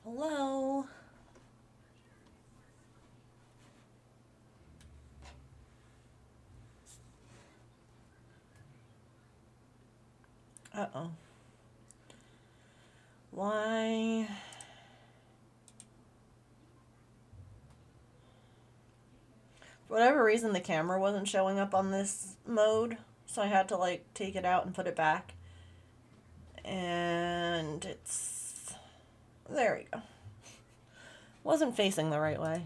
Hello? Uh-oh. Why? For whatever reason, the camera wasn't showing up on this mode, so I had to, like, take it out and put it back. And it's... There we go. Wasn't facing the right way.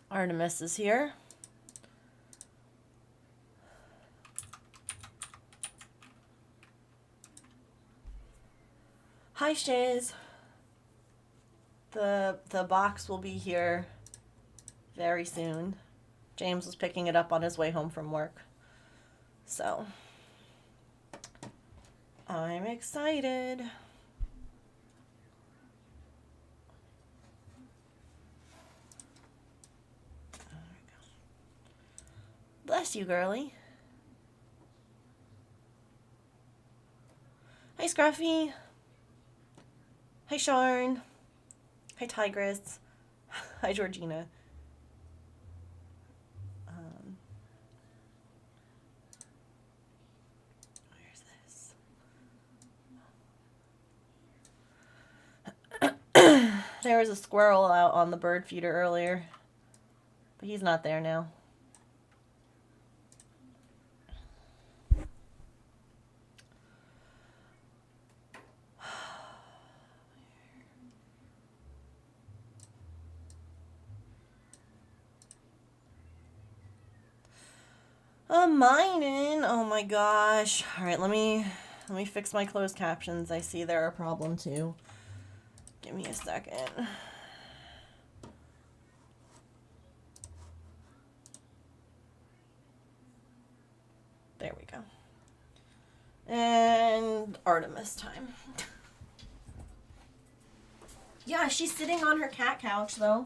Artemis is here. Hi, Shays. The box will be here very soon. James was picking it up on his way home from work. So, I'm excited. There we go. Bless you, girly. Hi, Scruffy. Hi, Sharn. Hi, Tigress. Hi, Georgina. Where's this? There was a squirrel out on the bird feeder earlier, but he's not there now. Mining. Oh my gosh. All right, let me fix my closed captions. I see they're a problem too. Give me a second. There we go. And Artemis time. Yeah, she's sitting on her cat couch though.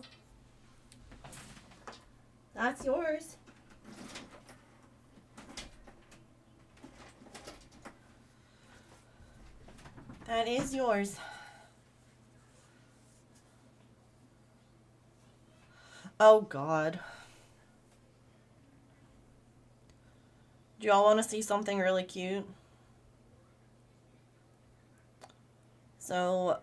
That's yours. That is yours. Oh God. Do y'all want to see something really cute? So,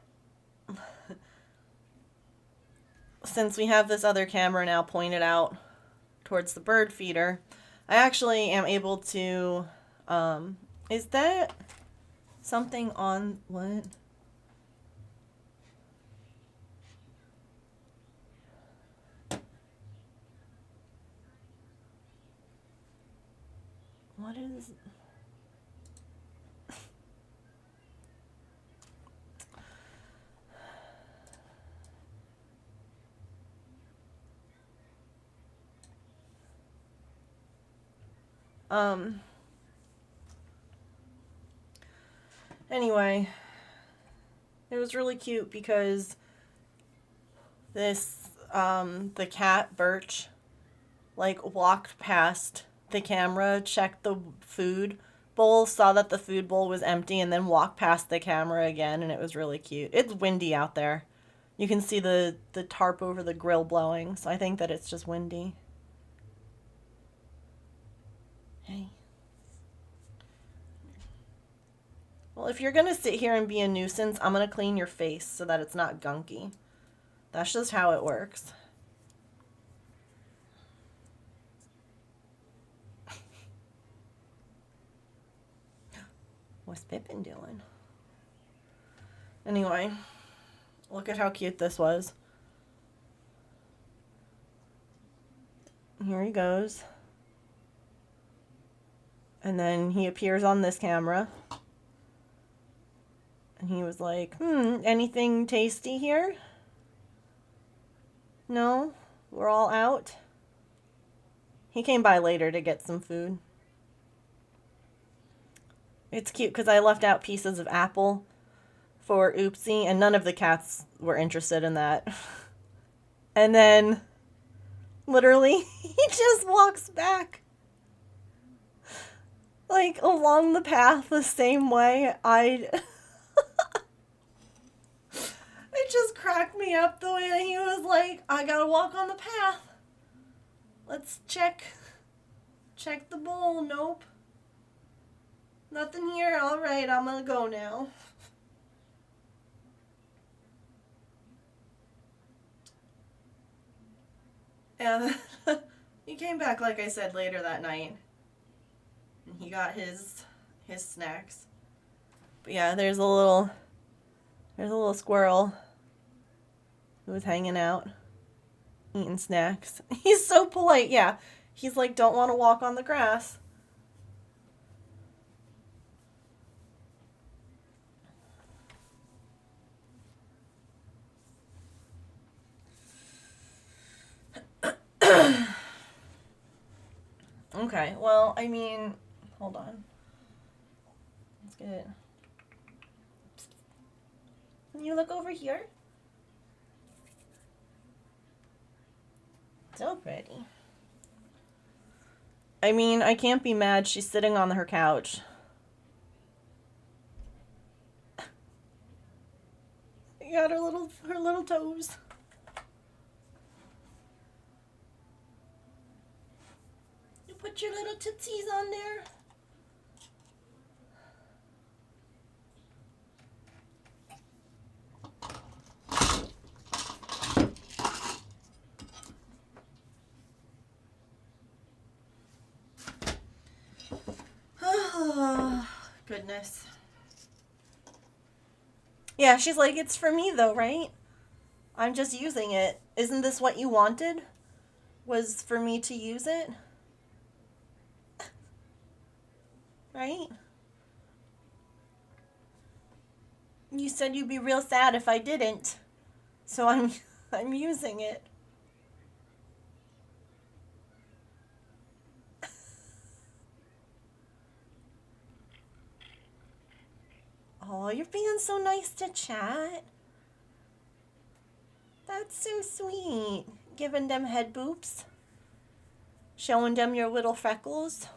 since we have this other camera now pointed out towards the bird feeder, I actually am able to, is that something on, what? What is... Anyway, it was really cute because this, the cat, Birch, like, walked past the camera, checked the food bowl, saw that the food bowl was empty, and then walked past the camera again, and it was really cute. It's windy out there. You can see the tarp over the grill blowing, so I think that it's just windy. Hey. Well, if you're gonna sit here and be a nuisance, I'm gonna clean your face so that it's not gunky. That's just how it works. What's Pippin doing? Anyway, look at how cute this was. Here he goes. And then he appears on this camera. And he was like, anything tasty here? No? We're all out? He came by later to get some food. It's cute because I left out pieces of apple for Oopsie, and none of the cats were interested in that. And then, literally, he just walks back. Like, along the path the same way. It just Yep, the way that he was like, I gotta walk on the path. Let's check the bowl. Nope. Nothing here. All right, I'm gonna go now. And he came back, like I said, later that night. And he got his snacks. But yeah, there's a little squirrel who was hanging out, eating snacks. He's so polite, yeah. He's like, don't want to walk on the grass. Okay, well, I mean, hold on. Let's get it. Can you look over here? So pretty. I mean, I can't be mad. She's sitting on her couch. You got her little toes. You put your little tootsies on there. Oh, goodness. Yeah, she's like, it's for me though, right? I'm just using it. Isn't this what you wanted? Was for me to use it? Right? You said you'd be real sad if I didn't. So I'm using it. Oh, you're being so nice to chat. That's so sweet. Giving them head boops. Showing them your little freckles.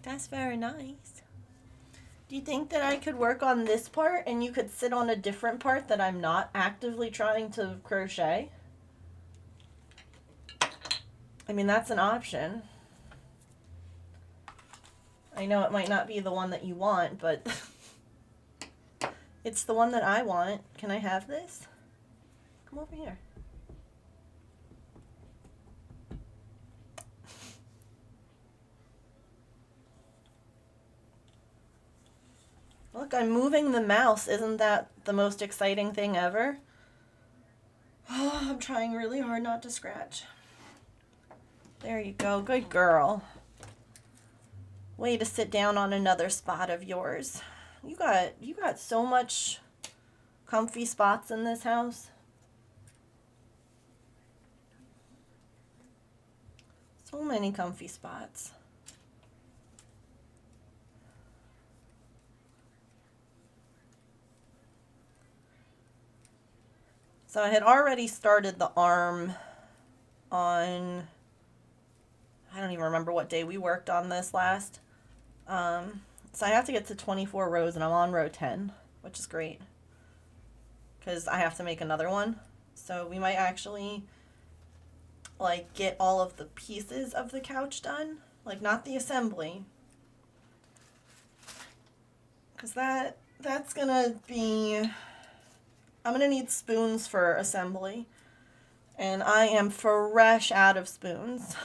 That's very nice. Do you think that I could work on this part and you could sit on a different part that I'm not actively trying to crochet? I mean, that's an option. I know it might not be the one that you want, but it's the one that I want. Can I have this? Come over here. Look, I'm moving the mouse. Isn't that the most exciting thing ever? Oh, I'm trying really hard not to scratch. There you go. Good girl. Way to sit down on another spot of yours. You got so much comfy spots in this house. So many comfy spots. So I had already started the arm on, I don't even remember what day we worked on this last. So I have to get to 24 rows and I'm on row 10, which is great. Because I have to make another one. So we might actually like get all of the pieces of the couch done. Like not the assembly. Because that's gonna be, I'm gonna need spoons for assembly. And I am fresh out of spoons.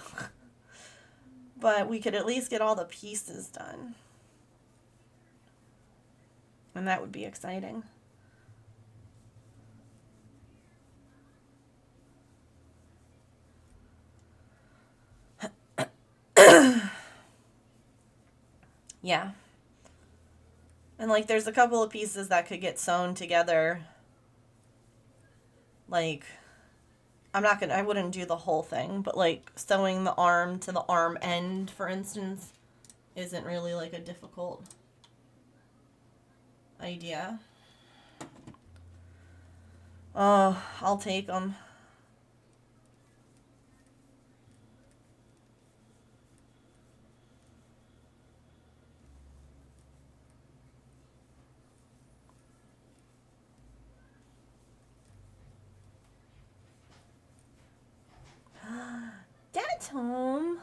But we could at least get all the pieces done. And that would be exciting. Yeah. And like there's a couple of pieces that could get sewn together. Like I wouldn't do the whole thing, but like sewing the arm to the arm end, for instance, isn't really like a difficult idea. Oh, I'll take them. Tom.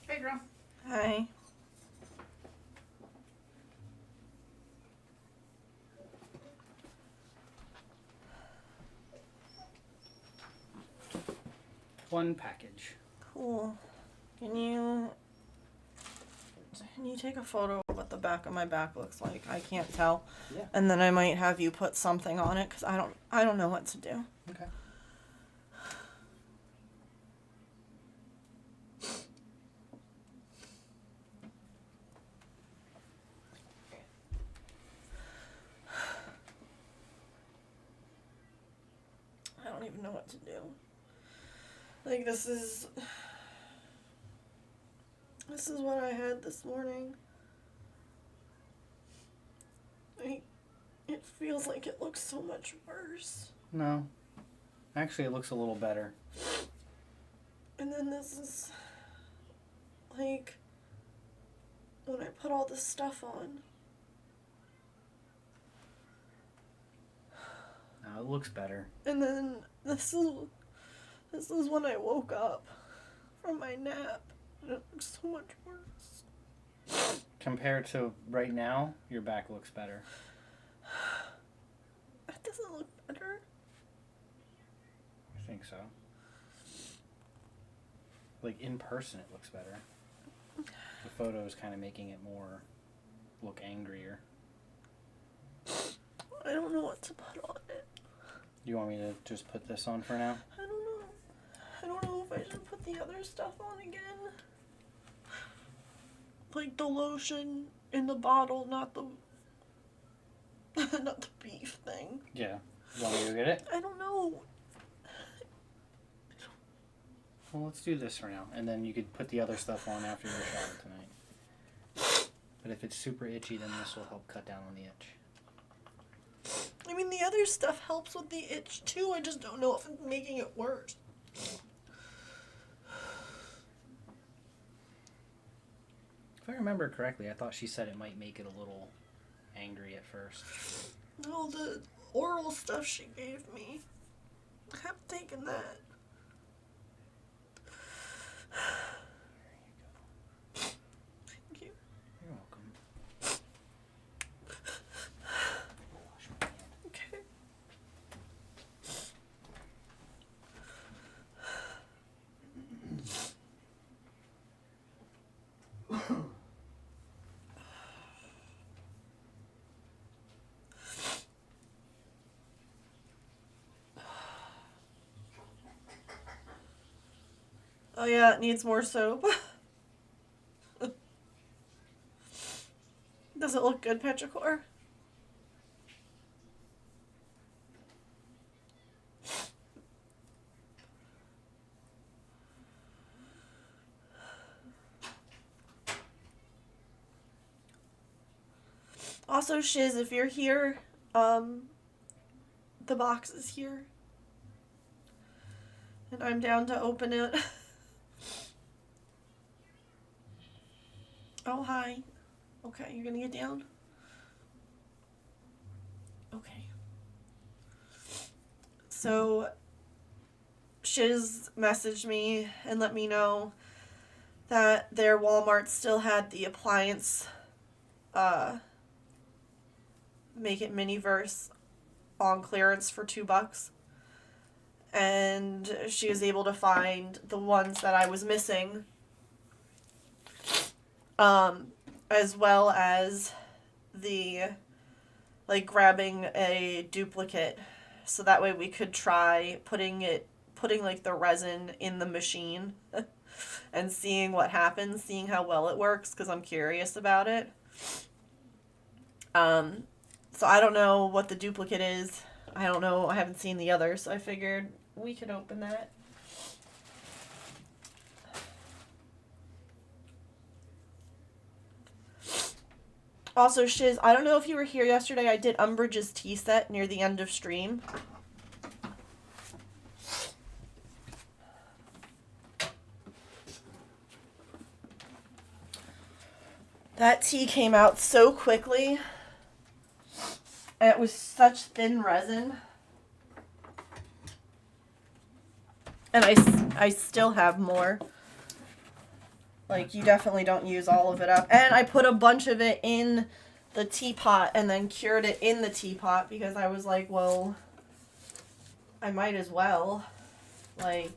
Hey, girl. Hi. One package. Cool. Can you take a photo of what the back of my back looks like? I can't tell. Yeah. And then I might have you put something on it because I don't know what to do. Okay. I don't even know what to do. Like, this is what I had this morning. Like, it feels like it looks so much worse. No. Actually, it looks a little better. And then this is, like, when I put all this stuff on. No, it looks better. And then this is when I woke up from my nap. And it looks so much worse. Compared to right now, your back looks better. That doesn't look better. I think so. Like, in person, it looks better. The photo is kind of making it more look angrier. I don't know what to put on it. You want me to just put this on for now? I don't know. I don't know if I should put the other stuff on again. Like the lotion in the bottle, not the not the beef thing. Yeah. You want me to go get it? I don't know. Well, let's do this for now. And then you could put the other stuff on after your shower tonight. But if it's super itchy, then this will help cut down on the itch. I mean, the other stuff helps with the itch too. I just don't know if it's making it worse. If I remember correctly, I thought she said it might make it a little angry at first. No, the oral stuff she gave me. I haven't taken that. Thank you. You're welcome. Wash my hand. Okay. Oh yeah, it needs more soap. Does it look good, Petrichor? Also, Shiz, if you're here, the box is here. And I'm down to open it. Oh, hi. Okay, you're gonna get down? Okay. So, Shiz messaged me and let me know that their Walmart still had the appliance, Make It Miniverse on clearance for $2. And she was able to find the ones that I was missing. As well as the, like, grabbing a duplicate. So that way we could try putting like the resin in the machine and seeing what happens, seeing how well it works, because I'm curious about it. So I don't know what the duplicate is. I don't know. I haven't seen the other, so I figured we could open that. Also, Shiz, I don't know if you were here yesterday. I did Umbridge's tea set near the end of stream. That tea came out so quickly. And it was such thin resin. And I still have more. Like, you definitely don't use all of it up. And I put a bunch of it in the teapot and then cured it in the teapot because I was like, well, I might as well. Like,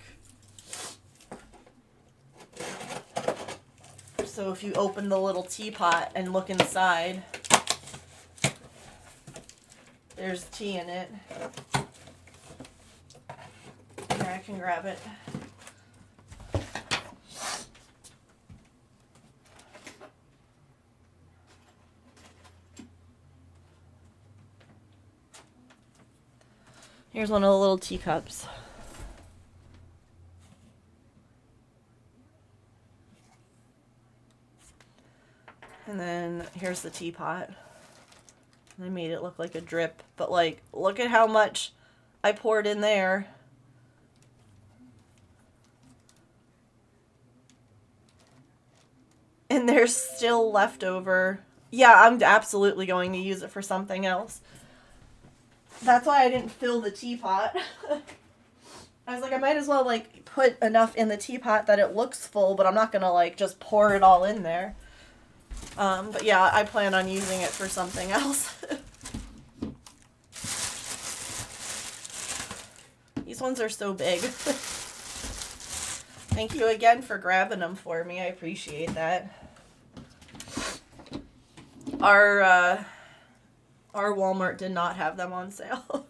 so if you open the little teapot and look inside, there's tea in it. Here, I can grab it. Here's one of the little teacups. And then here's the teapot. I made it look like a drip, but like, look at how much I poured in there. And there's still leftover. Yeah, I'm absolutely going to use it for something else. That's why I didn't fill the teapot. I was like, I might as well like put enough in the teapot that it looks full, but I'm not gonna like just pour it all in there. But yeah, I plan on using it for something else. These ones are so big. Thank you again for grabbing them for me. I appreciate that. Our Walmart did not have them on sale.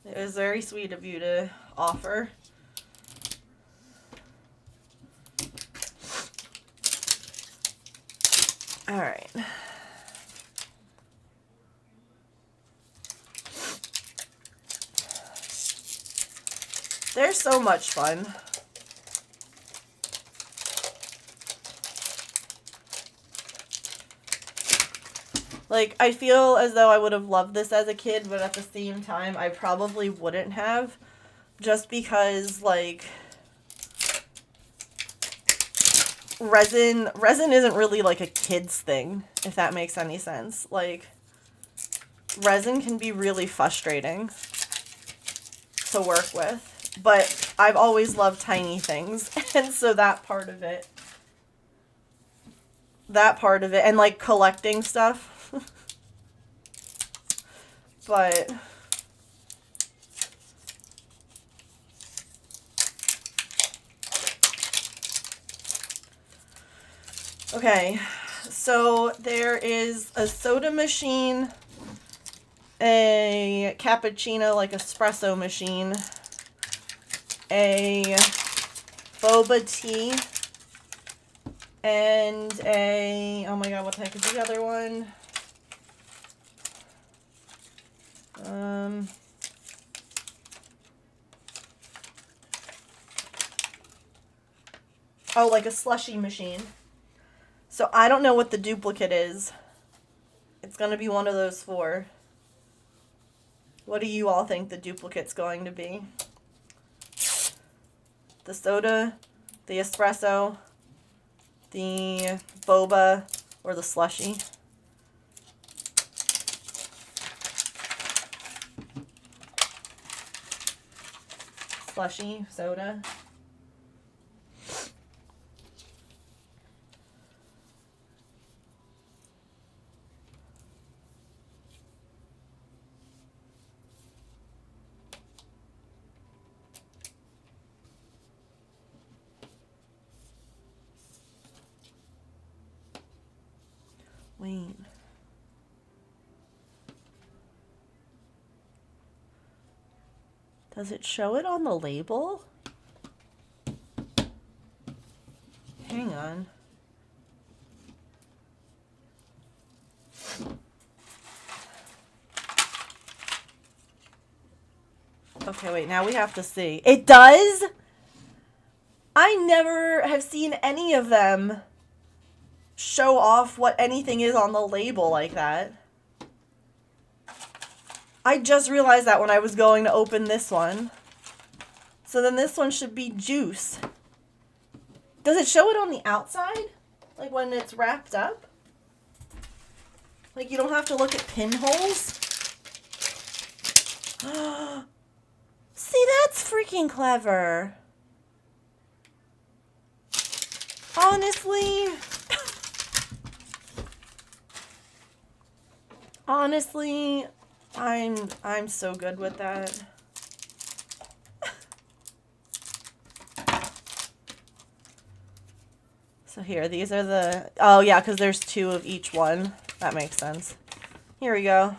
It was very sweet of you to offer. All right. They're so much fun. Like, I feel as though I would have loved this as a kid, but at the same time, I probably wouldn't have. Just because, like, resin isn't really, like, a kid's thing, if that makes any sense. Like, resin can be really frustrating to work with, but I've always loved tiny things, and so that part of it, and, like, collecting stuff. But okay, so there is a soda machine, a cappuccino, like espresso machine, a boba tea, and a, oh my god, what the heck is the other one? Oh, like a slushy machine. So I don't know what the duplicate is. It's going to be one of those four. What do you all think the duplicate's going to be? The soda, the espresso, the boba, or the slushy? Slushy, soda. Wait. Does it show it on the label? Hang on. Okay, wait, now we have to see. It does? I never have seen any of them. show off what anything is on the label like that. I just realized that when I was going to open this one. So then this one should be juice. Does it show it on the outside? Like when it's wrapped up? Like you don't have to look at pinholes? See, that's freaking clever. Honestly. Honestly, I'm so good with that. So here, these are the... Oh, yeah, because there's 2 of each one. That makes sense. Here we go.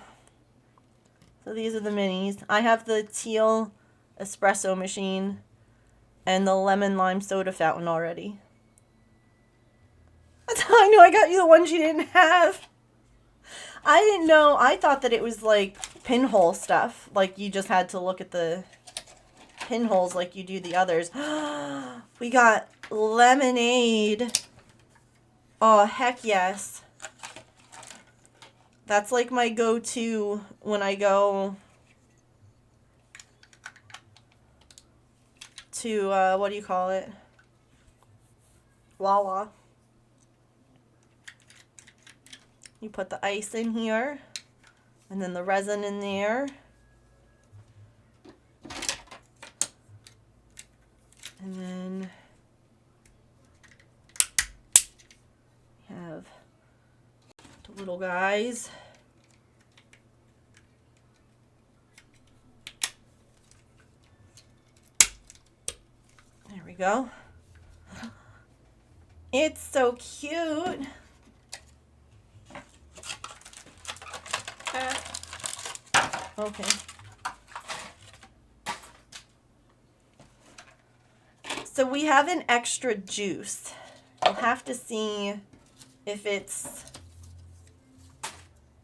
So these are the minis. I have the teal espresso machine and the lemon lime soda fountain already. That's how I knew I got you the ones you didn't have. I didn't know. I thought that it was like pinhole stuff. Like you just had to look at the pinholes like you do the others. We got lemonade. Oh, heck yes. That's like my go-to when I go to, what do you call it? Wawa. You put the ice in here, and then the resin in there. And then we have the little guys. There we go. It's so cute. Okay. So we have an extra juice. We'll have to see if it's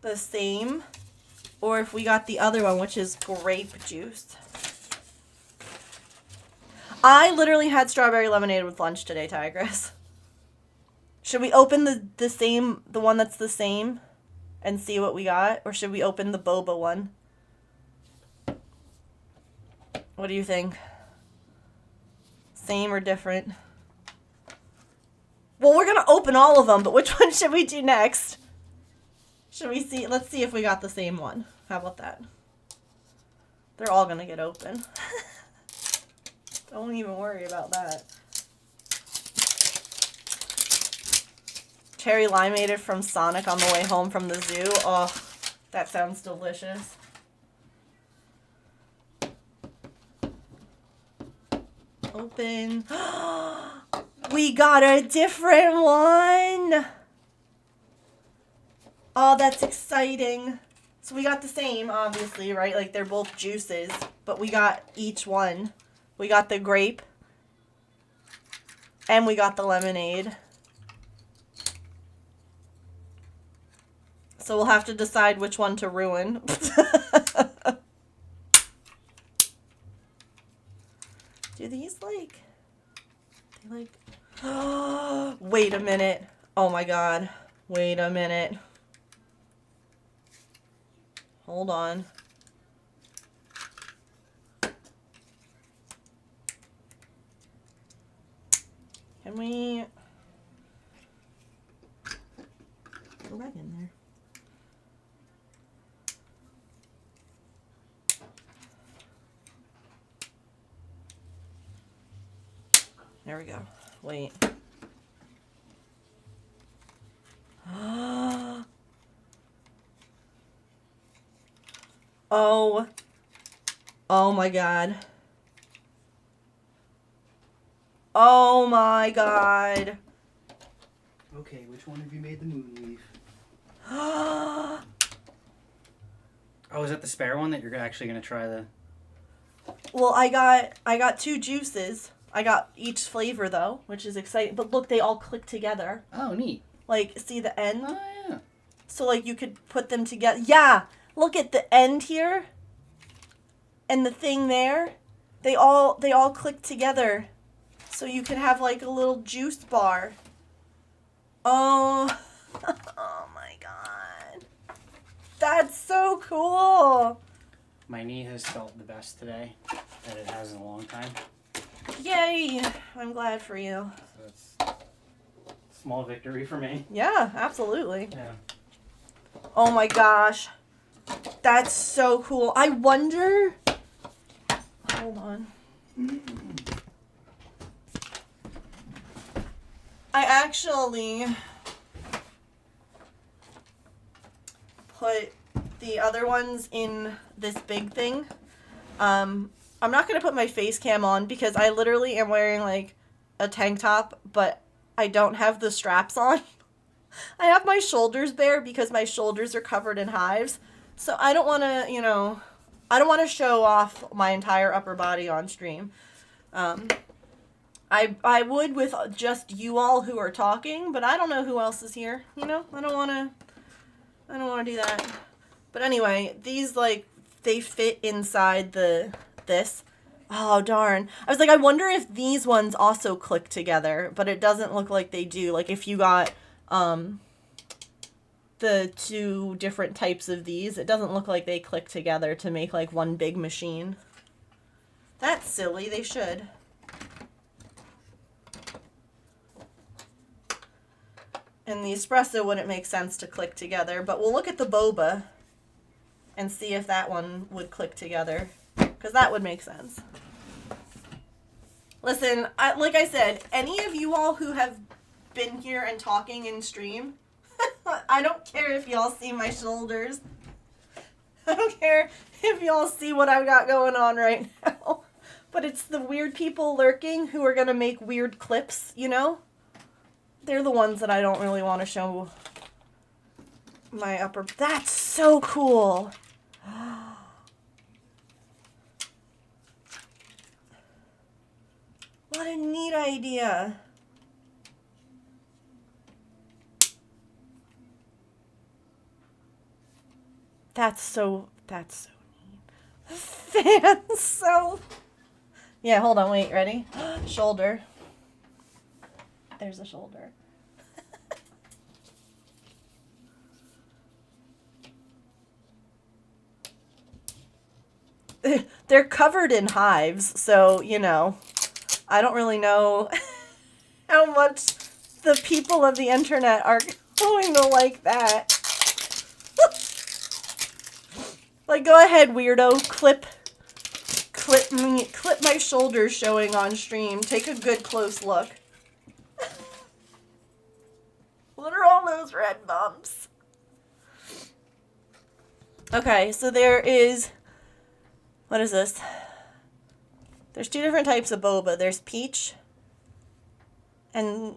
the same or if we got the other one, which is grape juice. I literally had strawberry lemonade with lunch today, Tigress. Should we open the one that's the same and see what we got? Or should we open the boba one? What do you think? Same or different? Well, we're going to open all of them, but which one should we do next? Should we see? Let's see if we got the same one. How about that? They're all going to get open. Don't even worry about that. Cherry limeade from Sonic on the way home from the zoo. Oh, that sounds delicious. Open. We got a different one. Oh, that's exciting. So we got the same, obviously, right? Like they're both juices, but we got each one. We got the grape and we got the lemonade. So we'll have to decide which one to ruin. Do these like... They like... Wait a minute. Oh my god. Wait a minute. Hold on. Can we... Go back in there. There we go. Wait. Oh. Oh my god. Oh my god. Okay, which one have you made the moon leaf? Oh, Oh, is that the spare one that you're actually going to try the... well, I got 2 juices. I got each flavor though, which is exciting. But look, they all click together. Oh, neat. Like, see the end? Oh, yeah. So like you could put them together. Yeah, look at the end here. And the thing there. They all click together. So you could have like a little juice bar. Oh, oh my god. That's so cool. My knee has felt the best today that it has in a long time. Yay. I'm glad for you. So that's a small victory for me. Yeah, absolutely. Yeah. Oh my gosh. That's so cool. I wonder. Hold on. I actually put the other ones in this big thing. I'm not going to put my face cam on because I literally am wearing like a tank top, but I don't have the straps on. I have my shoulders bare because my shoulders are covered in hives. So I don't want to, I don't want to show off my entire upper body on stream. I would with just you all who are talking, but I don't know who else is here. I don't want to do that. But anyway, these like they fit inside this. Oh darn. I was like, I wonder if these ones also click together, but it doesn't look like they do. Like if you got the two different types of these, it doesn't look like they click together to make like one big machine. That's silly. They should. And the espresso wouldn't make sense to click together, but we'll look at the boba and see if that one would click together, because that would make sense. Listen, like I said, any of you all who have been here and talking in stream, I don't care if y'all see my shoulders. I don't care if y'all see what I've got going on right now. But it's the weird people lurking who are going to make weird clips, They're the ones that I don't really want to show my upper... That's so cool! What a neat idea. That's so neat. Fans, so... Yeah, hold on, wait, ready? Shoulder. There's a shoulder. They're covered in hives, so, I don't really know how much the people of the internet are going to like that. Like, go ahead, weirdo. Clip my shoulders showing on stream. Take a good close look. What are all those red bumps? Okay, so there is... What is this? There's two different types of boba. There's peach and,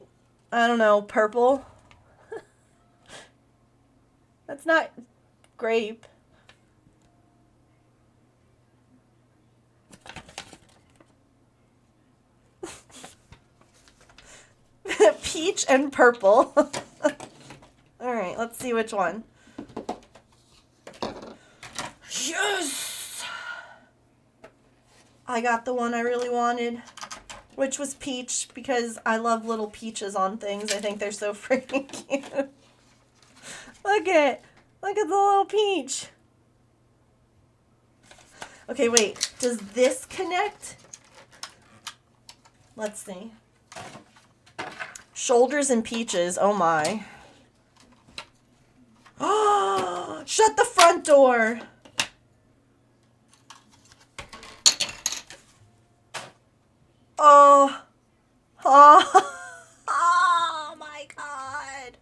I don't know, purple. That's not grape. Peach and purple. Alright, let's see which one. Yes! I got the one I really wanted, which was peach, because I love little peaches on things. I think they're so freaking cute. Look at the little peach. Okay, wait. Does this connect? Let's see. Shoulders and peaches. Oh my. Oh, shut the front door. Oh. Oh. Oh my God.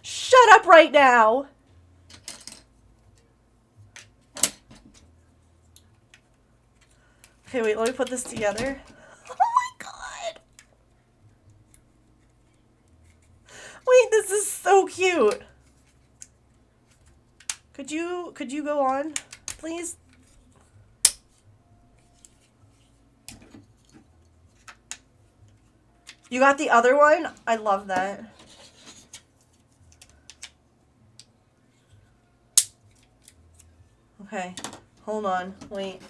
Shut up right now. Okay, wait, let me put this together. Oh my God. Wait, this is so cute. Could you go on, please? You got the other one? I love that. Okay, hold on, wait.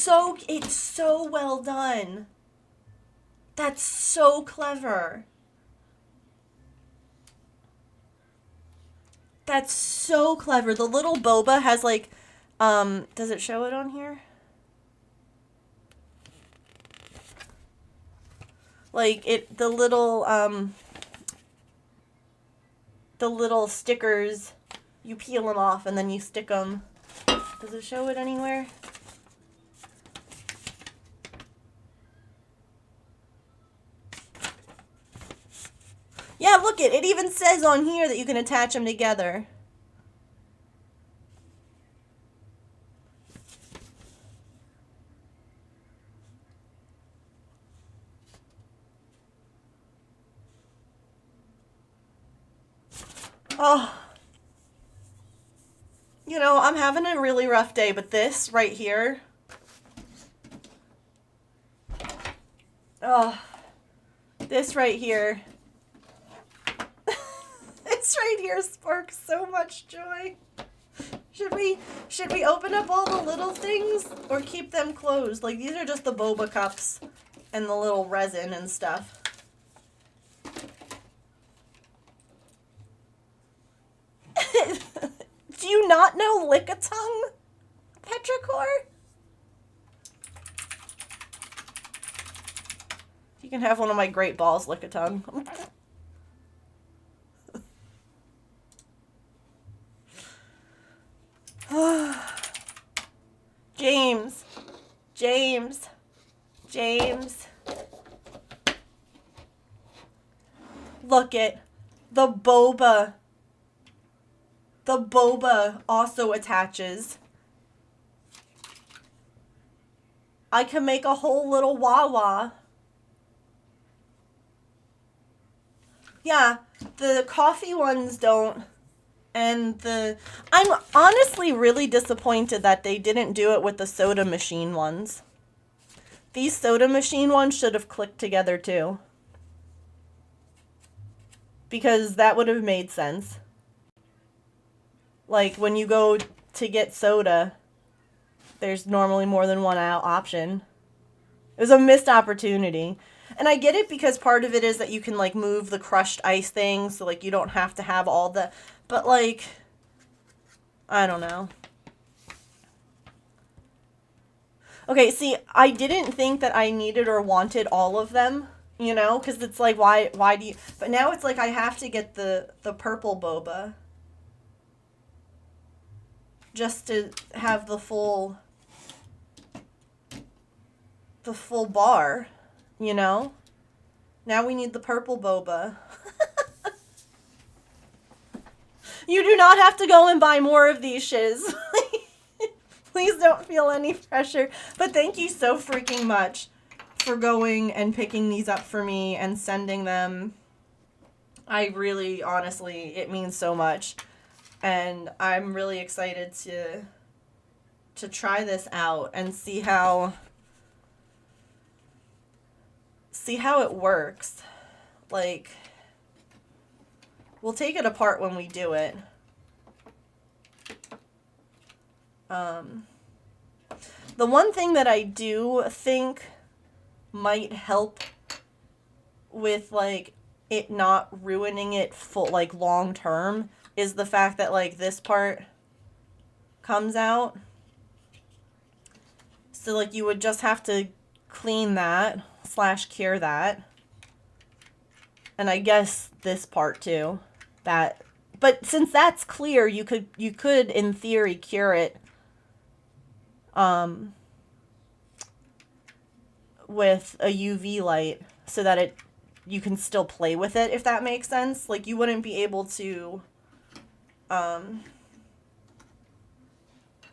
it's so well done. That's so clever. That's so clever. The little boba has like, does it show it on here? Like the little stickers, you peel them off and then you stick them. Does it show it anywhere? Yeah, look it even says on here that you can attach them together. Oh. You know, I'm having a really rough day, but this right here. Oh. This right here. This right here sparks so much joy. Should we open up all the little things or keep them closed? Like, these are just the boba cups and the little resin and stuff. Do you not know Lickitung, Petrichor? You can have one of my great balls, Lickitung. James. James. James. Look it. The boba. The boba also attaches. I can make a whole little Wawa. Yeah, the coffee ones don't. And I'm honestly really disappointed that they didn't do it with the soda machine ones. These soda machine ones should have clicked together too. Because that would have made sense. Like, when you go to get soda, there's normally more than one option. It was a missed opportunity. And I get it because part of it is that you can, like, move the crushed ice thing, so, like, you don't have to have all the... But, like, I don't know. Okay, see, I didn't think that I needed or wanted all of them, you know? Because it's like, why do you... But now it's like I have to get the purple boba. Just to have the full bar, you know? Now we need the purple boba. You do not have to go and buy more of these shiz. Please don't feel any pressure. But thank you so freaking much for going and picking these up for me and sending them. I really, honestly, it means so much. And I'm really excited to try this out and see how it works. Like, we'll take it apart when we do it. The one thing that I do think might help with, like, it not ruining it full, like, long term is the fact that, like, this part comes out. So, like, you would just have to clean that / cure that. And I guess this part too. But since that's clear, you could in theory cure it with a UV light so that you can still play with it, if that makes sense. Like, you wouldn't be able to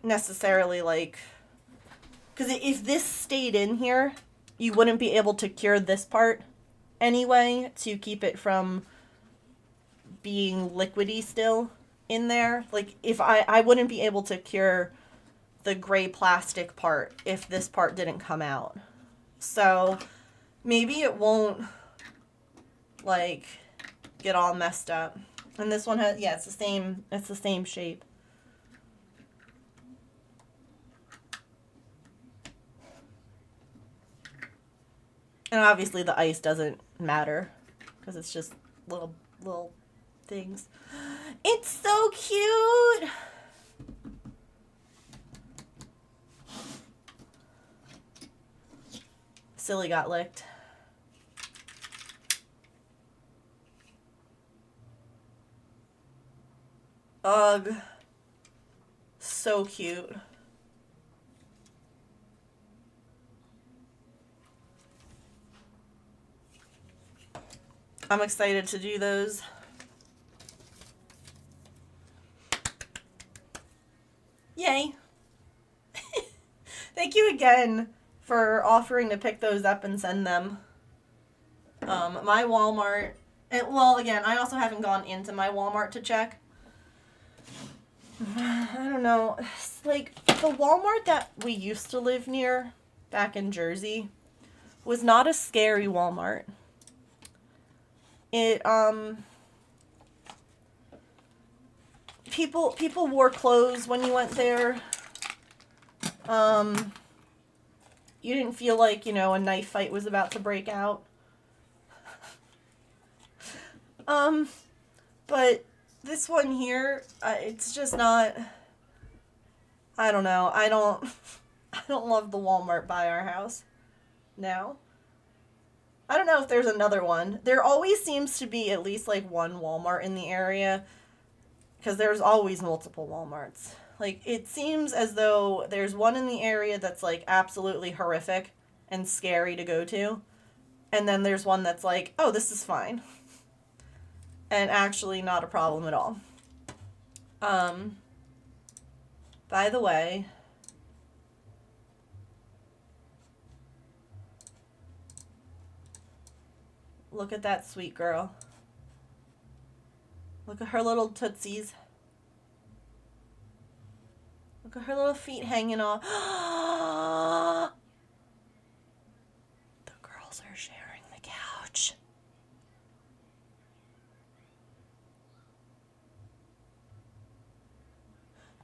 necessarily, like, because if this stayed in here, you wouldn't be able to cure this part anyway to keep it from being liquidy still in there. Like, if I wouldn't be able to cure the gray plastic part if this part didn't come out. So maybe it won't, like, get all messed up. And this one has, yeah, it's the same shape. And obviously the ice doesn't matter because it's just little things. It's so cute. Silly got licked. Ugh. So cute. I'm excited to do those. Yay. Thank you again for offering to pick those up and send them. My Walmart, well, again, I also haven't gone into my Walmart to check. I don't know. It's like, the Walmart that we used to live near back in Jersey was not a scary Walmart. It, people wore clothes when you went there. You didn't feel like, you know, a knife fight was about to break out. But this one here, it's just not, I don't know. I don't love the Walmart by our house now. I don't know if there's another one. There always seems to be at least like one Walmart in the area because there's always multiple Walmarts. Like, it seems as though there's one in the area that's like absolutely horrific and scary to go to. And then there's one that's like, oh, this is fine. And actually not a problem at all. By the way, look at that sweet girl. Look at her little tootsies. Look at her little feet hanging off. The girls are sharing the couch.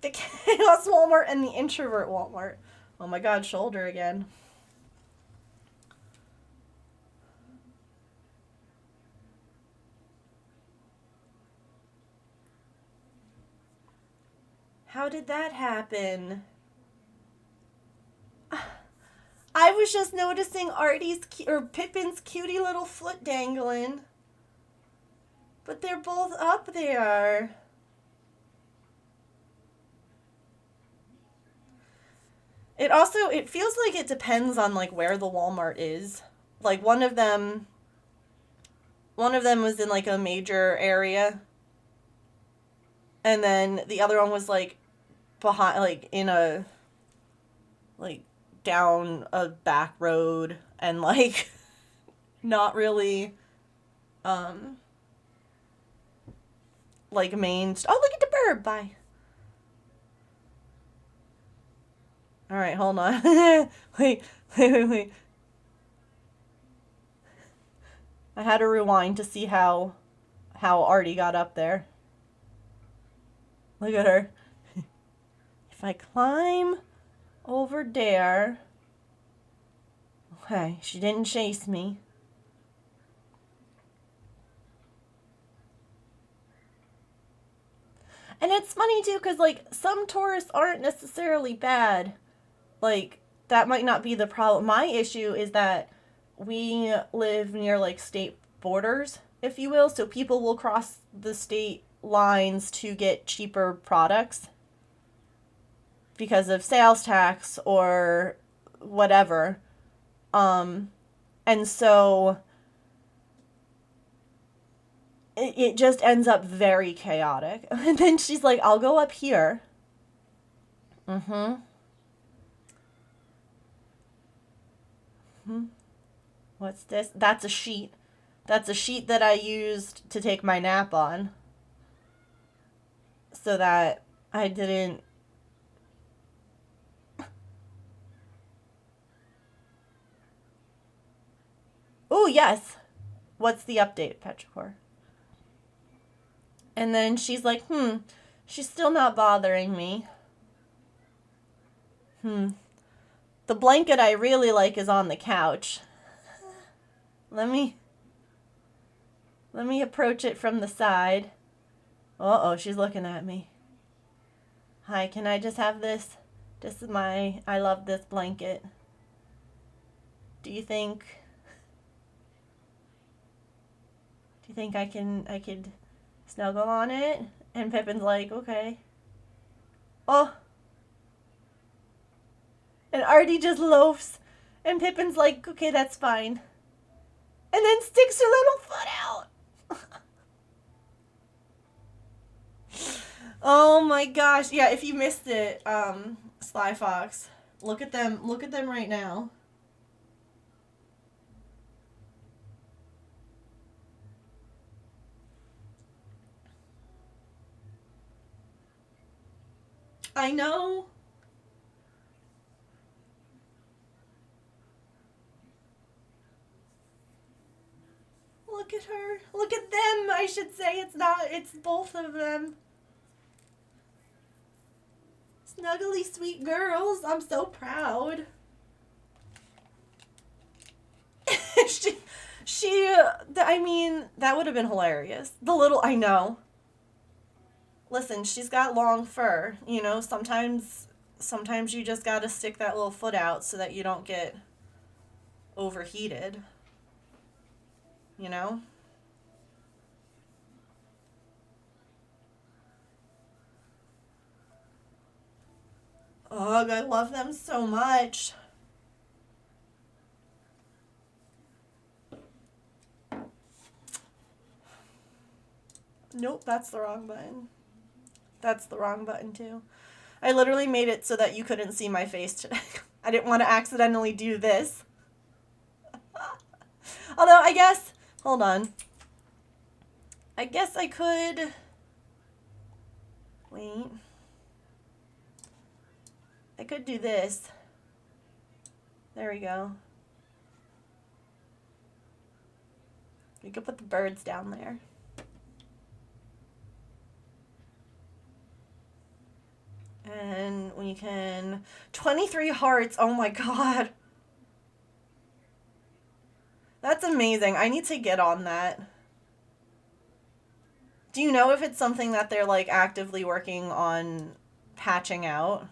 The Chaos Walmart and the Introvert Walmart. Oh my god, shoulder again. How did that happen? I was just noticing Artie's or Pippin's cutie little foot dangling. But they're both up there. It feels like it depends on like where the Walmart is. Like one of them was in like a major area. And then the other one was like behind, like in a, like down a back road and like not really, like main. Oh, look at the bird! Bye. All right, hold on. wait. I had to rewind to see how Artie got up there. Look at her. If I climb over there. Okay, she didn't chase me. And it's funny too, because like some tourists aren't necessarily bad. Like, that might not be the problem. My issue is that we live near like state borders, if you will, so people will cross the state lines to get cheaper products because of sales tax or whatever. And so it just ends up very chaotic. And then she's like, I'll go up here. What's this? That's a sheet. That's a sheet that I used to take my nap on. So that I didn't... Oh, yes. What's the update, Petrichor? And then she's like, she's still not bothering me. The blanket I really like is on the couch. Let me approach it from the side. Uh-oh, she's looking at me. Hi, can I just have this? This is I love this blanket. Do you think I could snuggle on it? And Pippin's like, okay. Oh. And Artie just loafs. And Pippin's like, okay, that's fine. And then sticks her little foot out. Oh my gosh. Yeah, if you missed it, Sly Fox, look at them right now. I know. Look at her. Look at them, I should say. It's both of them. Snuggly sweet girls. I'm so proud. I mean, that would have been hilarious. I know. Listen, she's got long fur. You know, sometimes you just gotta stick that little foot out so that you don't get overheated. You know? Ugh, I love them so much. Nope, that's the wrong button. That's the wrong button, too. I literally made it so that you couldn't see my face today. I didn't want to accidentally do this. Although, I guess... Hold on. I guess I could... Wait. I could do this. There we go. We could put the birds down there. And we can... 23 hearts. Oh my god. That's amazing. I need to get on that. Do you know if it's something that they're, like, actively working on patching out?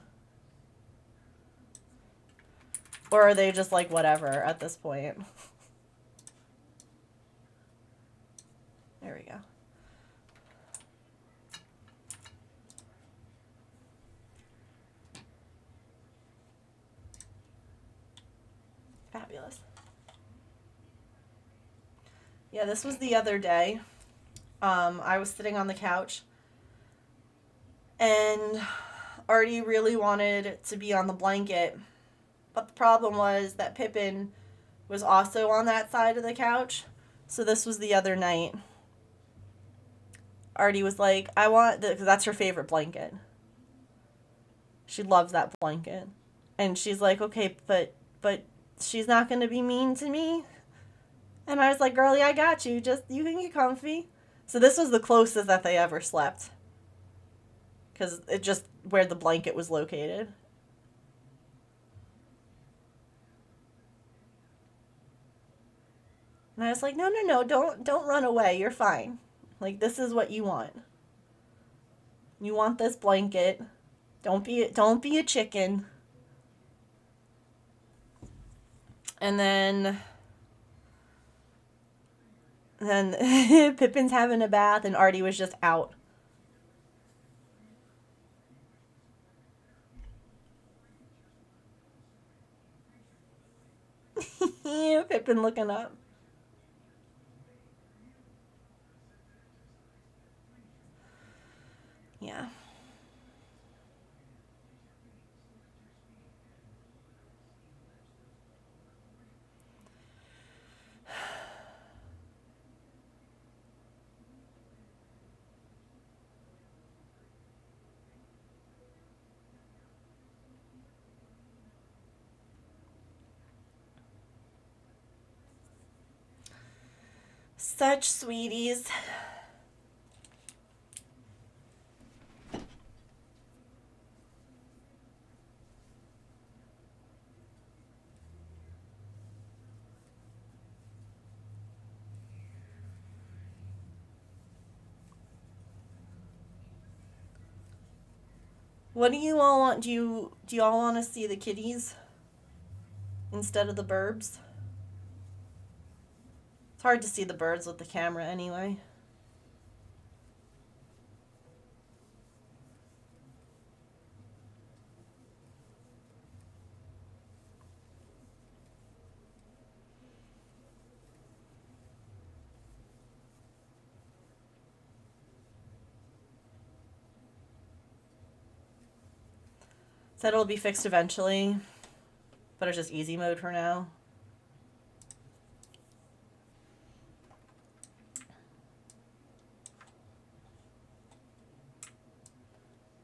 Or are they just like, whatever, at this point? There we go. Fabulous. Yeah, this was the other day. I was sitting on the couch, and Artie really wanted to be on the blanket, but the problem was that Pippin was also on that side of the couch, so this was the other night. Artie was like, I want, because that's her favorite blanket. She loves that blanket. And she's like, okay, but she's not going to be mean to me? And I was like, girlie, I got you. Just, you can get comfy. So this was the closest that they ever slept. Because it just, where the blanket was located. And I was like, no, don't run away. You're fine. Like, this is what you want. You want this blanket. Don't be a chicken. And then Pippin's having a bath and Artie was just out. Pippin looking up. Yeah. Such sweeties. What do you all want? Do you all want to see the kitties instead of the burbs? It's hard to see the birds with the camera anyway. Said it'll be fixed eventually, but it's just easy mode for now.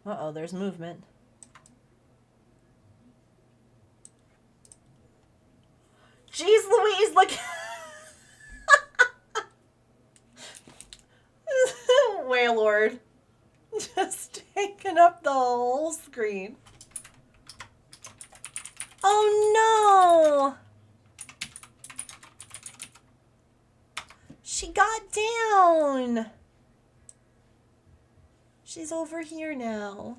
Uh-oh, there's movement. Jeez Louise, look. Wailord. Just taking up the whole screen. Oh no! She got down. She's over here now.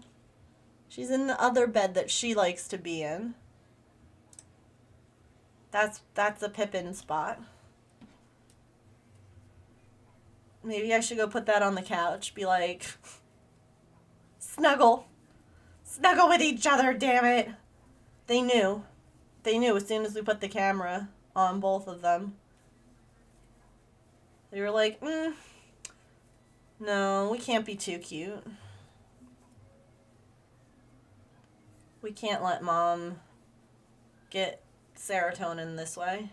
She's in the other bed that she likes to be in. That's a Pippin spot. Maybe I should go put that on the couch. Be like, snuggle. Snuggle with each other, damn it. They knew. They knew as soon as we put the camera on both of them. They were like, no, we can't be too cute. We can't let mom get serotonin this way.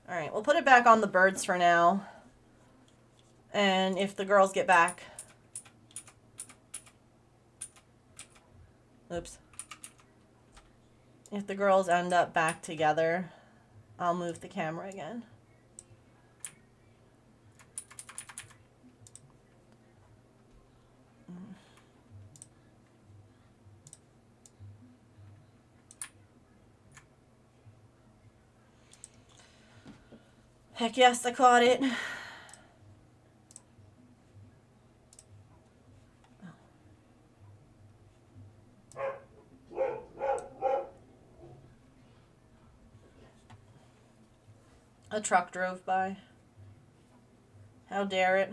Alright, we'll put it back on the birds for now. And if the girls get back... Oops. If the girls end up back together, I'll move the camera again. Heck yes, I caught it. A truck drove by. How dare it?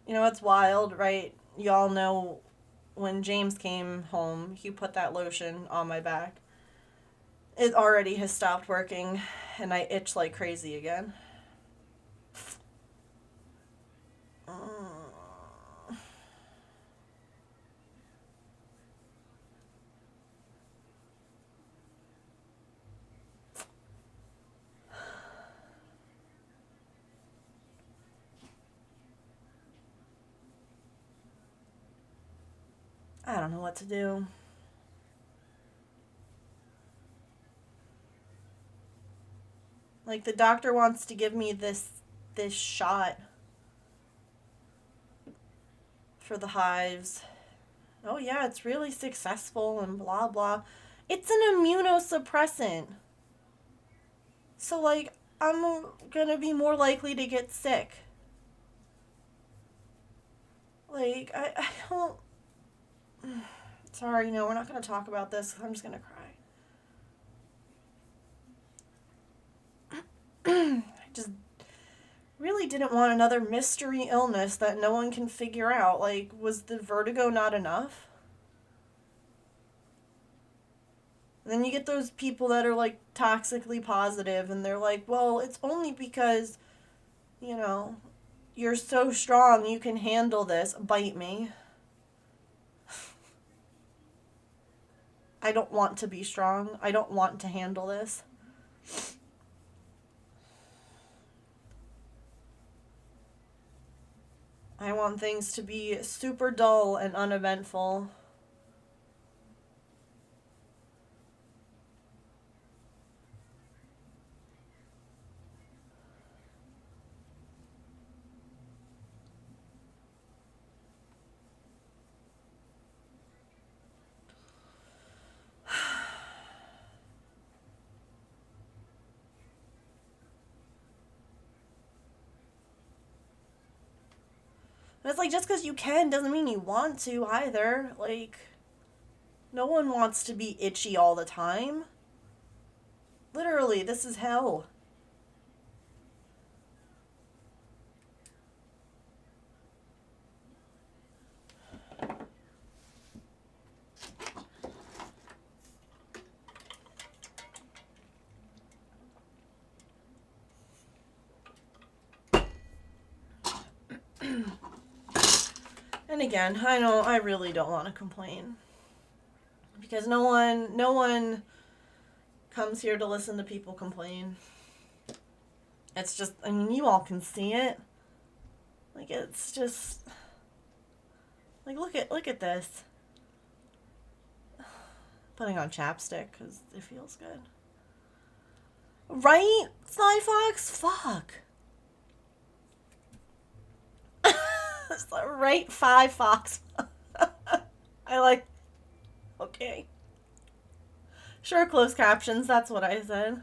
You know what's wild, right? Y'all know when James came home, he put that lotion on my back. It already has stopped working, and I itch like crazy again. I don't know what to do. Like, the doctor wants to give me this shot for the hives. Oh yeah, it's really successful and blah blah. It's an immunosuppressant. So like, I'm gonna be more likely to get sick. Like, I don't... Sorry, no, we're not gonna talk about this. I'm just gonna cry. I just really didn't want another mystery illness that no one can figure out. Like, was the vertigo not enough? And then you get those people that are like toxically positive and they're like, well, it's only because, you know, you're so strong you can handle this. Bite me. I don't want to be strong. I don't want to handle this. I want things to be super dull and uneventful. And it's like, just because you can doesn't mean you want to either. Like, no one wants to be itchy all the time. Literally, this is hell. And again, I really don't want to complain. Because no one comes here to listen to people complain. It's just, I mean, you all can see it. Like, it's just, like, look at this. Putting on chapstick because it feels good. Right, Sly Fox? Fuck. Right, 5 Fox. I like, okay. Sure, closed captions, that's what I said.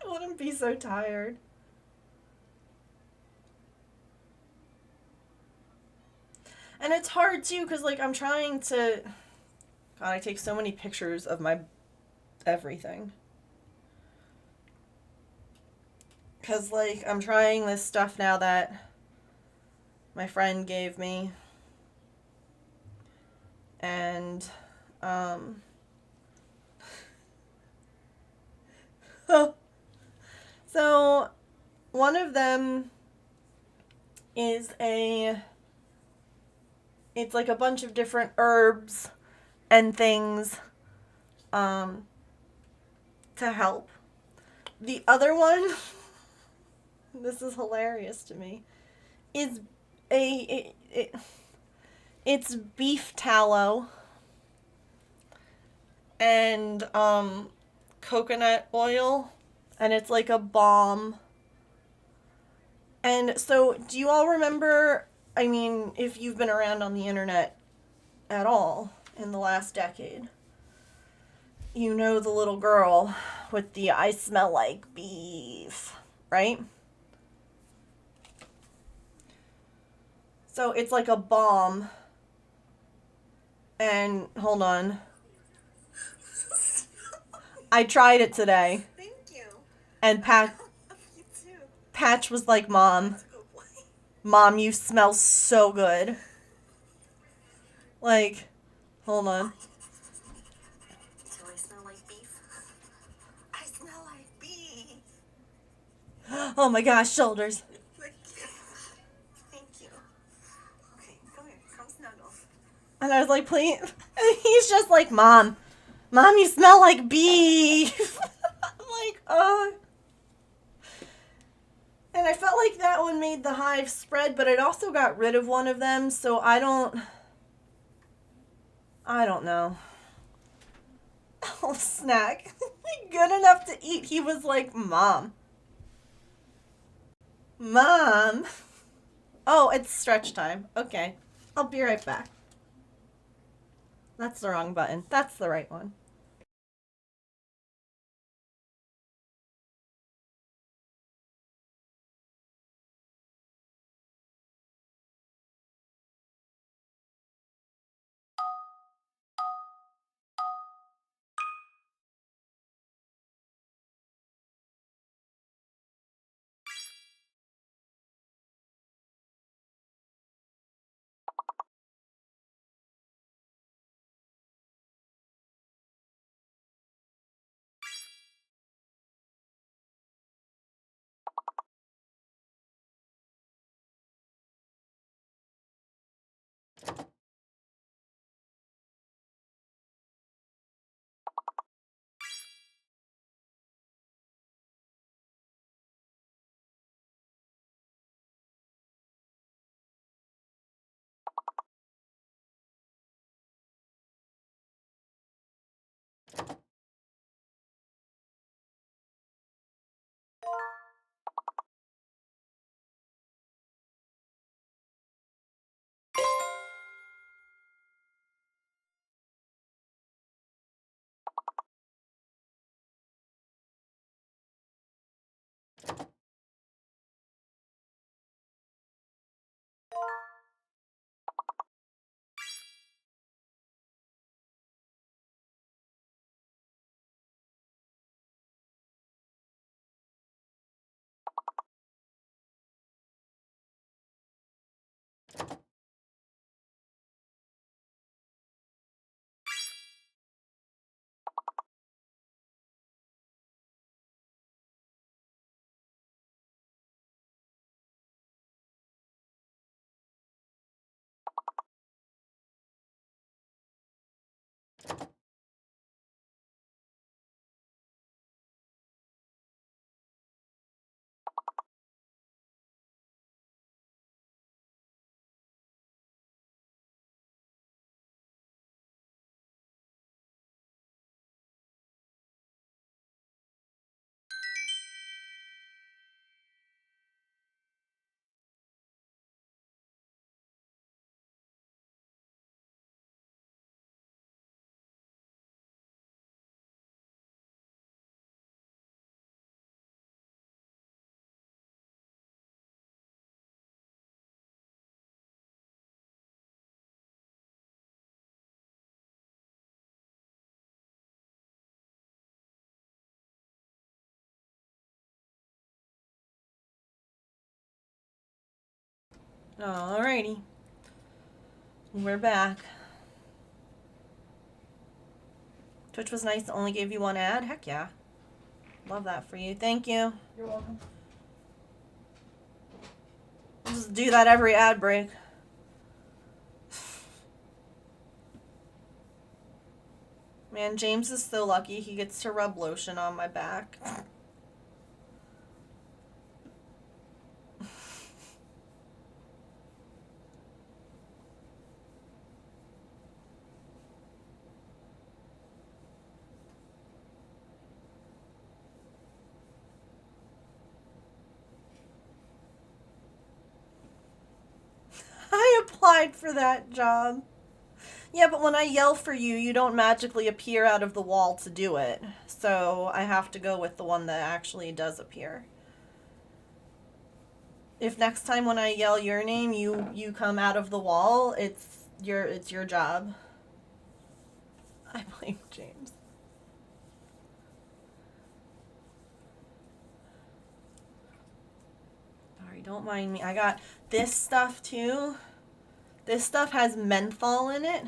I wouldn't be so tired. And it's hard too, because, like, I'm trying to. God, I take so many pictures of my everything. Because, like, I'm trying this stuff now that my friend gave me. And, so, one of them is it's like a bunch of different herbs and things, to help. The other one, this is hilarious to me, is it's beef tallow and coconut oil, and it's like a balm. And so, do you all remember? I mean, if you've been around on the internet at all in the last decade, you know the little girl with the "I smell like beef," right? So it's like a balm. And hold on. I tried it today. Thank you. And Patch You too. was like, "Mom, That's a good boy. Mom, you smell so good." Like, hold on. Do I smell like beef? I smell like beef. Oh my gosh, shoulders. Thank you. Thank you. Okay, come here. Come snuggle. And I was like, "Please." And he's just like, Mom, you smell like beef." I'm like, oh. And I felt like that one made the hive spread, but it also got rid of one of them, so I don't know. Oh, snack. Good enough to eat. He was like, Mom. Oh, it's stretch time. Okay. I'll be right back. That's the wrong button. That's the right one. Alrighty. We're back. Twitch was nice, only gave you one ad? Heck yeah. Love that for you. Thank you. You're welcome. Just do that every ad break. Man, James is so lucky he gets to rub lotion on my back. I applied for that job. Yeah, but when I yell for you, you don't magically appear out of the wall to do it. So I have to go with the one that actually does appear. If next time when I yell your name, you come out of the wall, it's your job. I blame James. Sorry, don't mind me. I got this stuff too. This stuff has menthol in it.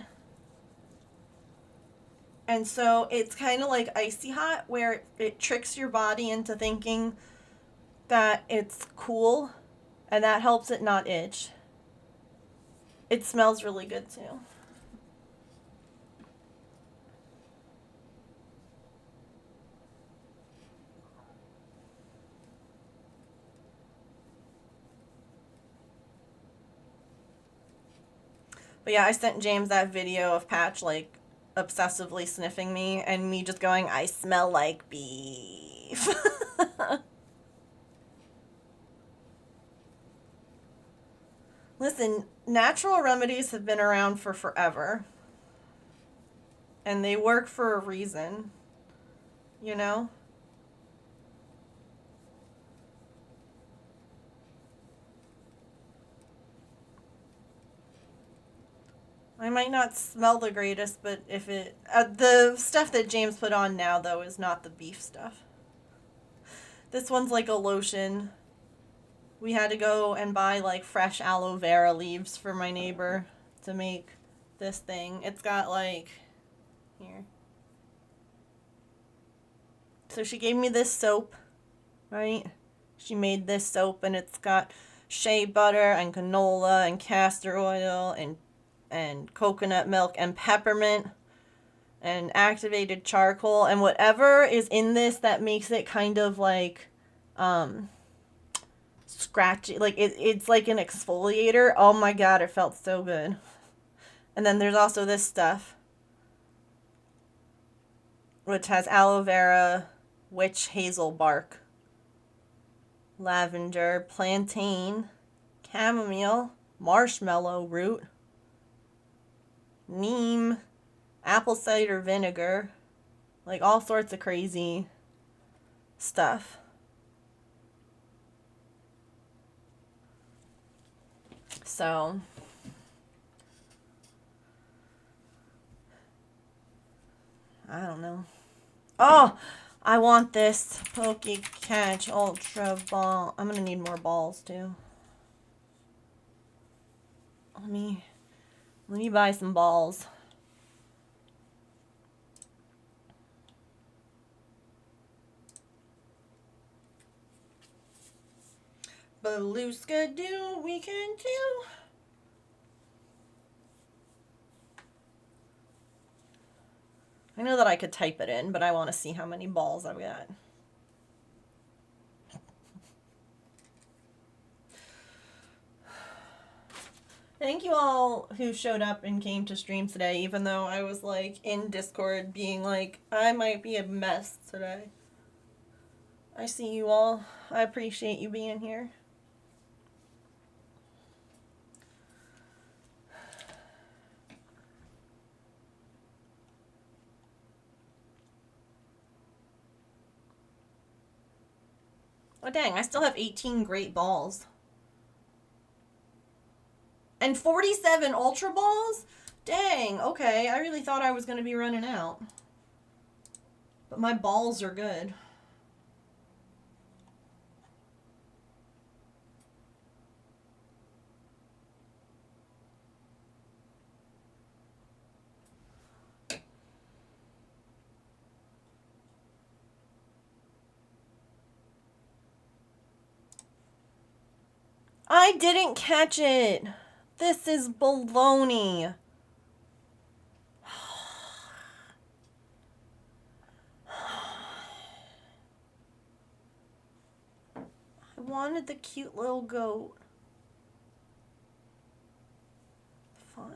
And so it's kind of like icy hot, where it tricks your body into thinking that it's cool, and that helps it not itch. It smells really good too. But yeah, I sent James that video of Patch like obsessively sniffing me and me just going, I smell like beef. Listen, natural remedies have been around for forever. And they work for a reason. You know? I might not smell the greatest, but if it... the stuff that James put on now, though, is not the beef stuff. This one's like a lotion. We had to go and buy, like, fresh aloe vera leaves for my neighbor to make this thing. It's got, like... Here. So she gave me this soap, right? She made this soap, and it's got shea butter and canola and castor oil and coconut milk and peppermint and activated charcoal and whatever is in this that makes it kind of like scratchy, like it's like an exfoliator. Oh my god, it felt so good. And then there's also this stuff which has aloe vera, witch hazel bark, lavender, plantain, chamomile, marshmallow root, neem, apple cider vinegar, like all sorts of crazy stuff. So, I don't know. Oh, I want this Poke Catch Ultra Ball. I'm gonna need more balls too. Let me buy some balls. Beluska do, we can do. I know that I could type it in, but I want to see how many balls I've got. Thank you all who showed up and came to stream today, even though I was like in Discord being like, I might be a mess today. I see you all. I appreciate you being here. Oh dang, I still have 18 great balls. And 47 ultra balls? Dang, okay. I really thought I was going to be running out. But my balls are good. I didn't catch it. This is baloney. I wanted the cute little goat. Fine.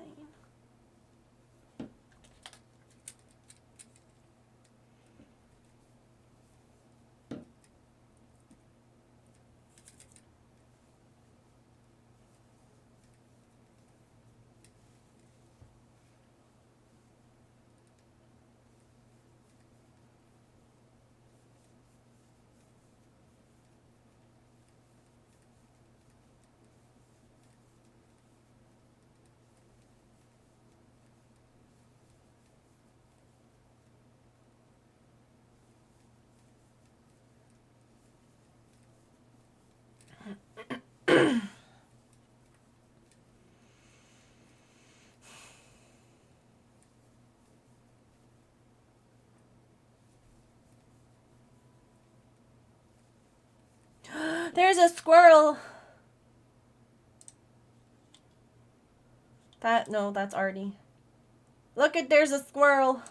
There's a squirrel. No, that's Artie. Look at, there's a squirrel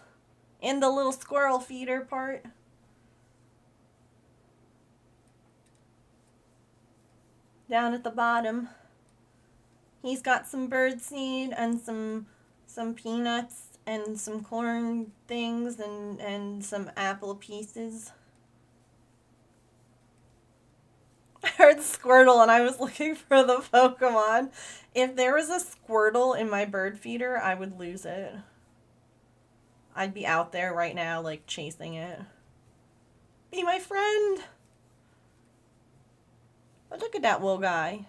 in the little squirrel feeder part. Down at the bottom. He's got some bird seed and some peanuts and some corn things and some apple pieces. I heard Squirtle and I was looking for the Pokemon. If there was a Squirtle in my bird feeder, I would lose it. I'd be out there right now, like, chasing it. Be my friend! But look at that little guy.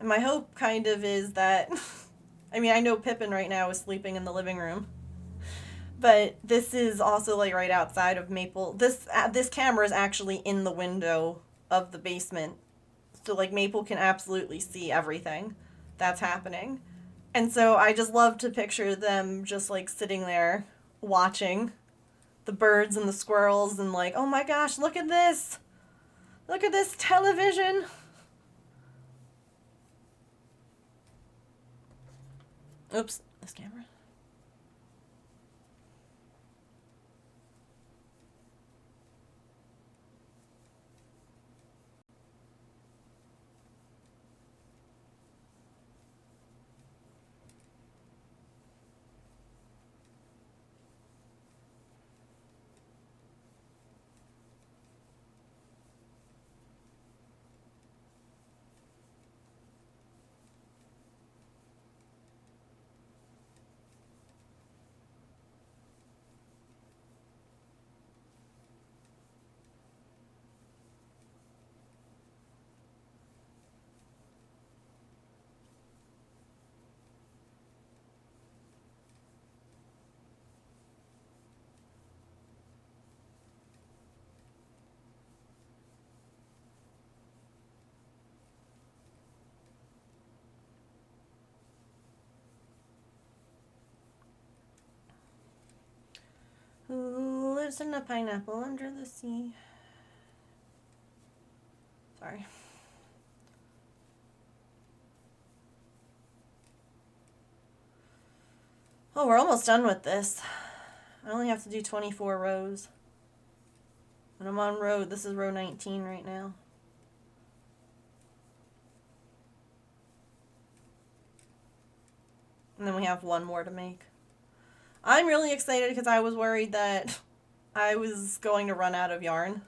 And my hope kind of is that... I mean, I know Pippin right now is sleeping in the living room. But this is also, like, right outside of Maple. This camera is actually in the window of the basement. So, like, Maple can absolutely see everything that's happening. And so I just love to picture them just, like, sitting there watching the birds and the squirrels and, like, oh my gosh, look at this! Look at this television! Oops, this camera. Who lives in a pineapple under the sea? Sorry. Oh, we're almost done with this. I only have to do 24 rows. And I'm on this is row 19 right now. And then we have one more to make. I'm really excited because I was worried that I was going to run out of yarn.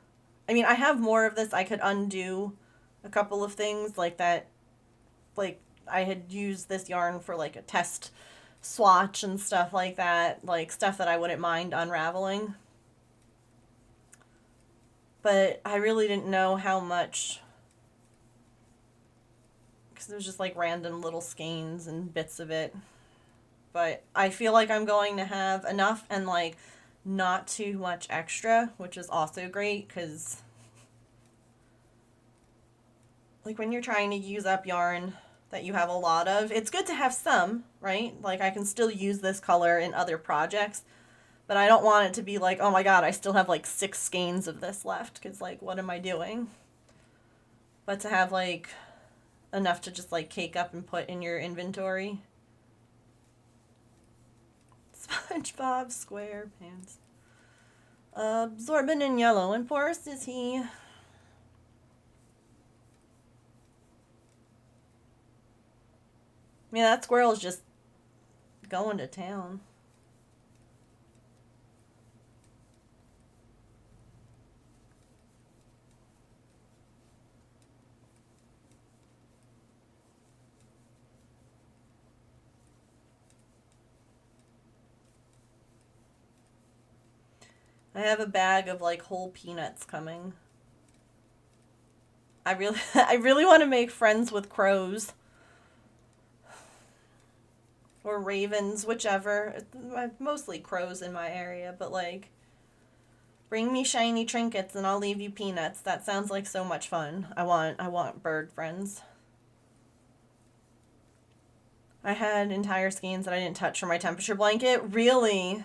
I mean, I have more of this. I could undo a couple of things like that. Like, I had used this yarn for, like, a test swatch and stuff like that. Like, stuff that I wouldn't mind unraveling. But I really didn't know how much... because it was just, like, random little skeins and bits of it. But I feel like I'm going to have enough and, like, not too much extra, which is also great because, like, when you're trying to use up yarn that you have a lot of, it's good to have some, right? Like, I can still use this color in other projects, But I don't want it to be like, oh my god, I still have like 6 skeins of this left, because like, what am I doing? But to have like enough to just like cake up and put in your inventory. SpongeBob SquarePants. Absorbent in yellow and porous is he. I mean, that squirrel's just going to town. I have a bag of like whole peanuts coming. I really want to make friends with crows. Or ravens, whichever. Mostly crows in my area, but like, bring me shiny trinkets and I'll leave you peanuts. That sounds like so much fun. I want bird friends. I had entire skeins that I didn't touch for my temperature blanket. Really?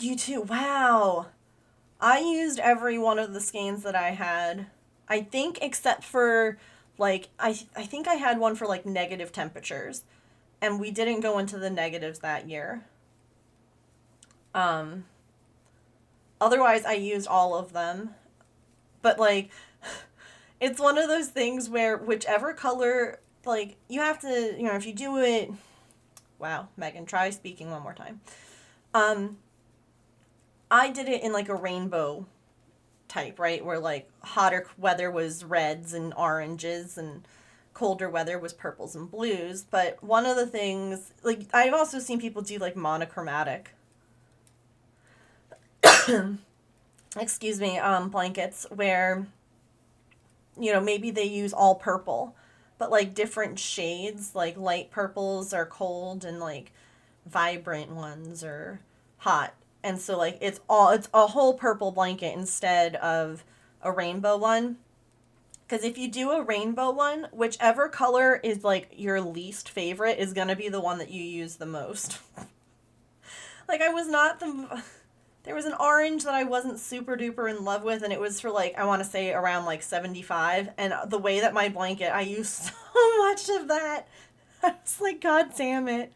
You too? Wow. I used every one of the skeins that I had. I think except for like I think I had one for like negative temperatures, and we didn't go into the negatives that year. Um Otherwise I used all of them. But like it's one of those things where whichever color, like, you have to, if you do it, wow, Megan, try speaking one more time. I did it in like a rainbow type, right? Where like hotter weather was reds and oranges and colder weather was purples and blues. But one of the things, like, I've also seen people do like monochromatic, excuse me, blankets where, maybe they use all purple, but like different shades, like light purples are cold and like vibrant ones are hot. And so like it's a whole purple blanket instead of a rainbow one. Because if you do a rainbow one, whichever color is like your least favorite is going to be the one that you use the most. Like, there was an orange that I wasn't super duper in love with, and it was for like, I want to say around like 75. And the way that my blanket, I used so much of that. I was like, God damn it.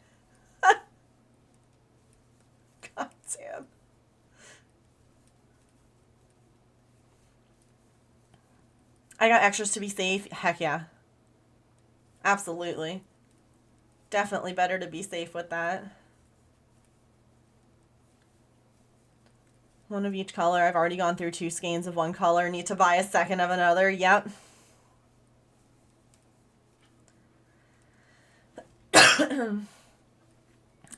God damn. I got extras to be safe. Heck yeah. Absolutely. Definitely better to be safe with that. One of each color. I've already gone through 2 skeins of one color. Need to buy a second of another. Yep.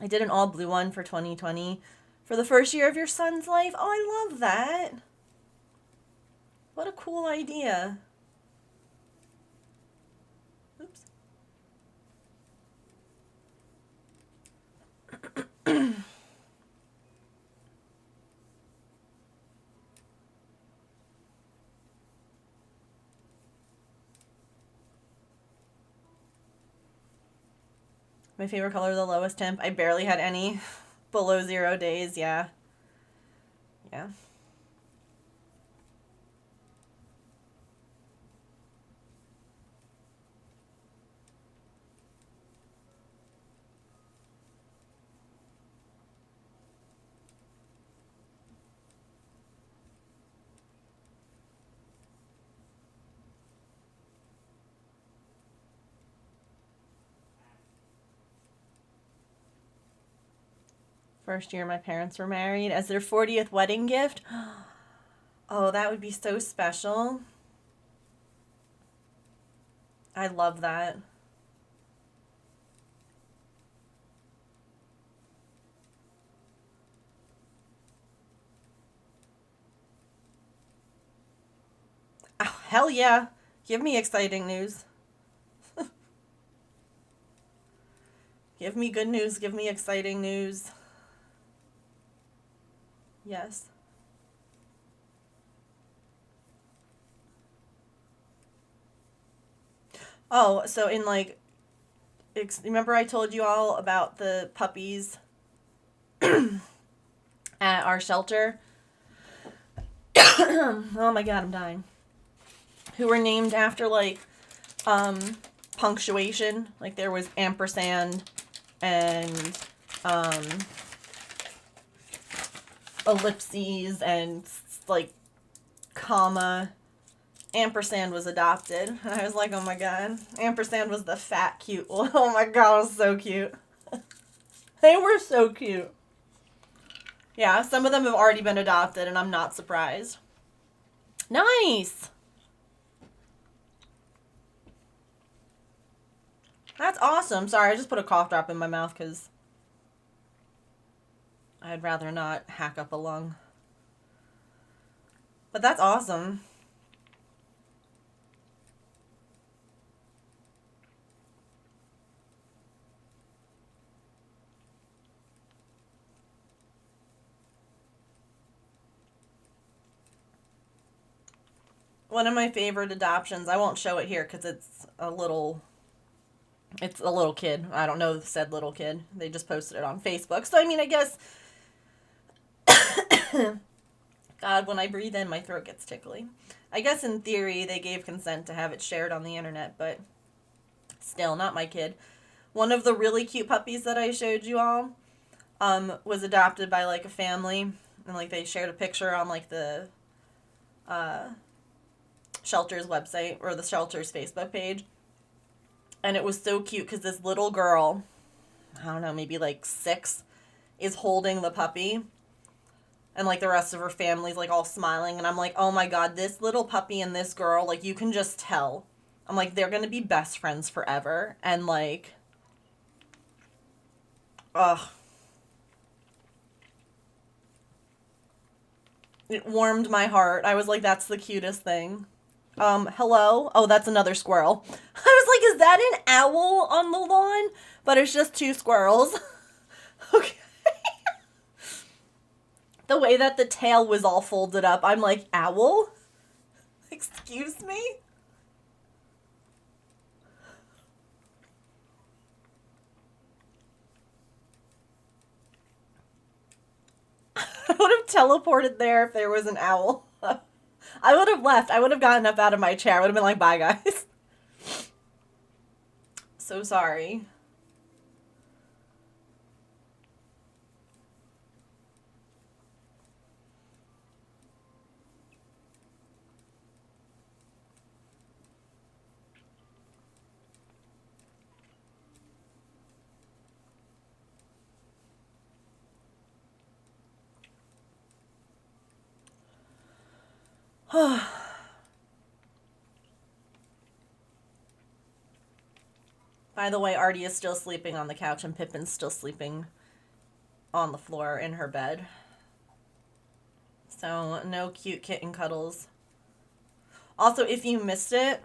I did an all blue one for 2020 for the first year of your son's life. Oh, I love that. What a cool idea. Oops. My favorite color, the lowest temp. I barely had any below 0 days. Yeah. Yeah. First year my parents were married as their 40th wedding gift. Oh, that would be so special. I love that. Oh, hell yeah. Give me exciting news. Give me good news. Give me exciting news. Yes. Oh, so in like, remember I told you all about the puppies at our shelter. Oh my god, I'm dying. Who were named after like punctuation. Like there was ampersand and ellipses and like comma. Ampersand was adopted. And I was like, oh my god. Ampersand was the fat, cute one. Oh my god, it was so cute. They were so cute. Yeah, some of them have already been adopted, and I'm not surprised. Nice! That's awesome. Sorry, I just put a cough drop in my mouth because I'd rather not hack up a lung. But that's awesome. One of my favorite adoptions, I won't show it here because it's a little kid. I don't know said little kid. They just posted it on Facebook. So, I mean, I guess, God, when I breathe in, my throat gets tickly. I guess in theory, they gave consent to have it shared on the internet, but still, not my kid. One of the really cute puppies that I showed you all was adopted by, like, a family. And, like, they shared a picture on, like, the shelter's website or the shelter's Facebook page. And it was so cute because this little girl, I don't know, maybe like 6, is holding the puppy. And like the rest of her family's like all smiling. And I'm like, oh my god, this little puppy and this girl, like you can just tell. I'm like, they're going to be best friends forever. And like, ugh. It warmed my heart. I was like, that's the cutest thing. Hello? Oh, that's another squirrel. I was like, is that an owl on the lawn? But it's just 2 squirrels. Okay. The way that the tail was all folded up, I'm like, owl? Excuse me? I would have teleported there if there was an owl. I would have left. I would have gotten up out of my chair. I would have been like, bye, guys. So sorry. By the way, Artie is still sleeping on the couch and Pippin's still sleeping on the floor in her bed. So, no cute kitten cuddles. Also, if you missed it,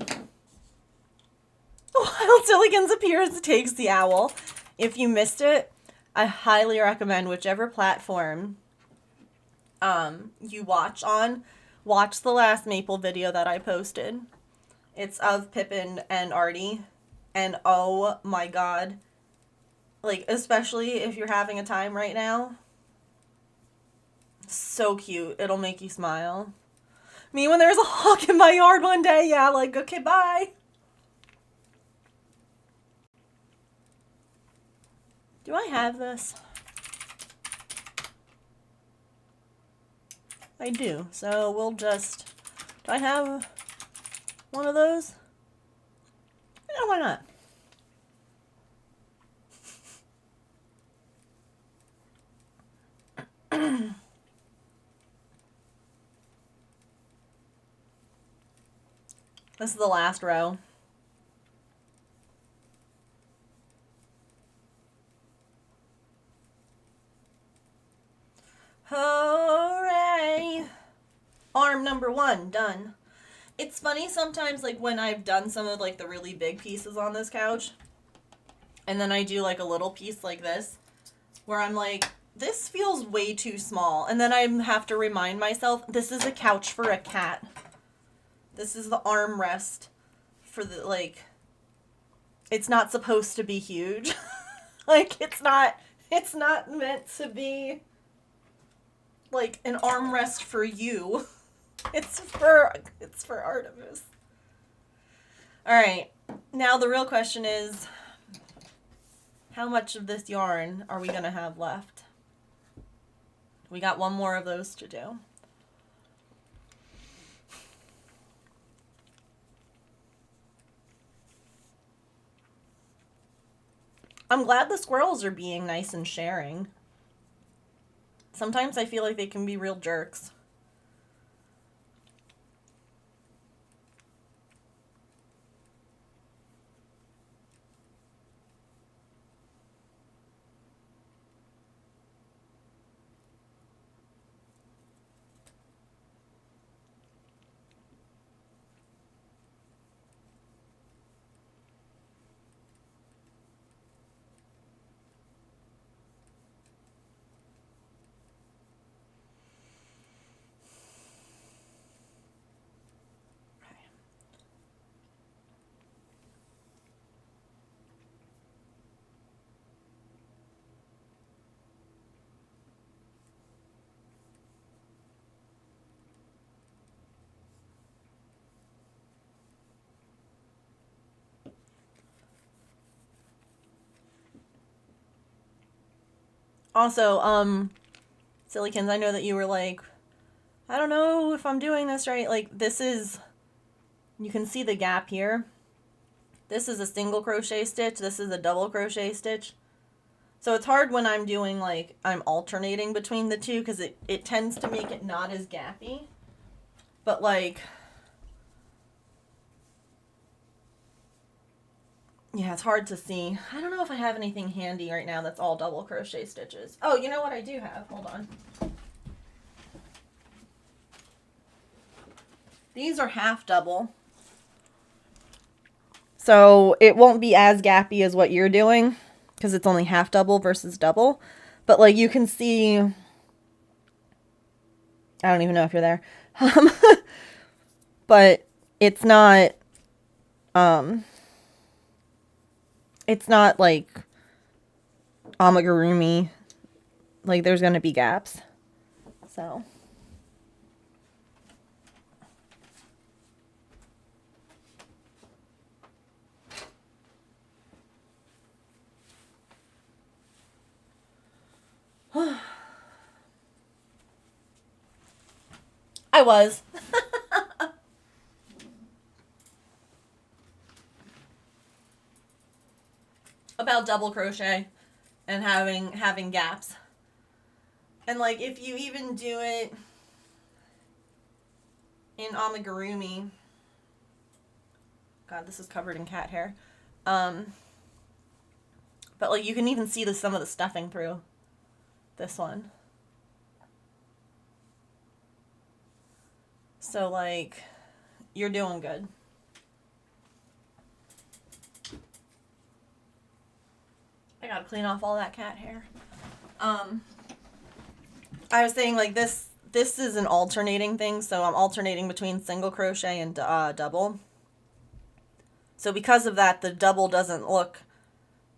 Wild Tilligan's appearance takes the owl. If you missed it, I highly recommend whichever platform you watch on, watch the last Maple video that I posted. It's of Pippin and Artie. And oh my god. Like, especially if you're having a time right now. So cute. It'll make you smile. Me when there was a hawk in my yard one day, yeah, like, okay, bye. Do I have this? I do. So we'll just... Do I have one of those? Yeah, why not? This is the last row. Hooray! Arm number 1, done. It's funny sometimes, like, when I've done some of, like, the really big pieces on this couch, and then I do, like, a little piece like this, where I'm like, this feels way too small. And then I have to remind myself, this is a couch for a cat. This is the armrest for the, like, it's not supposed to be huge. Like, it's not It's not meant to be like an armrest for you. It's for Artemis. All right. Now the real question is, how much of this yarn are we going to have left? We got one more of those to do. I'm glad the squirrels are being nice and sharing. Sometimes I feel like they can be real jerks. Also, Sillykins, I know that you were like, I don't know if I'm doing this right. Like, this is, you can see the gap here. This is a single crochet stitch. This is a double crochet stitch. So it's hard when I'm doing, like, I'm alternating between the two because it tends to make it not as gappy. But, like, yeah, it's hard to see. I don't know if I have anything handy right now that's all double crochet stitches. Oh, you know what I do have? Hold on. These are half double. So it won't be as gappy as what you're doing because it's only half double versus double. But like you can see, I don't even know if you're there. But it's not like amigurumi. Like there's going to be gaps. So I was. About double crochet and having gaps. And like if you even do it in amigurumi, God, this is covered in cat hair. But like you can even see some of the stuffing through this one. So like you're doing good. I gotta clean off all that cat hair. I was saying like this is an alternating thing, so I'm alternating between single crochet and double. So because of that, the double doesn't look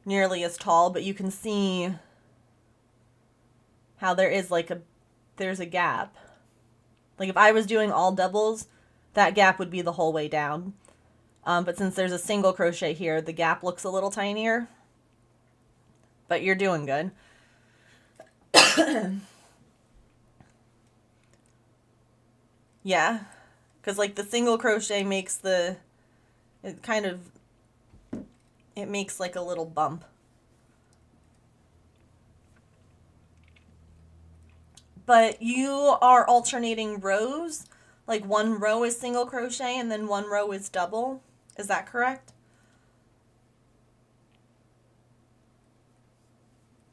nearly as tall, but you can see how there's a gap. Like if I was doing all doubles, that gap would be the whole way down. But since there's a single crochet here, the gap looks a little tinier. But you're doing good. Yeah. Because like the single crochet makes it makes like a little bump. But you are alternating rows. Like one row is single crochet and then one row is double. Is that correct?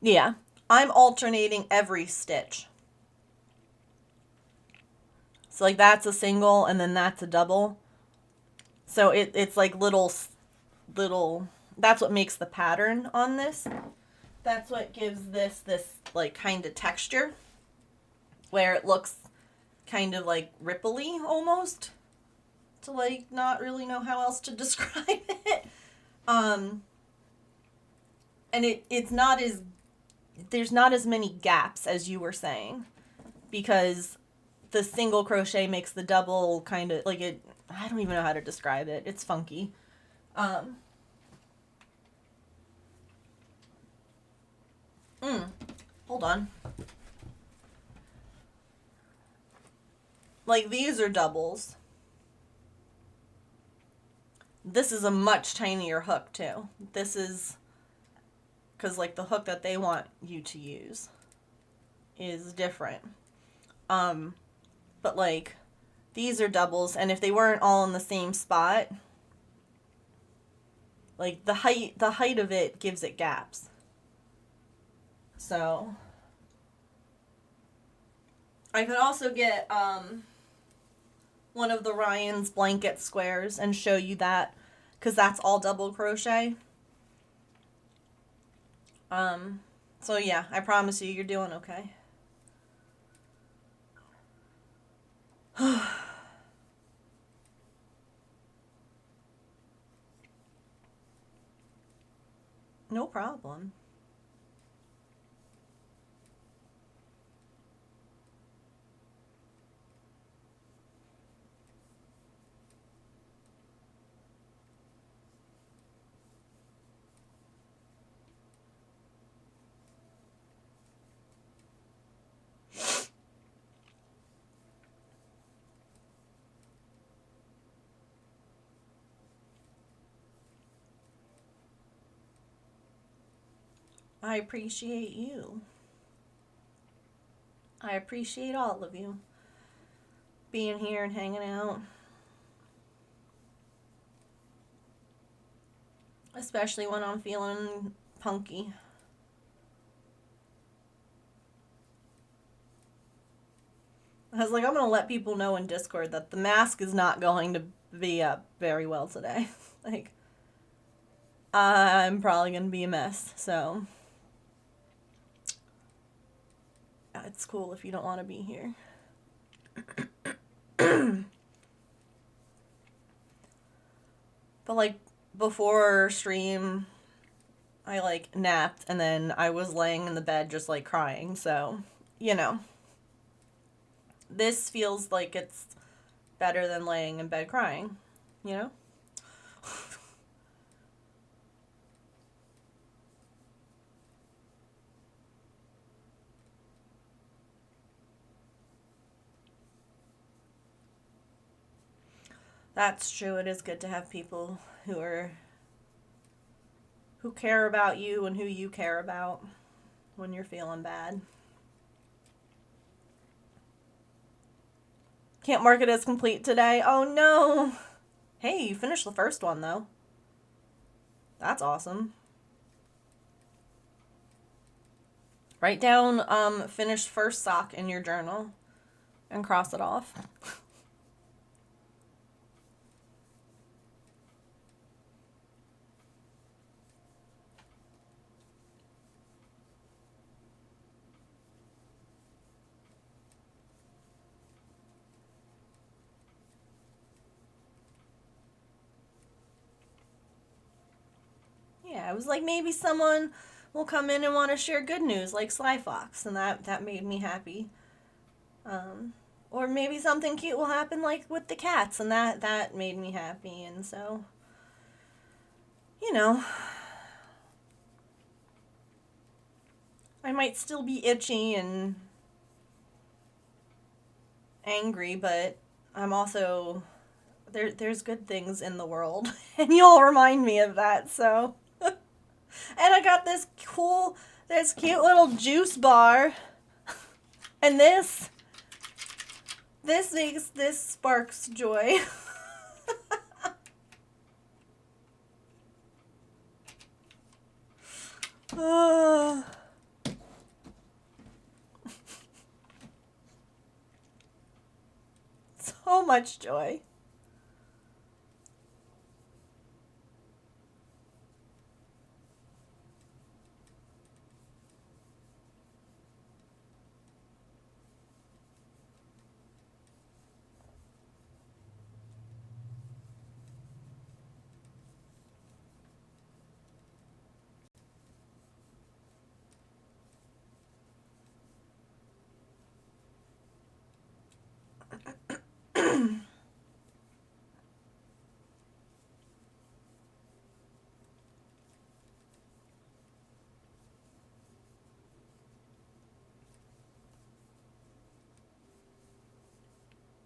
Yeah. I'm alternating every stitch. So like that's a single and then that's a double. So it's like little, that's what makes the pattern on this. That's what gives this like kind of texture where it looks kind of like ripply almost, to like not really know how else to describe it. And it's not as there's not as many gaps as you were saying, because the single crochet makes the double kind of like it. I don't even know how to describe it. It's funky. Um, Hold on. Like these are doubles. This is a much tinier hook too. This is because like the hook that they want you to use is different. But like these are doubles, and if they weren't all in the same spot, like the height of it gives it gaps. So I could also get one of the Ryan's blanket squares and show you that, because that's all double crochet. So yeah, I promise you, you're doing okay. No problem. I appreciate you. I appreciate all of you being here and hanging out. Especially when I'm feeling punky. I was like, I'm going to let people know in Discord that the mask is not going to be up very well today. Like, I'm probably going to be a mess, so it's cool if you don't want to be here. But like before stream, I like napped and then I was laying in the bed just like crying. So, you know, this feels like it's better than laying in bed crying, you know? That's true. It is good to have people who care about you and who you care about when you're feeling bad. Can't mark it as complete today. Oh no. Hey, you finished the first one though. That's awesome. Write down finished first sock in your journal and cross it off. Yeah, I was like, maybe someone will come in and want to share good news like Sly Fox, and that made me happy. Or maybe something cute will happen like with the cats, and that made me happy. And so, you know, I might still be itchy and angry, but I'm also there's good things in the world, and you'll remind me of that. So, and I got this cute little juice bar, and this sparks joy. So much joy.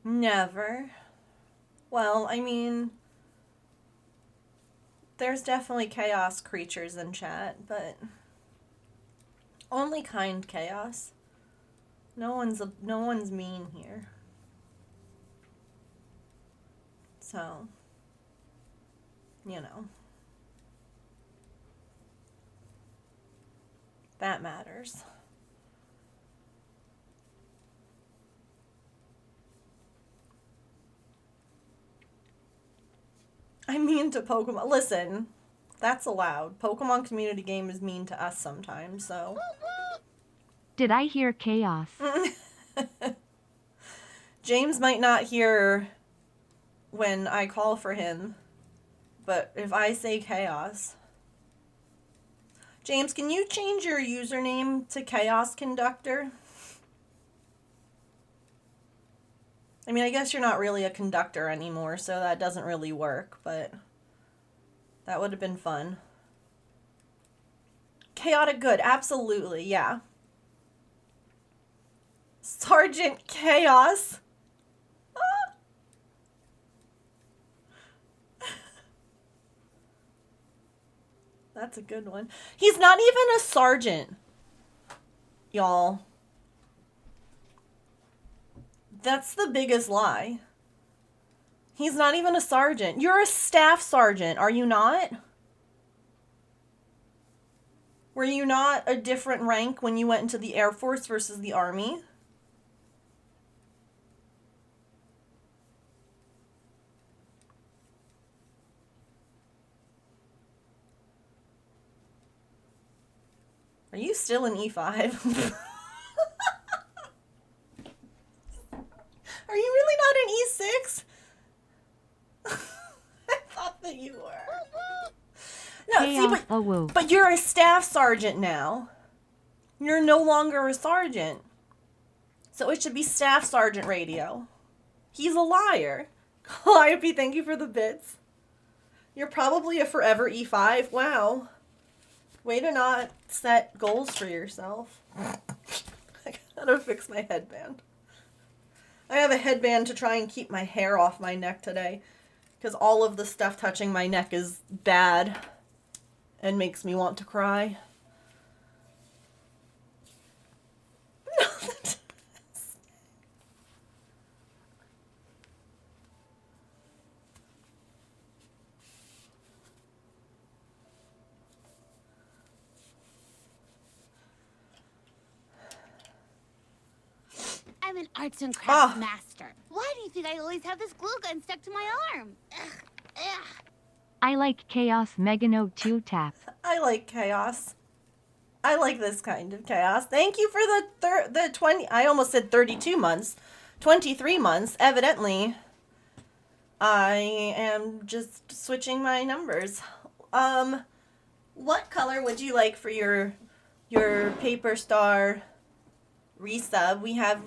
Never. Well, I mean, there's definitely chaos creatures in chat, but only kind chaos. No one's mean here. So, you know. That matters. I'm mean to Pokemon. Listen, that's allowed. Pokemon community game is mean to us sometimes, so. Did I hear chaos? James might not hear when I call for him, but if I say chaos. James, can you change your username to Chaos Conductor? I mean, I guess you're not really a conductor anymore, so that doesn't really work, but that would have been fun. Chaotic good, absolutely, yeah. Sergeant Chaos. That's a good one. He's not even a sergeant, y'all. That's the biggest lie. He's not even a sergeant. You're a staff sergeant, are you not? Were you not a different rank when you went into the Air Force versus the Army? Are you still in E5? Are you really not in E6? I thought that you were. No, Chaos, see, but you're a staff sergeant now. You're no longer a sergeant. So it should be Staff Sergeant Radio. He's a liar. Calliope, thank you for the bits. You're probably a forever E5. Wow. Way to not set goals for yourself. I gotta fix my headband. I have a headband to try and keep my hair off my neck today, because all of the stuff touching my neck is bad and makes me want to cry. No, I'm an arts and crafts master. Why do you think I always have this glue gun stuck to my arm? Ugh, ugh. I like chaos Megano 2 tap. I like chaos. I like this kind of chaos. Thank you for the 20. I almost said 32 months. 23 months. Evidently, I am just switching my numbers. What color would you like for your Paper Star resub? We have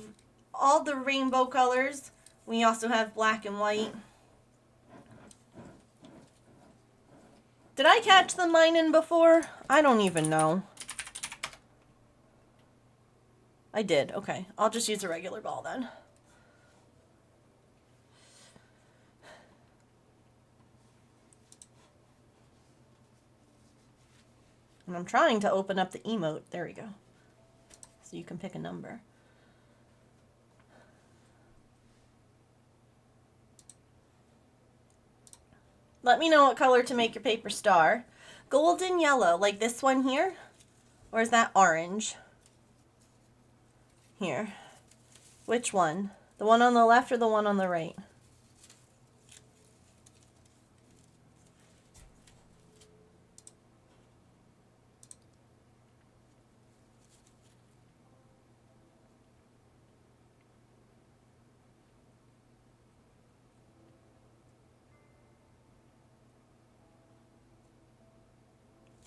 all the rainbow colors. We also have black and white. Did I catch the minin before? I don't even know. I did. Okay. I'll just use a regular ball then. And I'm trying to open up the emote. There we go. So you can pick a number. Let me know what color to make your paper star. Golden yellow, like this one here? Or is that orange? Here. Which one? The one on the left or the one on the right?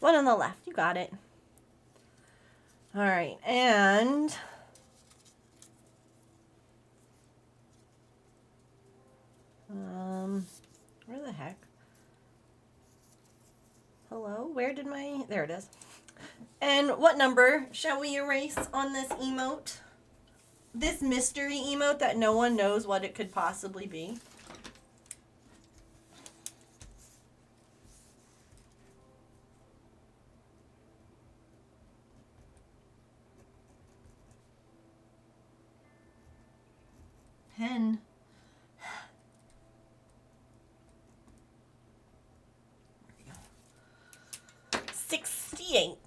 One on the left. You got it. All right. And where the heck? Hello? Where did my... There it is. And what number shall we erase on this emote? this mystery emote that no one knows what it could possibly be. Pen. 68.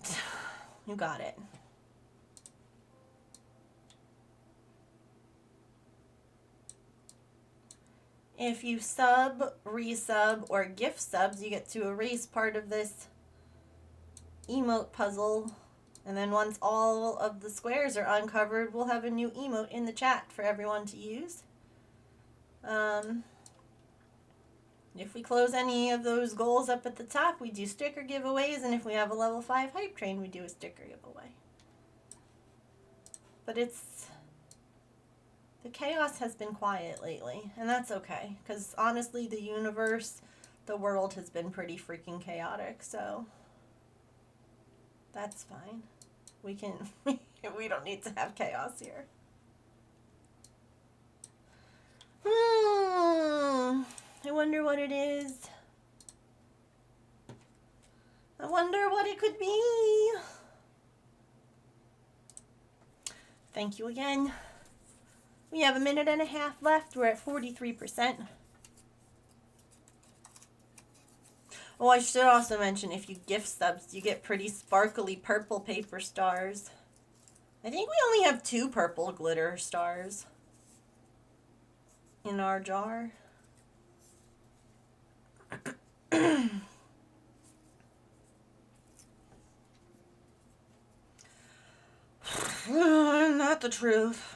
You got it. If you sub, resub, or gift subs, you get to erase part of this emote puzzle. And then once all of the squares are uncovered, we'll have a new emote in the chat for everyone to use. If we close any of those goals up at the top, we do sticker giveaways. And if we have a level 5 hype train, we do a sticker giveaway. But the chaos has been quiet lately, and that's okay, because honestly, the universe, the world has been pretty freaking chaotic, so that's fine. We don't need to have chaos here. I wonder what it is. I wonder what it could be. Thank you again. We have a minute and a half left. We're at 43%. Oh, I should also mention, if you gift subs, you get pretty sparkly purple paper stars. I think we only have 2 purple glitter stars in our jar. Not the truth.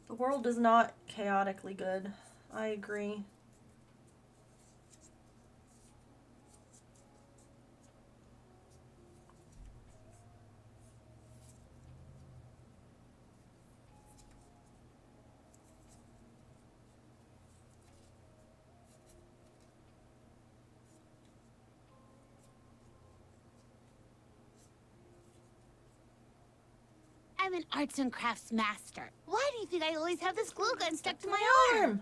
The world is not chaotically good. I agree. I'm an arts and crafts master. Why do you think I always have this glue gun stuck to my arm?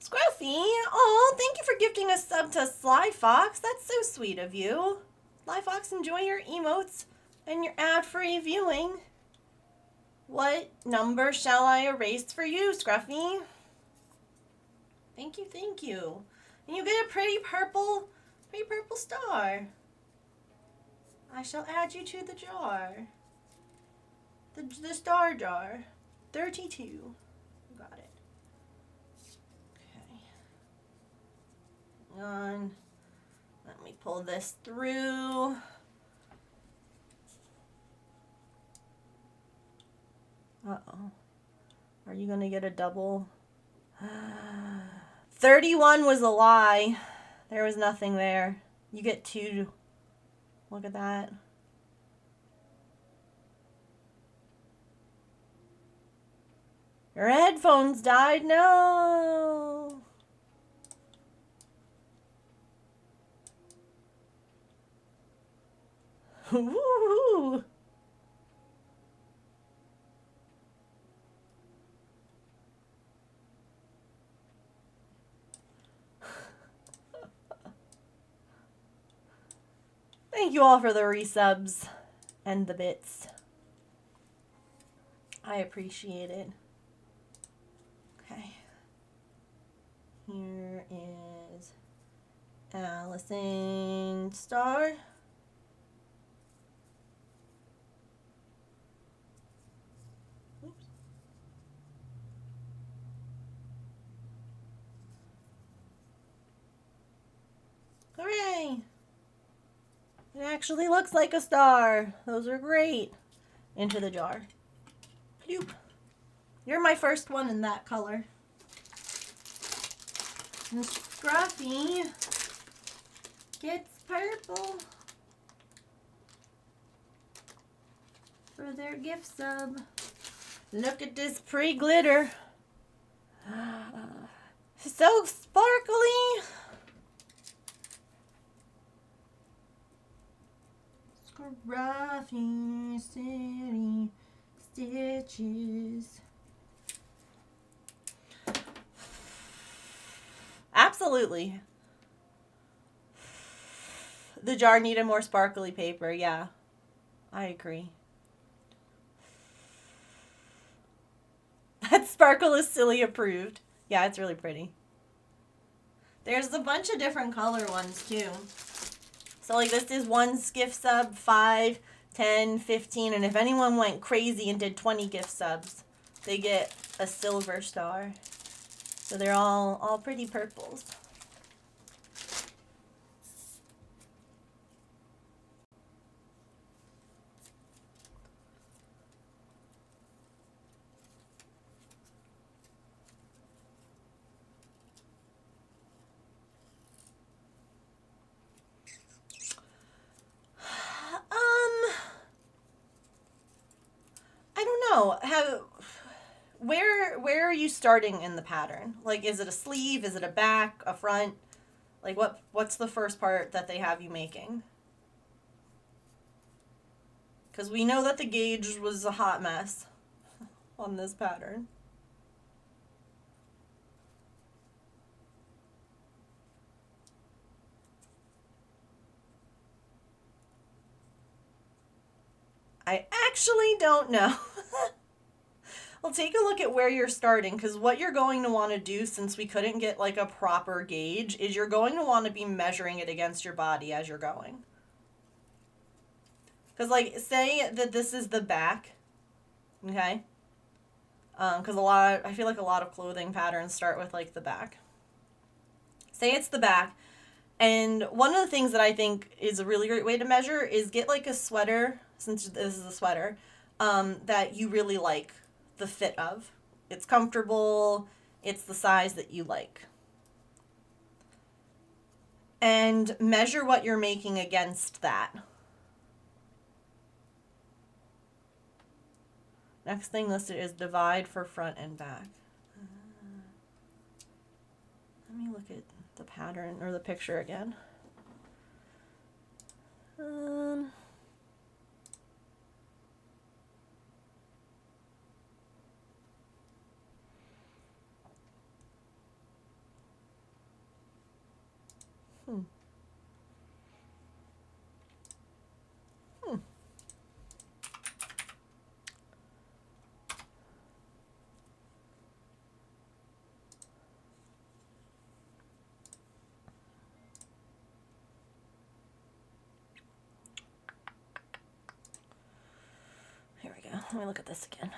Scruffy, oh, thank you for gifting a sub to Sly Fox. That's so sweet of you. Sly Fox, enjoy your emotes and your ad-free viewing. What number shall I erase for you, Scruffy? Thank you, thank you. And you get a pretty purple star. I shall add you to the jar. The star jar. 32. Got it. Okay. On. Let me pull this through. Uh-oh. Are you going to get a double? 31 was a lie. There was nothing there. You get 2. Look at that. Your headphones died? No. Woo-hoo. Thank you all for the resubs and the bits. I appreciate it. Okay. Here is Allison Star. Oops. Hooray! It actually looks like a star. Those are great. Into the jar. Bloop. You're my first one in that color. And Scruffy gets purple for their gift sub. Look at this pretty glitter. So sparkly. Scruffy City. stitches. Absolutely. The jar needed more sparkly paper. Yeah, I agree. That sparkle is silly approved. Yeah, it's really pretty. There's a bunch of different color ones too. So like this is one gift sub, 5, 10, 15, and if anyone went crazy and did 20 gift subs, they get a silver star. So they're all pretty purples. I don't know. Where are you starting in the pattern? Like, is it a sleeve? Is it a back? A front? Like, what's the first part that they have you making? Because we know that the gauge was a hot mess on this pattern. I actually don't know. Well, take a look at where you're starting, because what you're going to want to do, since we couldn't get like a proper gauge, is you're going to want to be measuring it against your body as you're going. Because like, say that this is the back, okay? Because I feel like a lot of clothing patterns start with like the back. Say it's the back, and one of the things that I think is a really great way to measure is get like a sweater, since this is a sweater, that you really like the fit of. It's comfortable, it's the size that you like. And measure what you're making against that. Next thing listed is divide for front and back. Let me look at the pattern or the picture again. Here we go. Let me look at this again.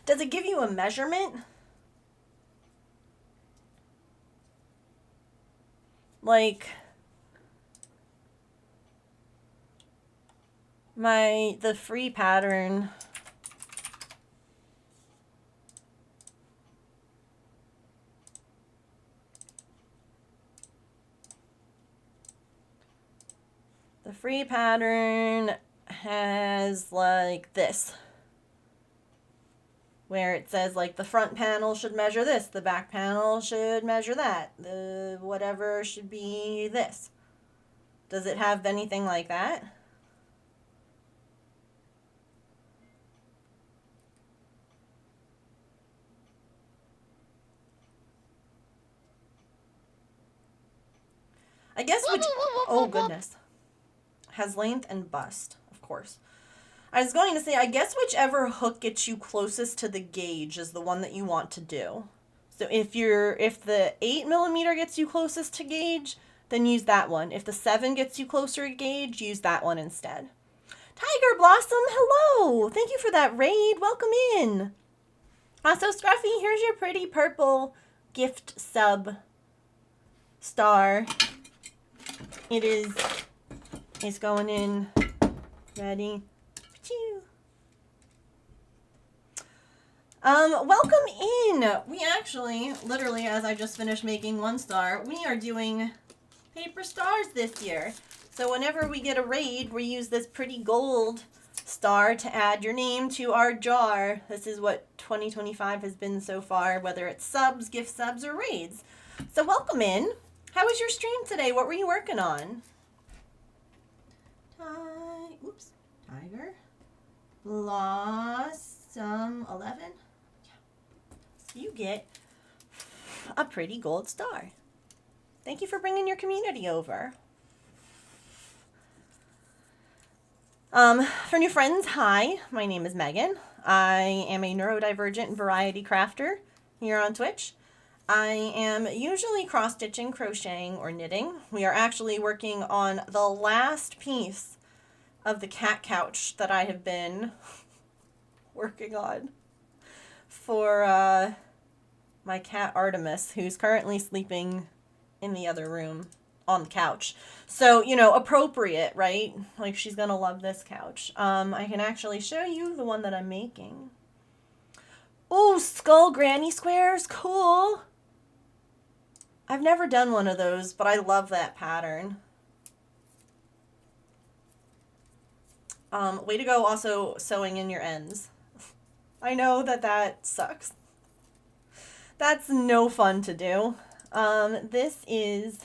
Does it give you a measurement? Like the free pattern. The free pattern has like this, where it says like the front panel should measure this, the back panel should measure that, the whatever should be this. Does it have anything like that? I guess which, oh goodness. Has length and bust, of course. I was going to say, I guess whichever hook gets you closest to the gauge is the one that you want to do. So if the 8mm gets you closest to gauge, then use that one. If the 7 gets you closer to gauge, use that one instead. Tiger Blossom, hello! Thank you for that raid. Welcome in. So Scruffy, here's your pretty purple gift sub star. It's going in. Ready? Welcome in. We actually, literally, as I just finished making one star, we are doing paper stars this year. So whenever we get a raid, we use this pretty gold star to add your name to our jar. This is what 2025 has been so far, whether it's subs, gift subs, or raids. So welcome in. How was your stream today? What were you working on? Oops. Tiger. Blossom 11. So you get a pretty gold star. Thank you for bringing your community over. For new friends, hi, my name is Megan. I am a neurodivergent variety crafter here on Twitch. I am usually cross-stitching, crocheting, or knitting. We are actually working on the last piece of the cat couch that I have been working on for my cat Artemis, who's currently sleeping in the other room on the couch. So, you know, appropriate, right? Like, she's gonna love this couch. I can actually show you the one that I'm making. Oh, skull granny squares, cool. I've never done one of those, but I love that pattern. Way to go also sewing in your ends. I know that sucks. That's no fun to do. This is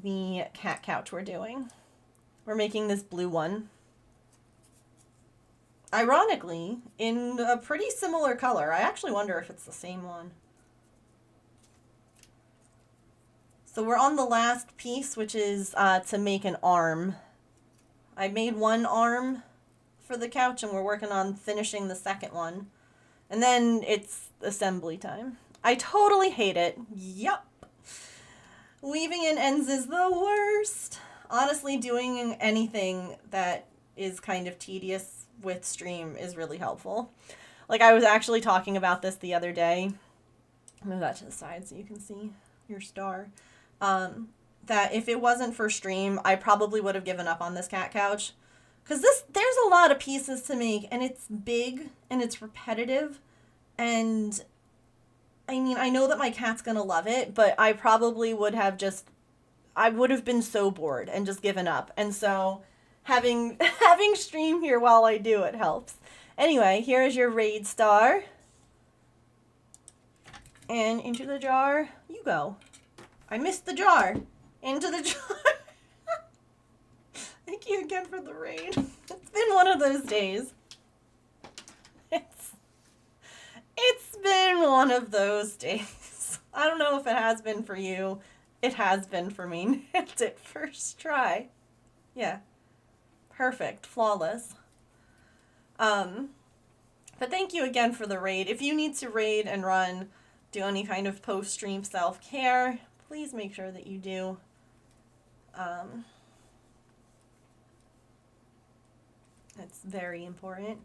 the cat couch we're doing. We're making this blue one. Ironically, in a pretty similar color. I actually wonder if it's the same one. So we're on the last piece, which is to make an arm. I made one arm for the couch, and we're working on finishing the second one. And then it's assembly time. I totally hate it. Yup. Weaving in ends is the worst. Honestly, doing anything that is kind of tedious with stream is really helpful. Like, I was actually talking about this the other day. Move that to the side so you can see your star. That if it wasn't for stream, I probably would have given up on this cat couch. Because there's a lot of pieces to make, and it's big, and it's repetitive, and I mean, I know that my cat's gonna love it, but I probably would have I would have been so bored and just given up. And so having stream here while I do it helps. Anyway, here is your raid star. And into the jar you go. I missed the jar. Into the jar. Thank you again for the raid. It's been one of those days. It's been one of those days. I don't know if it has been for you. It has been for me. Nailed it first try. Yeah. Perfect. Flawless. But thank you again for the raid. If you need to raid and do any kind of post-stream self-care, please make sure that you do. It's very important.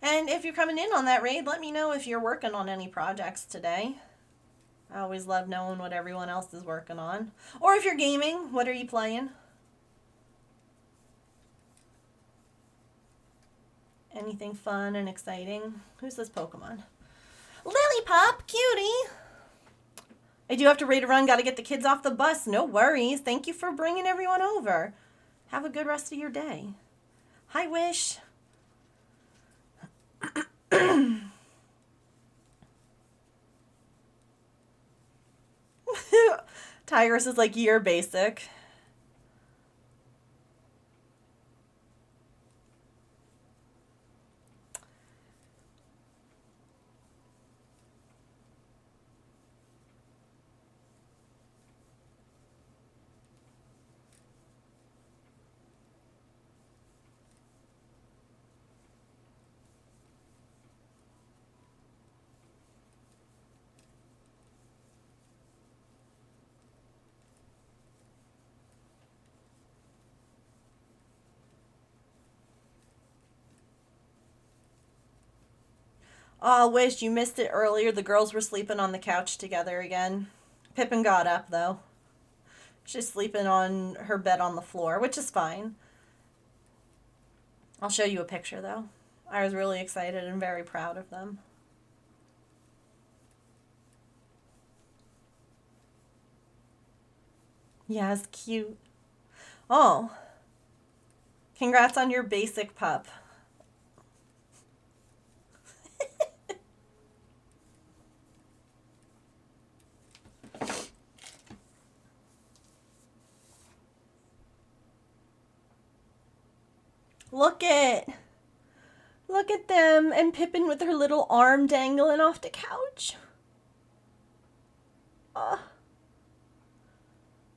And if you're coming in on that raid, let me know if you're working on any projects today. I always love knowing what everyone else is working on. Or if you're gaming, what are you playing? Anything fun and exciting? Who's this Pokemon? Lillipup, cutie! I do have to raid a run. Gotta get the kids off the bus. No worries. Thank you for bringing everyone over. Have a good rest of your day. Hi, Wish. Tigress is like, you're basic. Oh, Wish, you missed it earlier. The girls were sleeping on the couch together again. Pippin got up, though. She's sleeping on her bed on the floor, which is fine. I'll show you a picture, though. I was really excited and very proud of them. Yeah, it's cute. Oh. Congrats on your basic pup. Look at them and Pippin with her little arm dangling off the couch. Oh,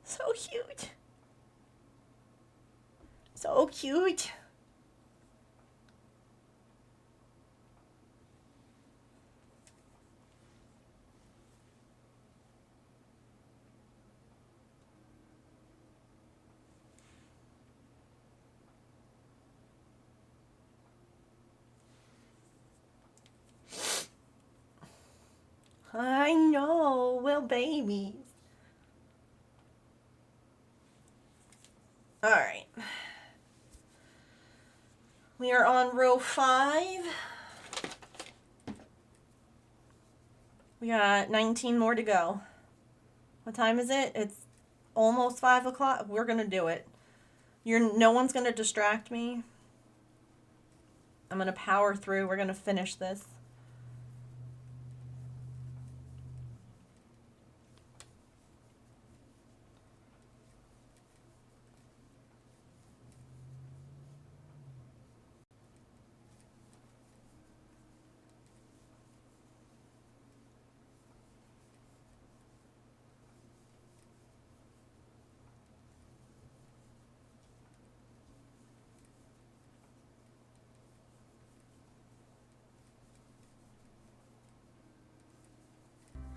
so cute. So cute. I know, well, babies. All right. We are on row 5. We got 19 more to go. What time is it? It's almost 5 o'clock. We're gonna do it. No one's gonna distract me. I'm gonna power through. We're gonna finish this.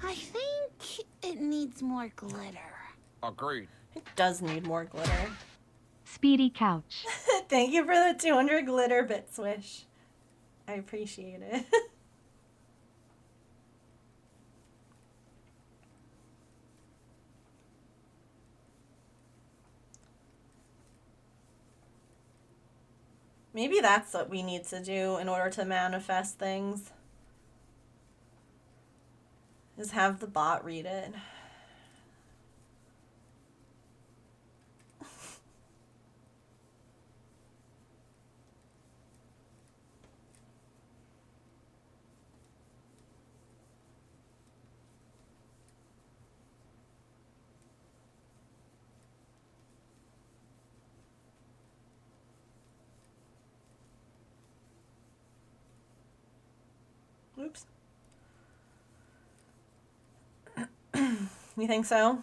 I think it needs more glitter. Agreed. It does need more glitter. Speedy Couch. Thank you for the 200 glitter bit swish. I appreciate it. Maybe that's what we need to do in order to manifest things. Is have the bot read it. Oops. You think so?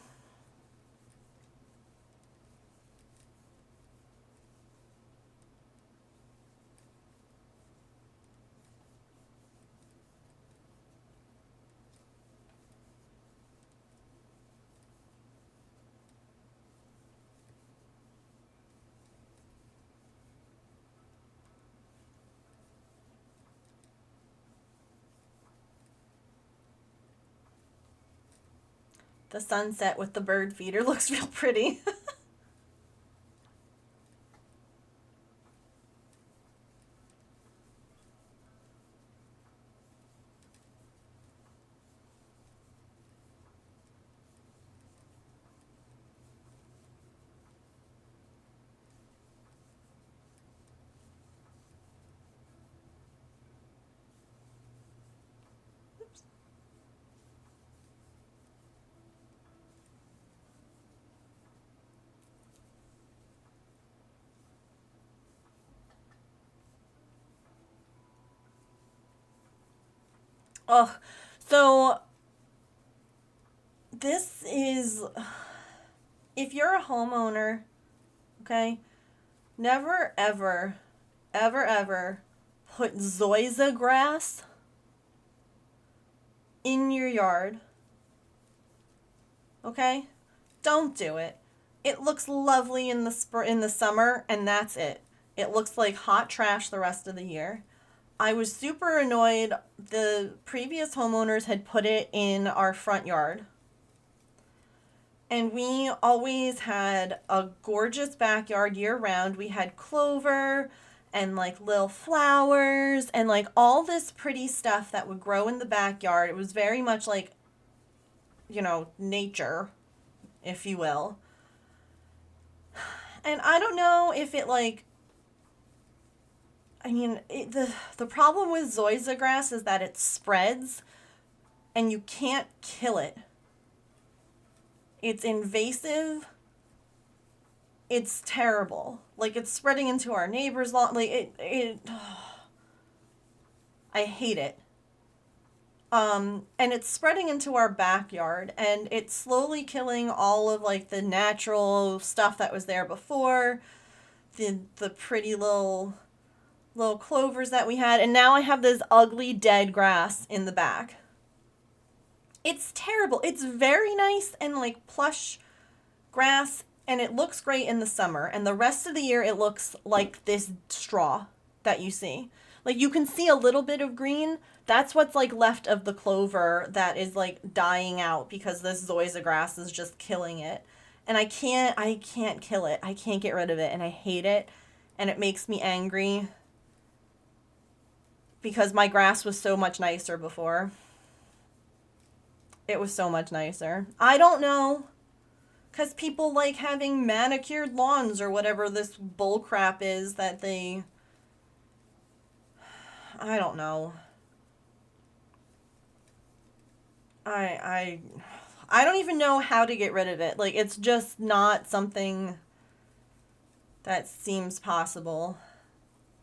The sunset with the bird feeder looks real pretty. Oh, so this is, if you're a homeowner, okay, never, ever, ever, ever put zoysia grass in your yard, okay? Don't do it. It looks lovely in the summer, and that's it. It looks like hot trash the rest of the year. I was super annoyed. The previous homeowners had put it in our front yard. And we always had a gorgeous backyard year round. We had clover and like little flowers and like all this pretty stuff that would grow in the backyard. It was very much like, nature, if you will. And I don't know if it like I mean, the problem with zoysia grass is that it spreads and you can't kill it. It's invasive. It's terrible. Like, it's spreading into our neighbor's lawn. Like, I hate it. And it's spreading into our backyard, and it's slowly killing all of, like, the natural stuff that was there before. The pretty little clovers that we had, and now I have this ugly dead grass in the back. It's terrible. It's very nice and, like, plush grass, and it looks great in the summer, and the rest of the year it looks like this straw that you see. Like, you can see a little bit of green. That's what's, like, left of the clover that is, like, dying out because this zoysia grass is just killing it. And I can't kill it. I can't get rid of it, and I hate it, and it makes me angry because my grass was so much nicer before. It was so much nicer. I don't know. Because people like having manicured lawns or whatever this bull crap is that they... I don't know. I don't even know how to get rid of it. Like, it's just not something that seems possible.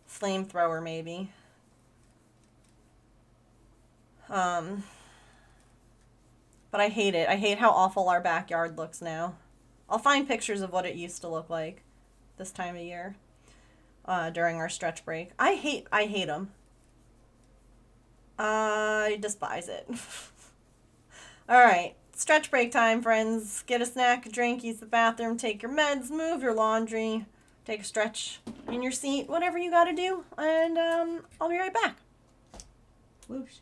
Flamethrower, maybe. But I hate it. I hate how awful our backyard looks now. I'll find pictures of what it used to look like this time of year during our stretch break. I hate them. I despise it. All right, stretch break time, friends. Get a snack, a drink, use the bathroom, take your meds, move your laundry, take a stretch in your seat, whatever you got to do, and I'll be right back. Whoosh.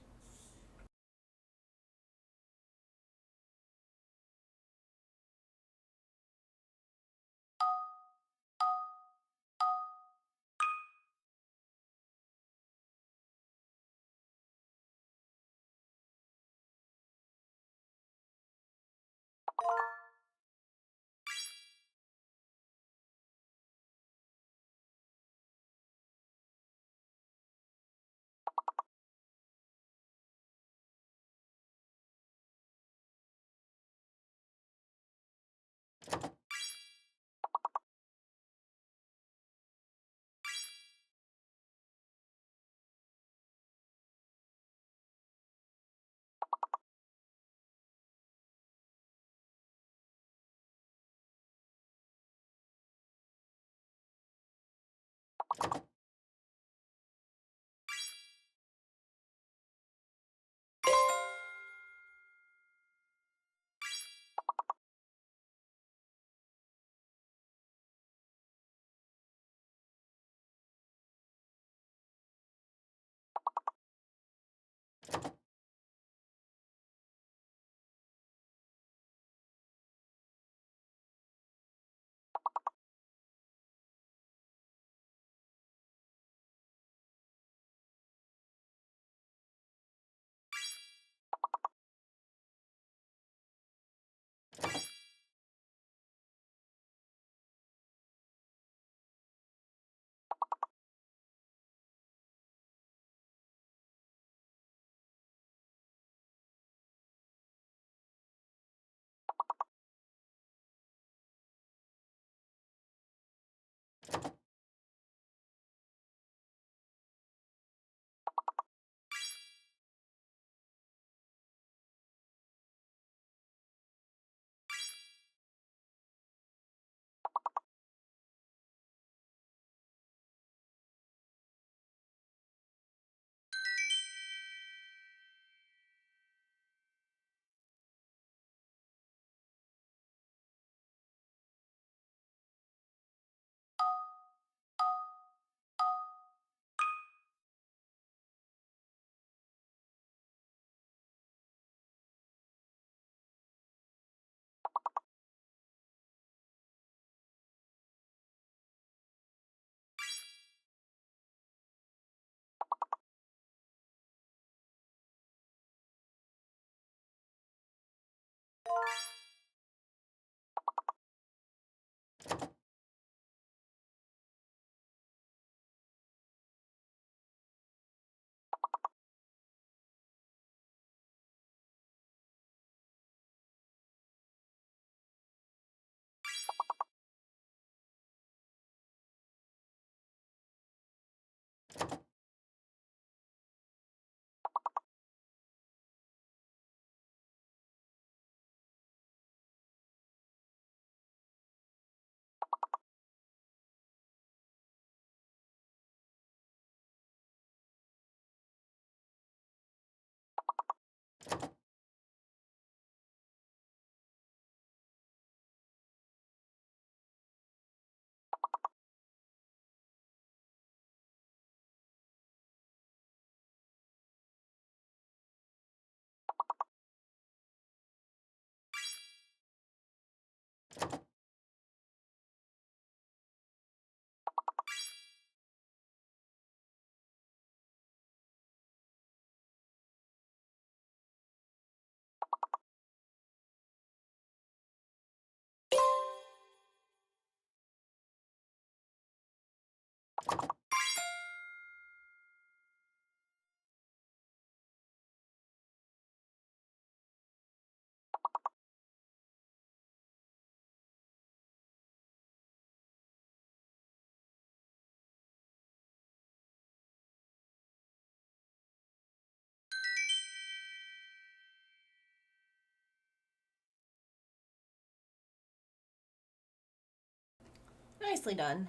Nicely done.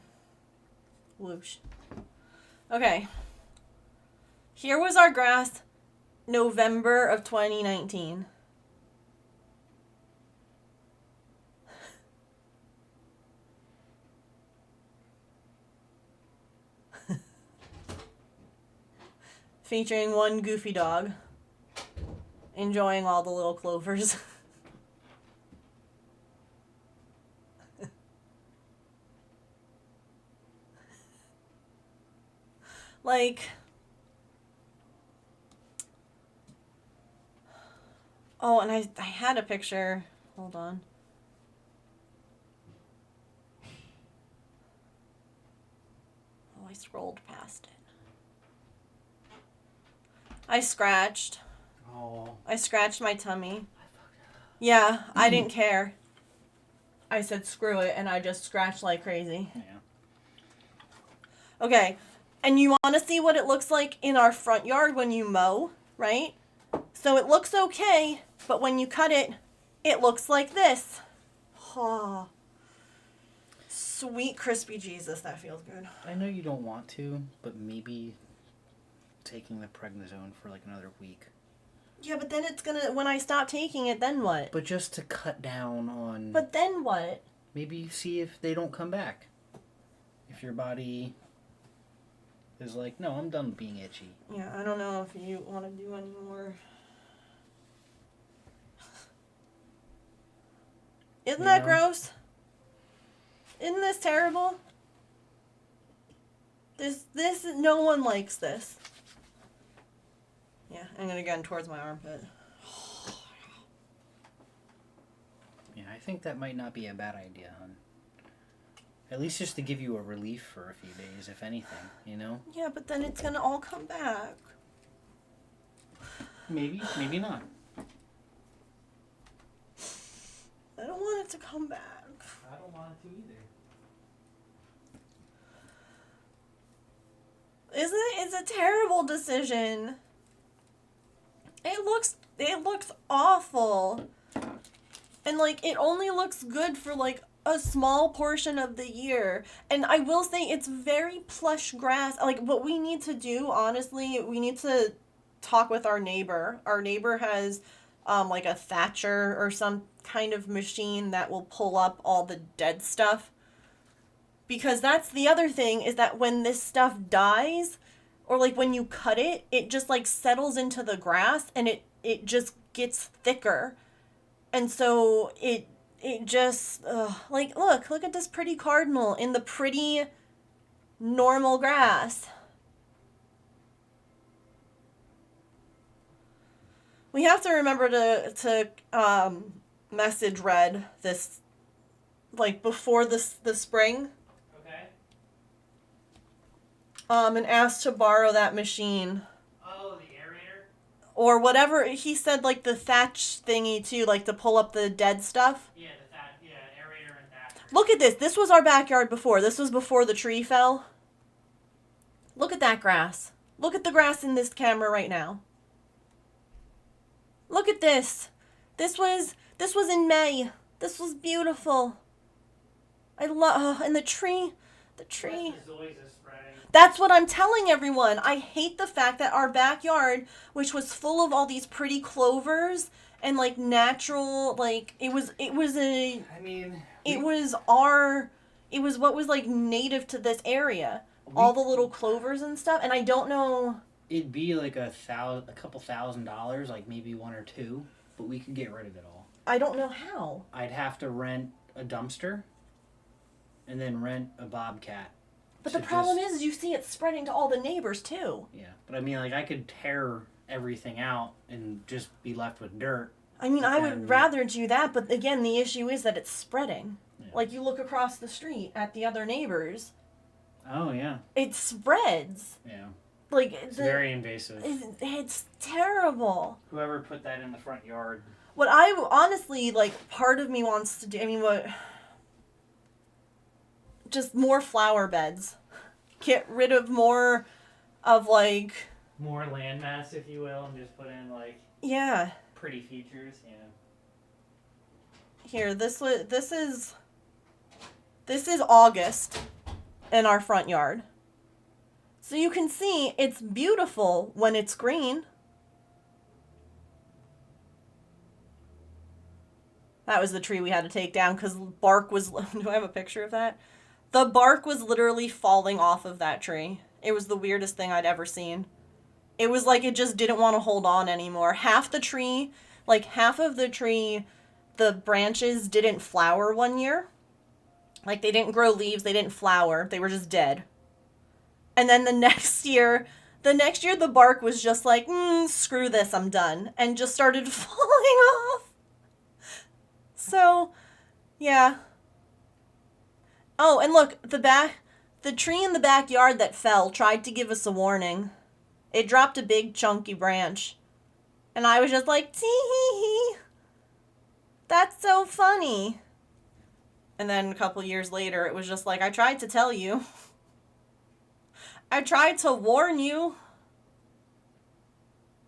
Whoosh. Okay. Here was our grass November of 2019. Featuring one goofy dog enjoying all the little clovers. Like, oh, and I had a picture. Hold on. Oh, I scrolled past it. I scratched my tummy. Yeah, I didn't care. I said screw it, and I just scratched like crazy. Yeah. Okay, and you want to see what it looks like in our front yard when you mow, right? So it looks okay, but when you cut it, it looks like this. Oh, sweet crispy Jesus, that feels good. I know you don't want to, but maybe taking the prednisone for like another week. Yeah, but then it's gonna, when I stop taking it, then what? But just to cut down on... But then what? Maybe see if they don't come back. If your body is like, no, I'm done being itchy. Yeah, I don't know if you want to do any more. Isn't that gross? Isn't this terrible? This, no one likes this. Yeah, I'm gonna get towards my armpit. Yeah, I think that might not be a bad idea, hon. At least just to give you a relief for a few days, if anything, you know? Yeah, but then it's gonna all come back. Maybe, maybe not. I don't want it to come back. I don't want it to either. Isn't it? It's a terrible decision. It looks awful. And like it only looks good for like a small portion of the year. And I will say it's very plush grass. Like what we need to do, honestly, we need to talk with our neighbor. Our neighbor has like a thatcher or some kind of machine that will pull up all the dead stuff. Because that's the other thing, is that when this stuff dies, or like when you cut it, it just like settles into the grass and it just gets thicker. And so it just, like, look at this pretty cardinal in the pretty normal grass. We have to remember to message Red this, like, before the spring. And asked to borrow that machine. Oh, the aerator? Or whatever, he said like the thatch thingy too, like to pull up the dead stuff. Yeah, aerator and thatcher. Look at this, this was our backyard before, this was before the tree fell. Look at that grass. Look at the grass in this camera right now. Look at this. This was in May. This was beautiful. I love, and the tree. That's what I'm telling everyone. I hate the fact that our backyard, which was full of all these pretty clovers and like natural, like it was what was like native to this area. All the little clovers and stuff, and I don't know. It'd be like a couple $1,000s, like maybe one or two, but we could get rid of it all. I don't know how. I'd have to rent a dumpster and then rent a bobcat. But the problem is you see it spreading to all the neighbors too. Yeah, but I mean, like, I could tear everything out and just be left with dirt. I mean, I would rather do that, but again, the issue is that it's spreading. Yeah. Like, you look across the street at the other neighbors. Oh, yeah. It spreads. Yeah. Like, It's very invasive. it's terrible. Whoever put that in the front yard. What I honestly, like, part of me wants to do, I mean, just more flower beds. Get rid of more of, like... More landmass, if you will, and just put in, like... Yeah. Pretty features, yeah. Here, this is August in our front yard. So you can see it's beautiful when it's green. That was the tree we had to take down because bark was... Do I have a picture of that? The bark was literally falling off of that tree. It was the weirdest thing I'd ever seen. It was like it just didn't want to hold on anymore. Half the tree, like half of the tree, the branches didn't flower one year. Like they didn't grow leaves, they didn't flower, they were just dead. And then the next year the bark was just like, screw this, I'm done. And just started falling off. So, yeah. Oh, and look, the tree in the backyard that fell tried to give us a warning. It dropped a big chunky branch. And I was just like, tee-hee-hee. That's so funny. And then a couple years later, it was just like, I tried to tell you. I tried to warn you.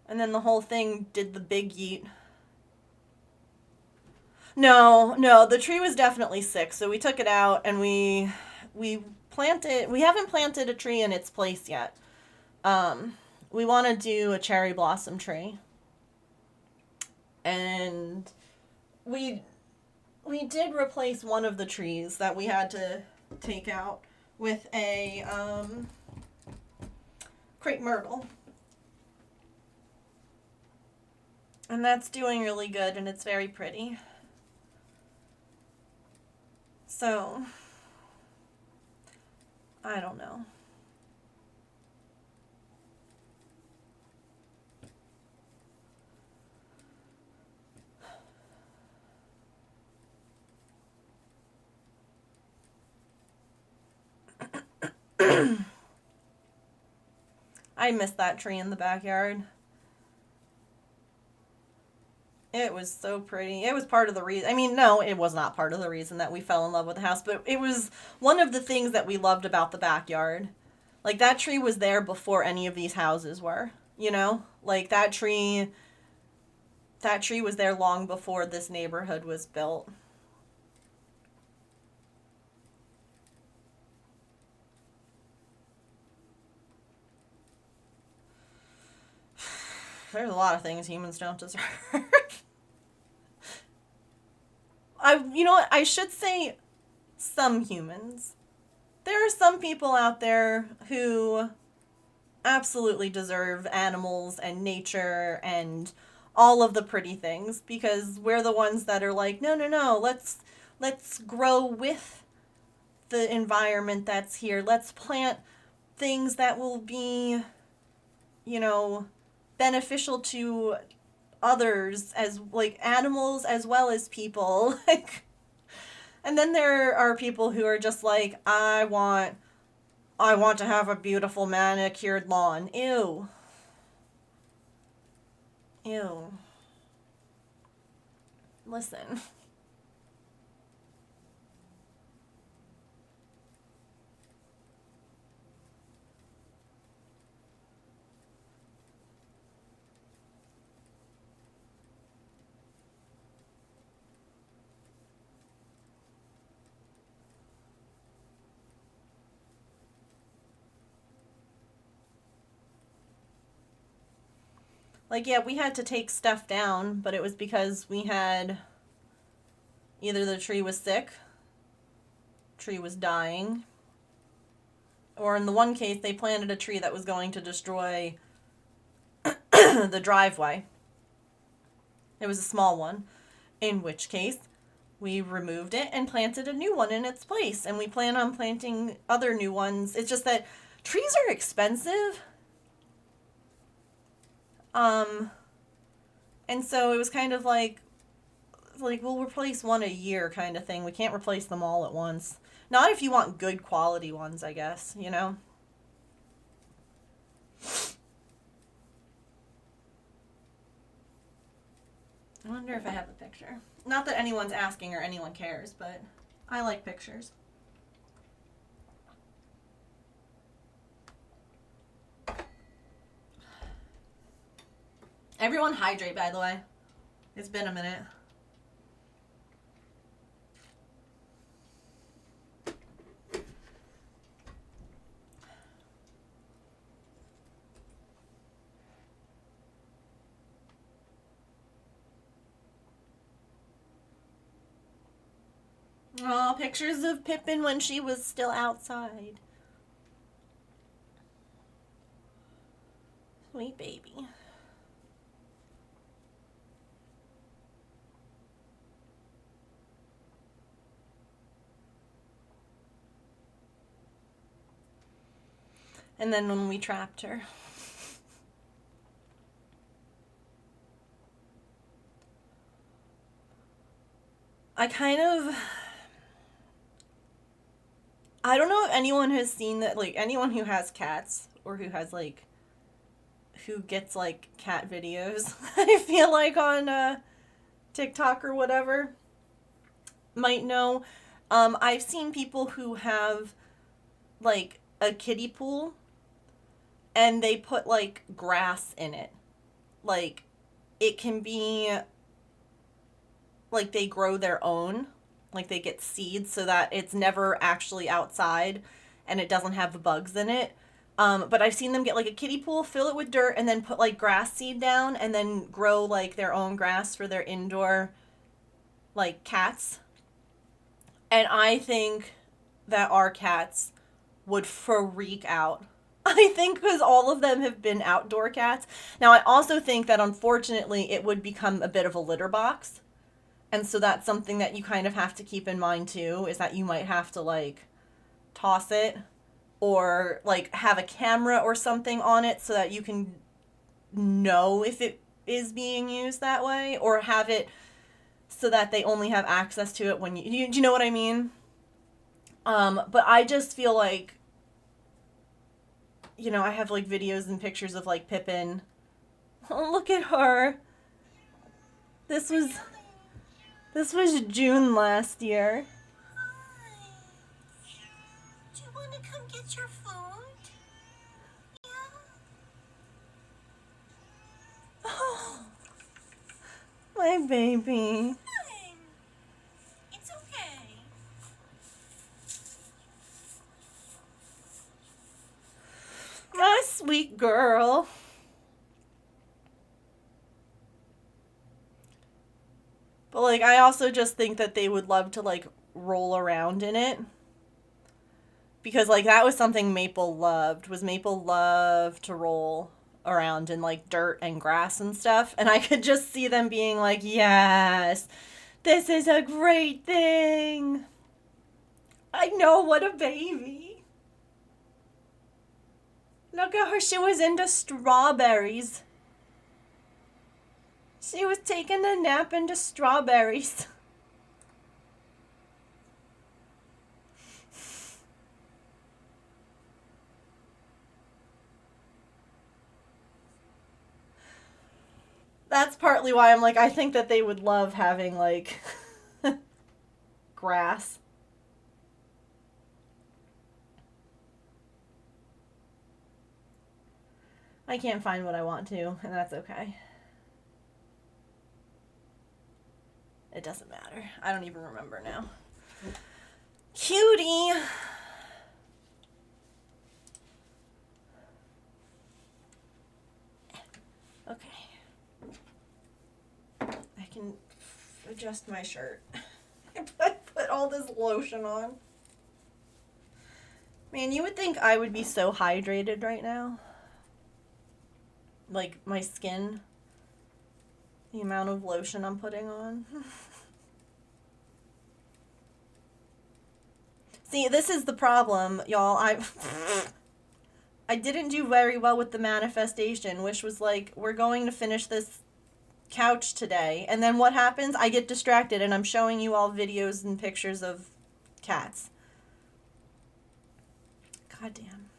And then the whole thing did the big yeet. No, the tree was definitely sick, so we took it out and we haven't planted a tree in its place yet. We want to do a cherry blossom tree. And we did replace one of the trees that we had to take out with a crepe myrtle. And that's doing really good and it's very pretty. So, I don't know. I miss that tree in the backyard. It was so pretty. It was part of the reason. I mean, no, it was not part of the reason that we fell in love with the house, but it was one of the things that we loved about the backyard. Like, that tree was there before any of these houses were, you know? Like, that tree was there long before this neighborhood was built. There's a lot of things humans don't deserve. You know what? I should say some humans. There are some people out there who absolutely deserve animals and nature and all of the pretty things because we're the ones that are like, no, let's grow with the environment that's here. Let's plant things that will be, you know, beneficial to others, as like animals as well as people. Like, and then there are people who are just like, I want to have a beautiful manicured lawn. Ew. Listen. Like, yeah, we had to take stuff down, but it was because we had either the tree was sick, tree was dying, or in the one case, they planted a tree that was going to destroy the driveway. It was a small one, in which case we removed it and planted a new one in its place, and we plan on planting other new ones. It's just that trees are expensive. And so it was kind of like we'll replace one a year kind of thing. We can't replace them all at once. Not if you want good quality ones, I guess, you know? I wonder if I have a picture. Not that anyone's asking or anyone cares, but I like pictures. Everyone hydrate, by the way. It's been a minute. Oh, pictures of Pippin when she was still outside. Sweet baby. And then when we trapped her. I don't know if anyone has seen that, like, anyone who has cats or who has, like, who gets, like, cat videos, I feel like on TikTok or whatever, might know. I've seen people who have, like, a kiddie pool and they put, like, grass in it. Like, it can be, like, they grow their own. Like, they get seeds so that it's never actually outside and it doesn't have the bugs in it. But I've seen them get, like, a kiddie pool, fill it with dirt, and then put, like, grass seed down and then grow, like, their own grass for their indoor, like, cats. And I think that our cats would freak out. I think because all of them have been outdoor cats. Now, I also think that, unfortunately, it would become a bit of a litter box. And so that's something that you kind of have to keep in mind too, is that you might have to, like, toss it or, like, have a camera or something on it so that you can know if it is being used that way, or have it so that they only have access to it when do you know what I mean? But I just feel like, you know, I have, like, videos and pictures of, like, Pippin. Oh, look at her. This was June last year. Hi. Do you want to come get your food? Yeah. Oh, my baby. Fine. It's okay. My sweet girl. But, like, I also just think that they would love to, like, roll around in it. Because, like, that was something Maple loved, was Maple loved to roll around in, like, dirt and grass and stuff. And I could just see them being like, yes, this is a great thing. I know, what a baby. Look at her, she was into strawberries. She was taking a nap into strawberries. That's partly why I'm like, I think that they would love having, like, grass. I can't find what I want to, and that's okay. It doesn't matter. I don't even remember now. Cutie! Okay. I can adjust my shirt. I put all this lotion on. Man, you would think I would be so hydrated right now. Like, my skin. The amount of lotion I'm putting on. See, this is the problem, y'all. I didn't do very well with the manifestation, which was like, we're going to finish this couch today. And then what happens? I get distracted and I'm showing you all videos and pictures of cats. God damn.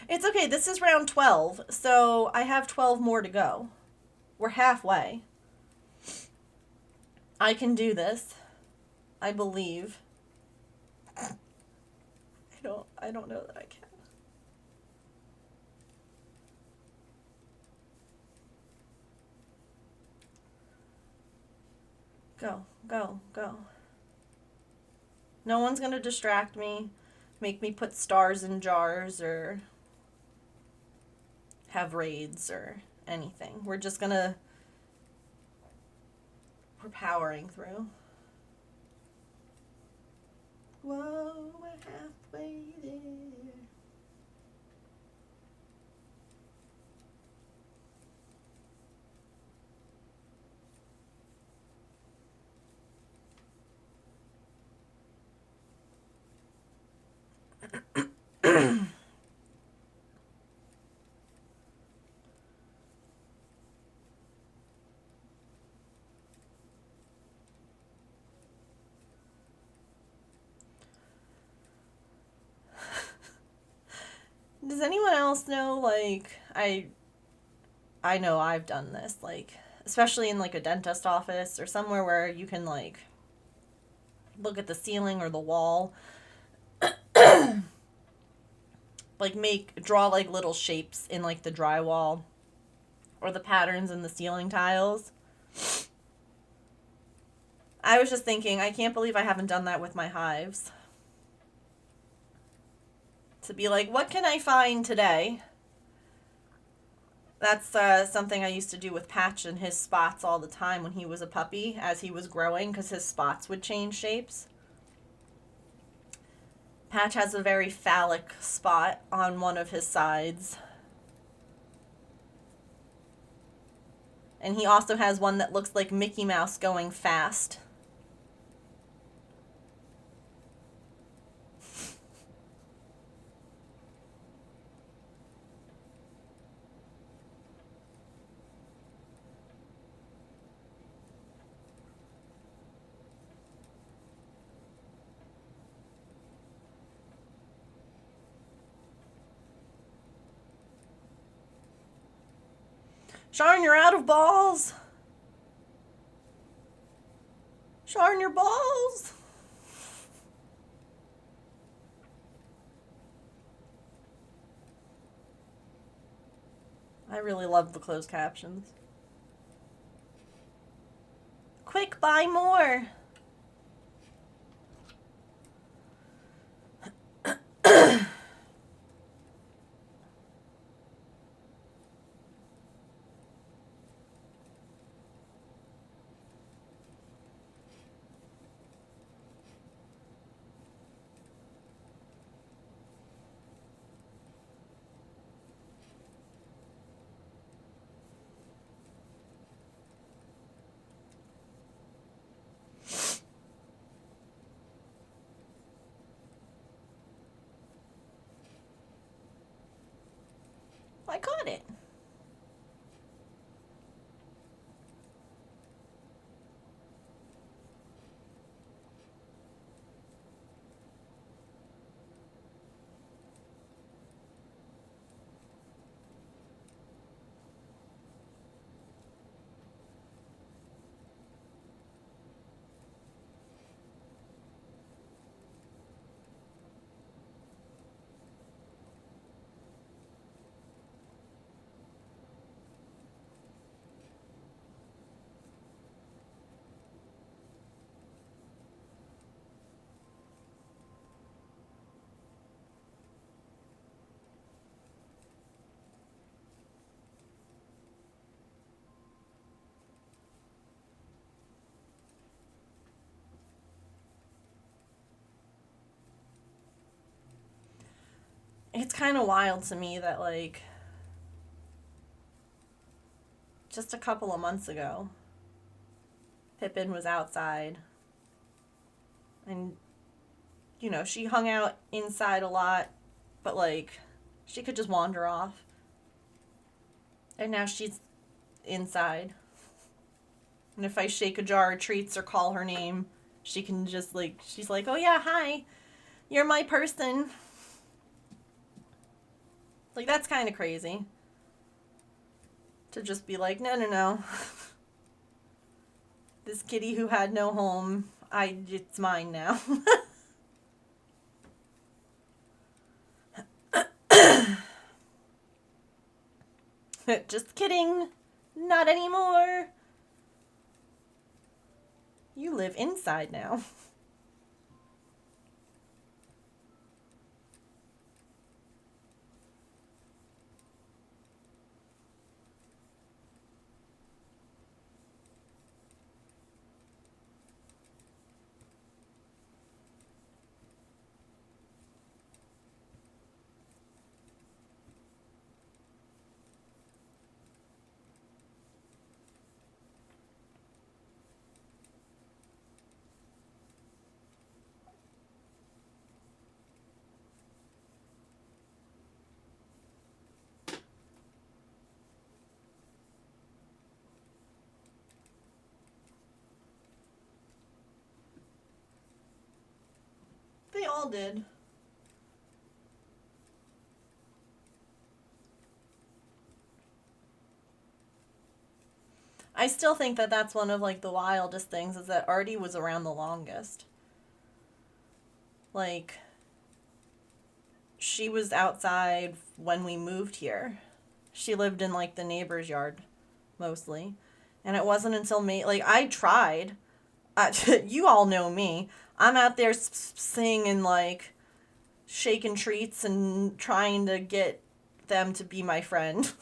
It's okay. This is round 12, so I have 12 more to go. We're halfway. I can do this. I believe. I don't know that I can. Go, go, go. No one's gonna distract me, make me put stars in jars, or have raids or anything. We're powering through. Whoa, we're halfway there. Does anyone else know, like, I know I've done this, like, especially in, like, a dentist office or somewhere where you can, like, look at the ceiling or the wall. Like, draw, like, little shapes in, like, the drywall or the patterns in the ceiling tiles. I was just thinking, I can't believe I haven't done that with my hives. To be like, what can I find today? That's something I used to do with Patch and his spots all the time when he was a puppy, as he was growing, because his spots would change shapes. Patch has a very phallic spot on one of his sides. And he also has one that looks like Mickey Mouse going fast. Sharn, you're out of balls. Sharn, your balls. I really love the closed captions. Quick, buy more. I got it. It's kind of wild to me that, like, just a couple of months ago, Pippin was outside. And, you know, she hung out inside a lot, but, like, she could just wander off. And now she's inside. And if I shake a jar of treats or call her name, she can just like, she's like, oh yeah, hi, you're my person. Like, that's kind of crazy. To just be like, no, no, no. This kitty who had no home, it's mine now. Just kidding. Not anymore. You live inside now. They all did. I still think that that's one of like the wildest things is that Artie was around the longest. Like, she was outside when we moved here. She lived in like the neighbor's yard mostly. And it wasn't until like I tried. You all know me. I'm out there singing like shaking treats and trying to get them to be my friend.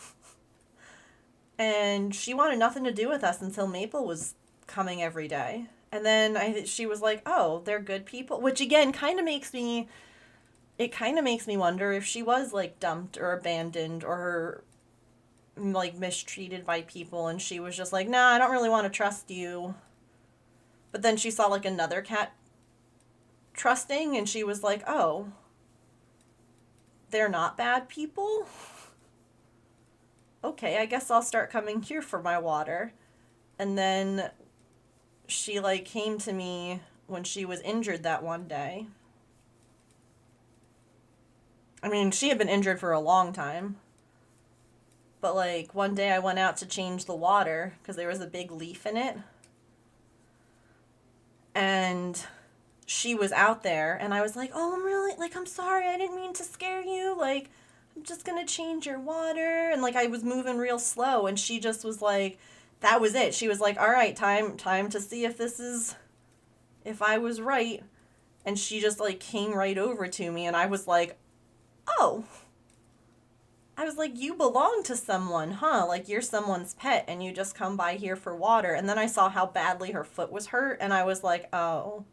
And she wanted nothing to do with us until Maple was coming every day. And then she was like, oh, they're good people. Which again kind of makes me wonder if she was like dumped or abandoned or like mistreated by people and she was just like, nah, I don't really want to trust you. But then she saw like another cat trusting and she was like, oh, they're not bad people? Okay, I guess I'll start coming here for my water. And then she like came to me when she was injured that one day. I mean, she had been injured for a long time. But like one day I went out to change the water because there was a big leaf in it. And she was out there and I was like, oh, I'm sorry, I didn't mean to scare you. Like, I'm just gonna change your water. And like I was moving real slow and she just was like, that was it. She was like, all right, time to see if I was right. And she just like came right over to me and I was like, oh. I was like, you belong to someone, huh? Like you're someone's pet and you just come by here for water. And then I saw how badly her foot was hurt and I was like, oh.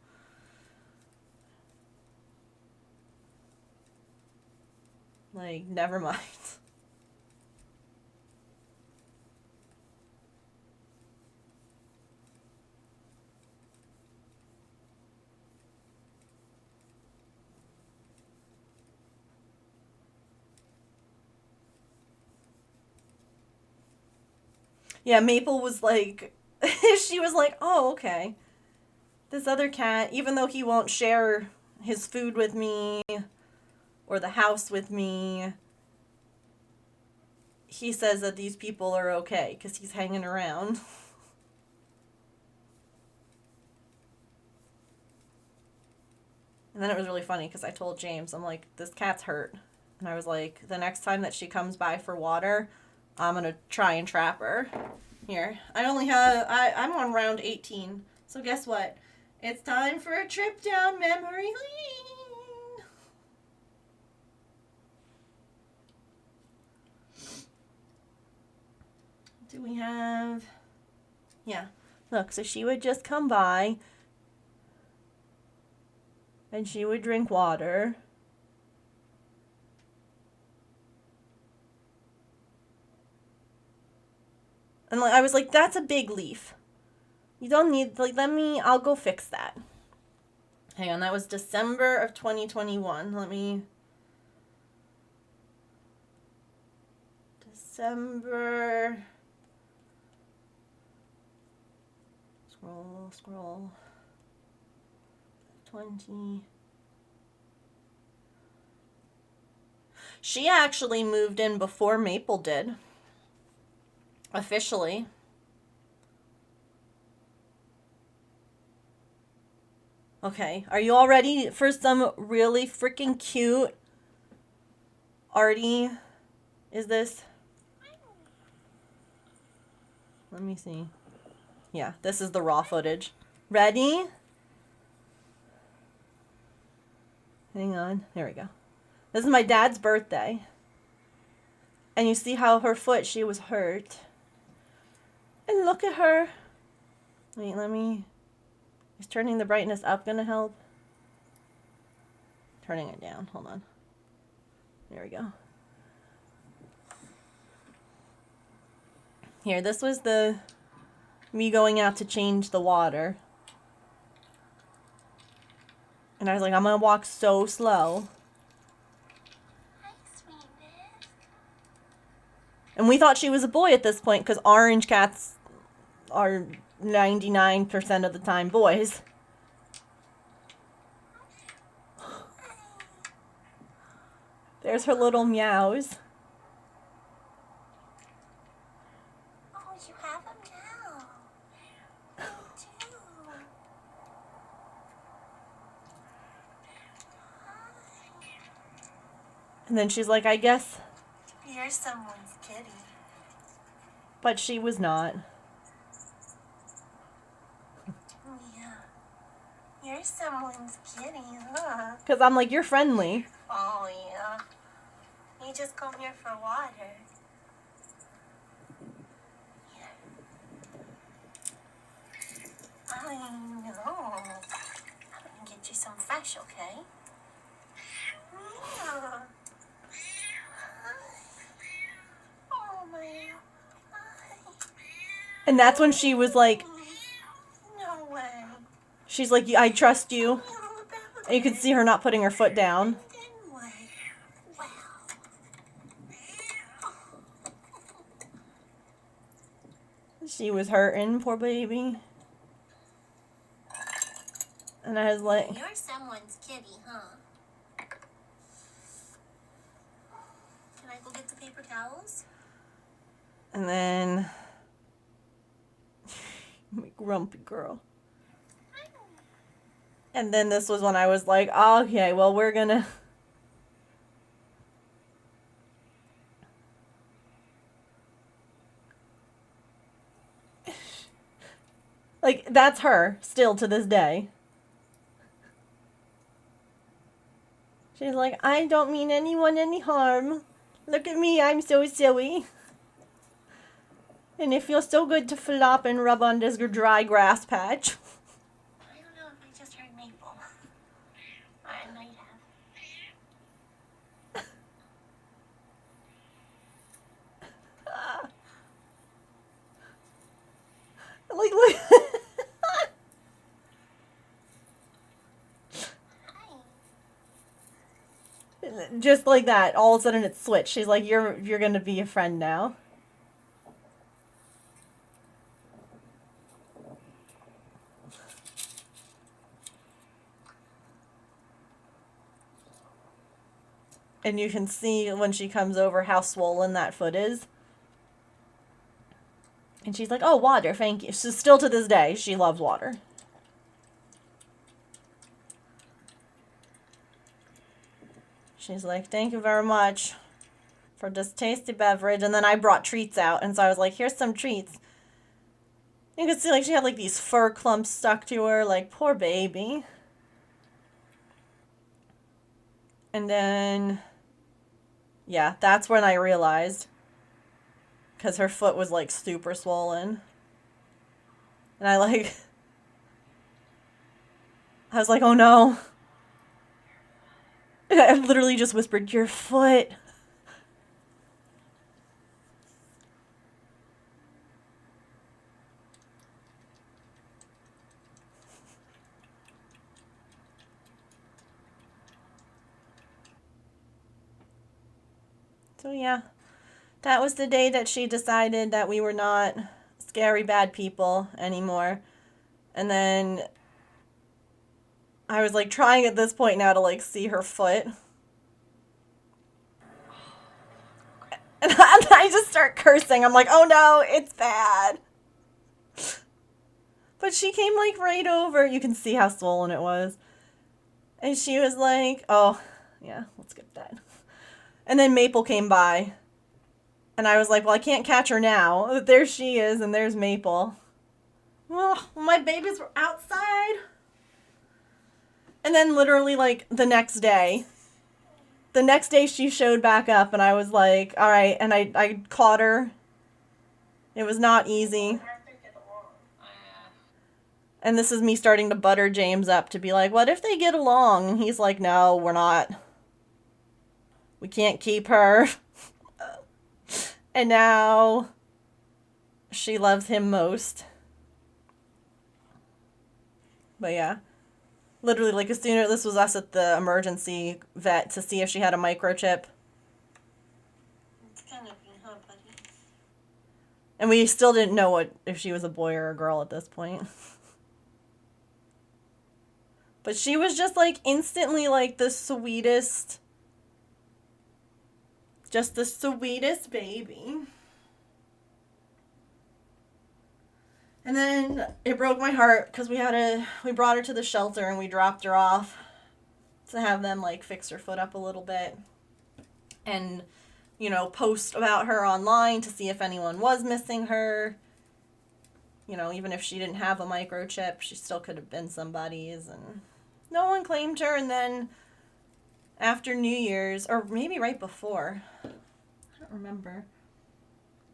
Like, never mind. Yeah, Maple was like, she was like, oh, okay. This other cat, even though he won't share his food with me or the house with me, he says that these people are okay because he's hanging around. And then it was really funny because I told James, I'm like, this cat's hurt. And I was like, the next time that she comes by for water, I'm going to try and trap her. Here, I'm on round 18. So guess what? It's time for a trip down memory lane. Do we have... Yeah. Look, so she would just come by. And she would drink water. And I was like, that's a big leaf. You don't need, like, I'll go fix that. Hang on, that was December of 2021. December. Scroll. 20. She actually moved in before Maple did. Officially. Okay, are you all ready for some really freaking cute arty? Is this? Let me see. Yeah, this is the raw footage. Ready? Hang on. There we go. This is my dad's birthday. And you see how her foot, she was hurt. And look at her. Wait, let me... Is turning the brightness up gonna help? Turning it down. Hold on. There we go. Here, this was me going out to change the water. And I was like, I'm gonna walk so slow. Hi, sweetness. And we thought she was a boy at this point because orange cats are 99% of the time boys. There's her little meows. Oh, you have him now. You do. And then she's like, I guess. You're someone's kitty. But she was not. Yeah. You're someone's kitty, huh? Because I'm like, you're friendly. Oh, yeah. You just come here for water. Here. I know. I'm gonna get you some fresh, okay? Yeah. Oh, my. And that's when she was like, No way. she's like, I trust you. And you could see her not putting her foot down. Wow. She was hurting, poor baby. And I was like, You're someone's kitty, huh? Can I go get the paper towels? and then, my grumpy girl. And then this was when I was like, oh, okay, well, we're gonna. Like, that's her, still to this day. She's like, I don't mean anyone any harm. Look at me, I'm so silly. And it feels so good to flop and rub on this dry grass patch. I don't know if I just heard Maple. I might have. Like, look. Hi. Just like that, all of a sudden it switched. She's like, you're gonna be a friend now. And you can see when she comes over how swollen that foot is. And she's like, oh, water, thank you. So still to this day, she loves water. She's like, thank you very much for this tasty beverage. And then I brought treats out. And so I was like, here's some treats. You could see, like, she had, like, these fur clumps stuck to her. Like, poor baby. And then, yeah, that's when I realized. Because her foot was, like, super swollen. And I was like, oh no. I literally just whispered, your foot. So yeah, that was the day that she decided that we were not scary bad people anymore. And then I was like trying at this point now to like see her foot. And I just start cursing. I'm like, oh no, it's bad. But she came like right over. You can see how swollen it was. And she was like, oh, yeah, let's get that. And then Maple came by. And I was like, well, I can't catch her now. But there she is, and there's Maple. Well, my babies were outside. And then literally like the next day she showed back up, and I was like, all right. And I caught her. It was not easy. And this is me starting to butter James up to be like, what if they get along? And he's like, no, we're not. We can't keep her. And now she loves him most. But yeah. Literally, like, as soon as this was us at the emergency vet to see if she had a microchip. It's gonna be her, buddy. And we still didn't know if she was a boy or a girl at this point. But she was just, like, instantly, like, the sweetest. Just the sweetest baby. And then it broke my heart because we brought her to the shelter and we dropped her off to have them, like, fix her foot up a little bit. And, you know, post about her online to see if anyone was missing her. You know, even if she didn't have a microchip, she still could have been somebody's. And no one claimed her. And then after New Year's, or maybe right before, I don't remember,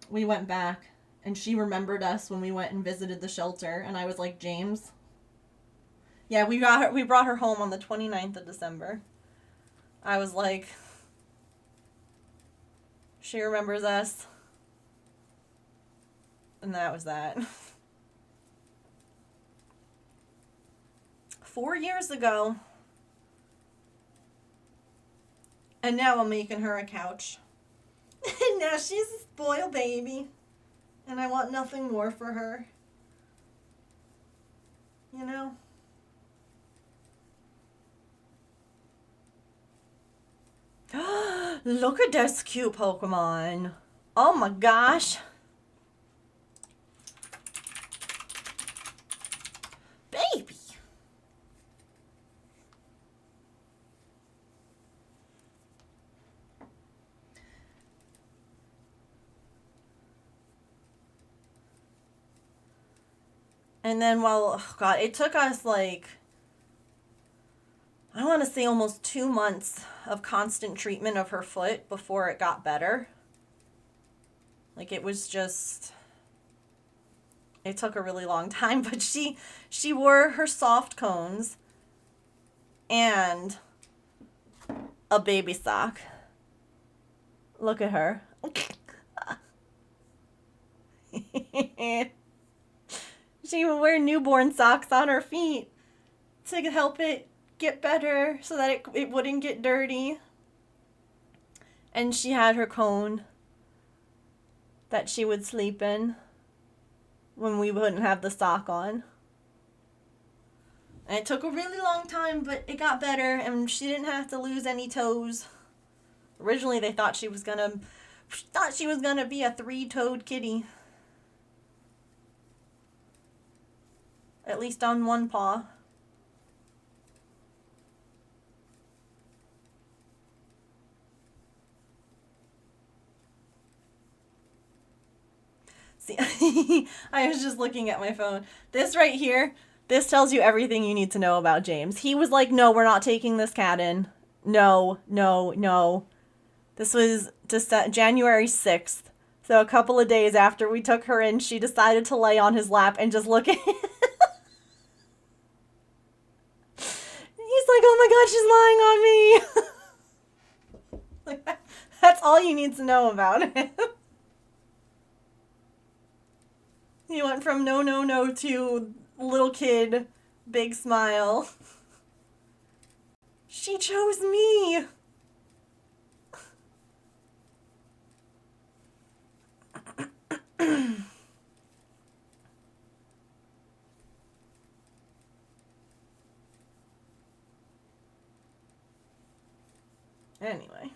we went back. And she remembered us when we went and visited the shelter. And I was like, James. Yeah, we brought her home on the 29th of December. I was like, she remembers us. And that was that. 4 years ago. And now I'm making her a couch. And now she's a spoiled baby. And I want nothing more for her. You know? Look at this cute Pokemon. Oh my gosh. Baby. And then, well, oh God, it took us like, I want to say almost 2 months of constant treatment of her foot before it got better. Like, it was just, it took a really long time, but she wore her soft cones and a baby sock. Look at her. She would wear newborn socks on her feet to help it get better so that it wouldn't get dirty. And she had her cone that she would sleep in when we wouldn't have the sock on. And it took a really long time, but it got better and she didn't have to lose any toes. Originally they thought she was gonna be a 3-toed kitty. At least on one paw. See, I was just looking at my phone. This right here, this tells you everything you need to know about James. He was like, no, we're not taking this cat in. No, no, no. This was just January 6th. So a couple of days after we took her in, she decided to lay on his lap and just look at him. He's like, oh my God, she's lying on me. That's all you need to know about him. He went from no, no, no to little kid, big smile. She chose me. Anyway.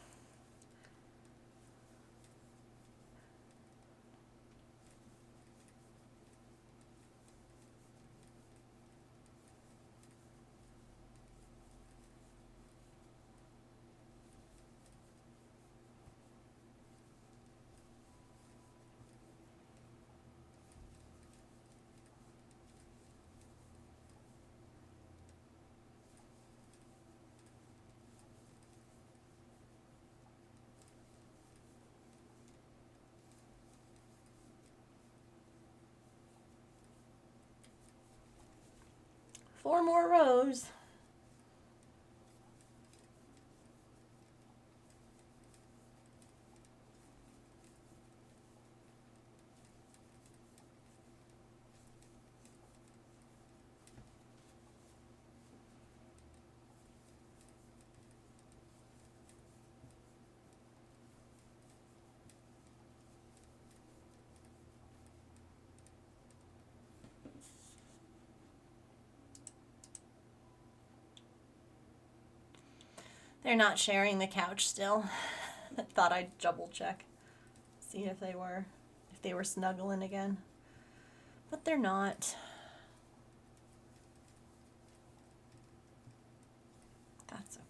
Four more rows. They're not sharing the couch still. I thought I'd double check. See if they were snuggling again. But they're not. That's okay.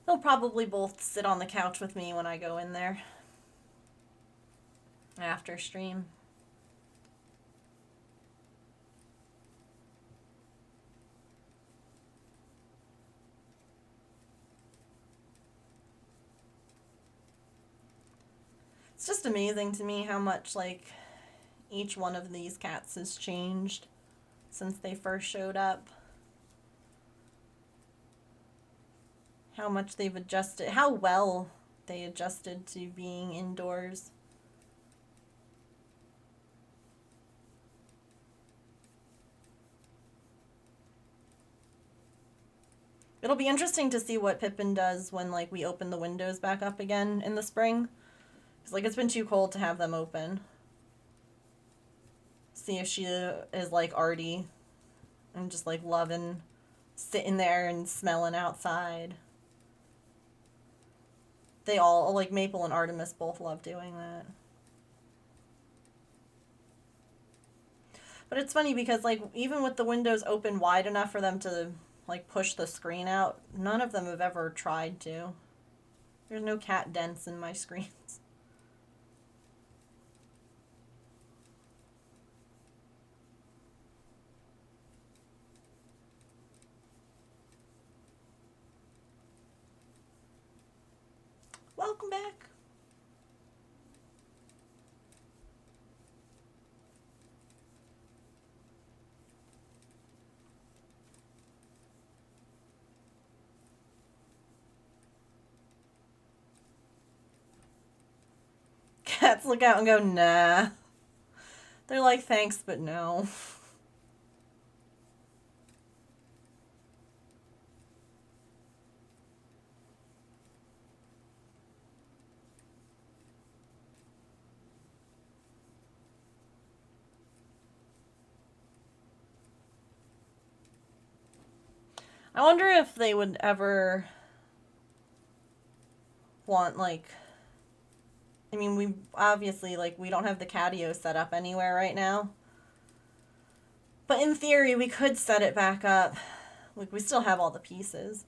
They'll probably both sit on the couch with me when I go in there. After stream. It's just amazing to me how much, like, each one of these cats has changed since they first showed up. How much they've adjusted, how well they adjusted to being indoors. It'll be interesting to see what Pippin does when, like, we open the windows back up again in the spring. Because, like, it's been too cold to have them open. See if she is like Artie and just, like, loving sitting there and smelling outside. They all, like, Maple and Artemis both love doing that. But it's funny because, like, even with the windows open wide enough for them to, like, push the screen out, none of them have ever tried to. There's no cat dents in my screens. Welcome back. Cats look out and go, nah. They're like, thanks, but no. I wonder if they would ever want, like, I mean, we obviously, like, we don't have the catio set up anywhere right now. But in theory, we could set it back up. Like, we still have all the pieces.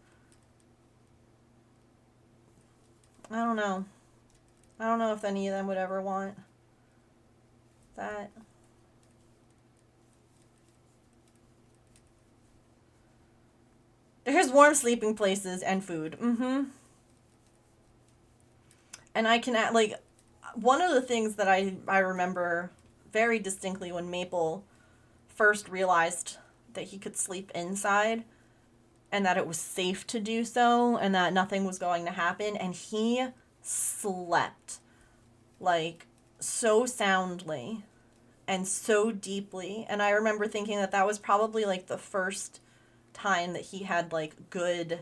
I don't know. I don't know if any of them would ever want that. There's warm sleeping places and food. Mm-hmm. And I can, like, one of the things that I remember very distinctly when Maple first realized that he could sleep inside and that it was safe to do so and that nothing was going to happen, and he slept, like, so soundly and so deeply. And I remember thinking that that was probably, like, the first time that he had, like, good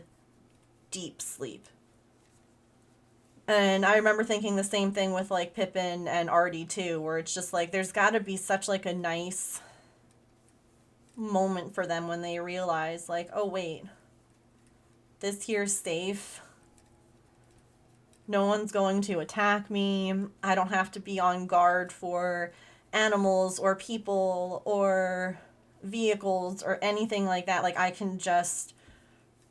deep sleep. And I remember thinking the same thing with like Pippin and Artie too, where it's just like there's got to be such like a nice moment for them when they realize like, oh wait, this here's safe. No one's going to attack me. I don't have to be on guard for animals or people or vehicles or anything like that. Like I can just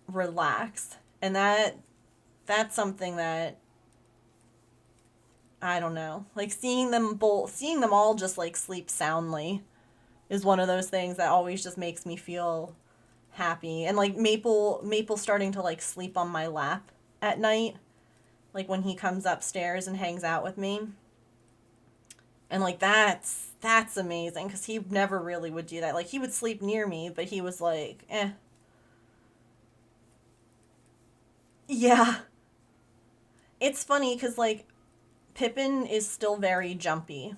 relax. And that's something that I don't know. Like seeing them all just like sleep soundly is one of those things that always just makes me feel happy. And like Maple starting to like sleep on my lap at night, like when he comes upstairs and hangs out with me. And like that's amazing because he never really would do that. Like he would sleep near me, but he was like, eh. Yeah. It's funny because like Pippin is still very jumpy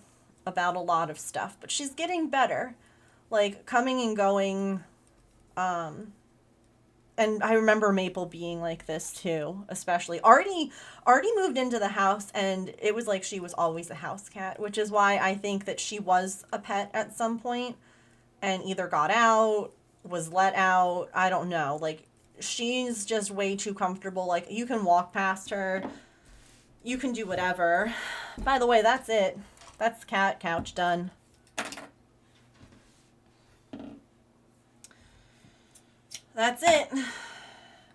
about a lot of stuff, but she's getting better. Like coming and going, and I remember Maple being like this too, especially. Artie moved into the house and it was like she was always a house cat, which is why I think that she was a pet at some point and either got out, was let out, I don't know. Like she's just way too comfortable. Like you can walk past her, you can do whatever. By the way, that's it. That's cat couch done. That's it.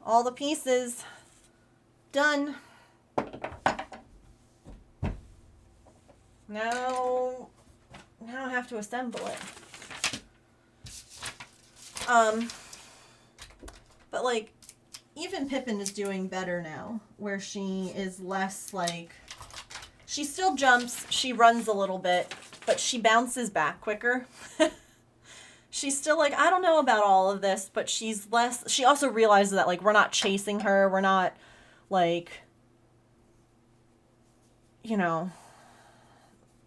All the pieces done. Now I have to assemble it. But like even Pippin is doing better now, where she is less like, she still jumps, she runs a little bit, but she bounces back quicker. She's still like, I don't know about all of this, but she's less, she also realizes that like we're not chasing her, we're not like, you know,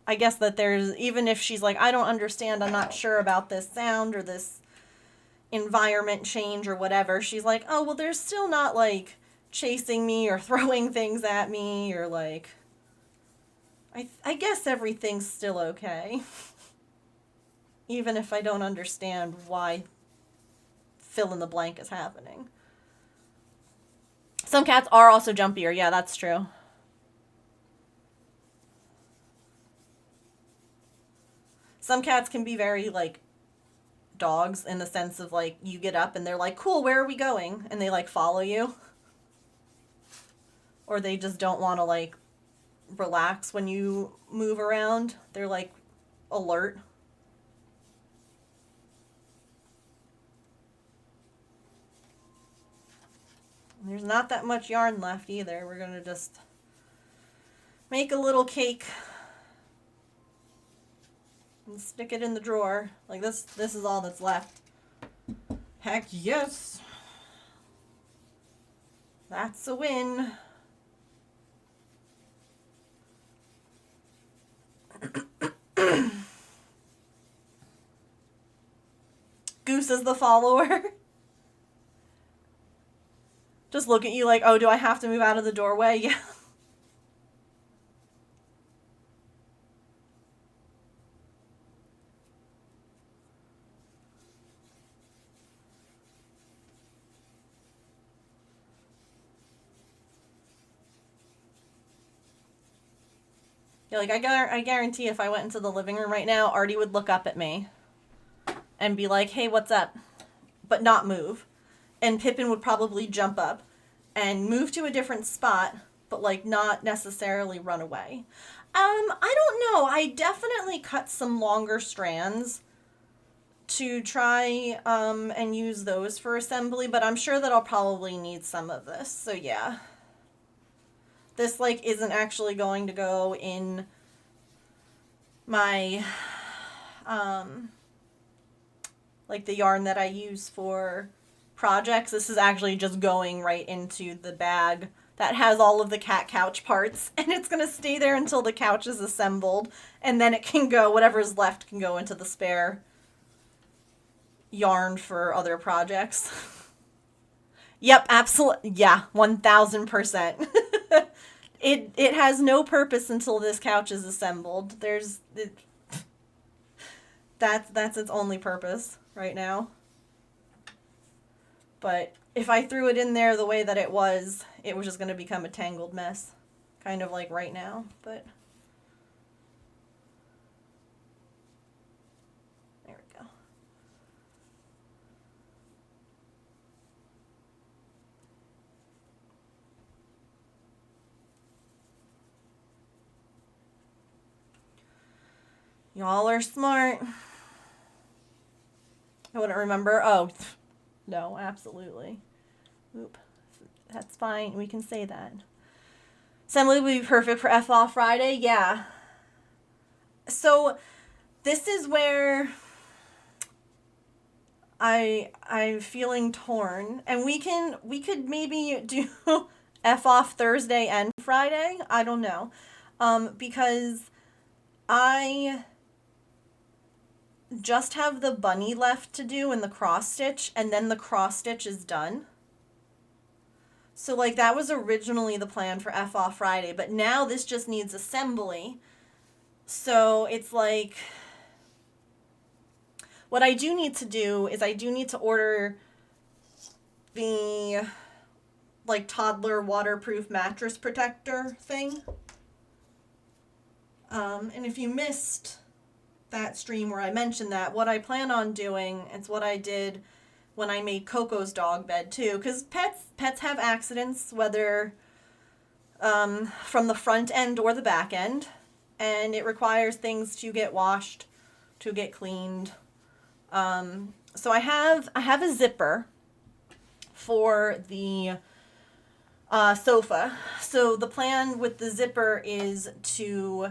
I guess that there's, even if she's like, I don't understand, I'm not sure about this sound or this environment change or whatever, she's like, oh, well, there's still not like chasing me or throwing things at me or like, I guess everything's still okay. Even if I don't understand why fill in the blank is happening. Some cats are also jumpier. Yeah, that's true. Some cats can be very like dogs in the sense of like you get up and they're like, cool, where are we going? And they like follow you. Or they just don't want to like relax when you move around. They're like alert. There's not that much yarn left either. We're going to just make a little cake and stick it in the drawer. Like this is all that's left. Heck yes. That's a win. Goose is the follower. Just look at you like, oh, do I have to move out of the doorway? Yeah. Yeah, like I guarantee if I went into the living room right now, Artie would look up at me and be like, hey, what's up? But not move. And Pippin would probably jump up and move to a different spot, but like not necessarily run away. I don't know. I definitely cut some longer strands to try and use those for assembly, but I'm sure that I'll probably need some of this. So yeah. This like isn't actually going to go in my like the yarn that I use for projects. This is actually just going right into the bag that has all of the cat couch parts, and it's going to stay there until the couch is assembled, and then it can go, whatever's left can go into the spare yarn for other projects. Yep, absolutely. Yeah, 1000%. it has no purpose until this couch is assembled. That's its only purpose right now. But if I threw it in there the way that it was just going to become a tangled mess. Kind of like right now, but there we go. Y'all are smart. I wouldn't remember. Oh, no, absolutely. Oop. That's fine. We can say that. Assembly would be perfect for F-Off Friday. Yeah. So this is where I'm feeling torn. And we could maybe do F-Off Thursday and Friday. I don't know. Because I just have the bunny left to do and the cross stitch, and then the cross stitch is done. So, like, that was originally the plan for F-Off Friday, but now this just needs assembly. So, it's like, what I do need to do is I do need to order the, like, toddler waterproof mattress protector thing. And if you missed that stream where I mentioned that, what I plan on doing, it's what I did when I made Coco's dog bed too, because pets have accidents, whether from the front end or the back end, and it requires things to get washed, to get cleaned. So I have a zipper for the sofa. So the plan with the zipper is to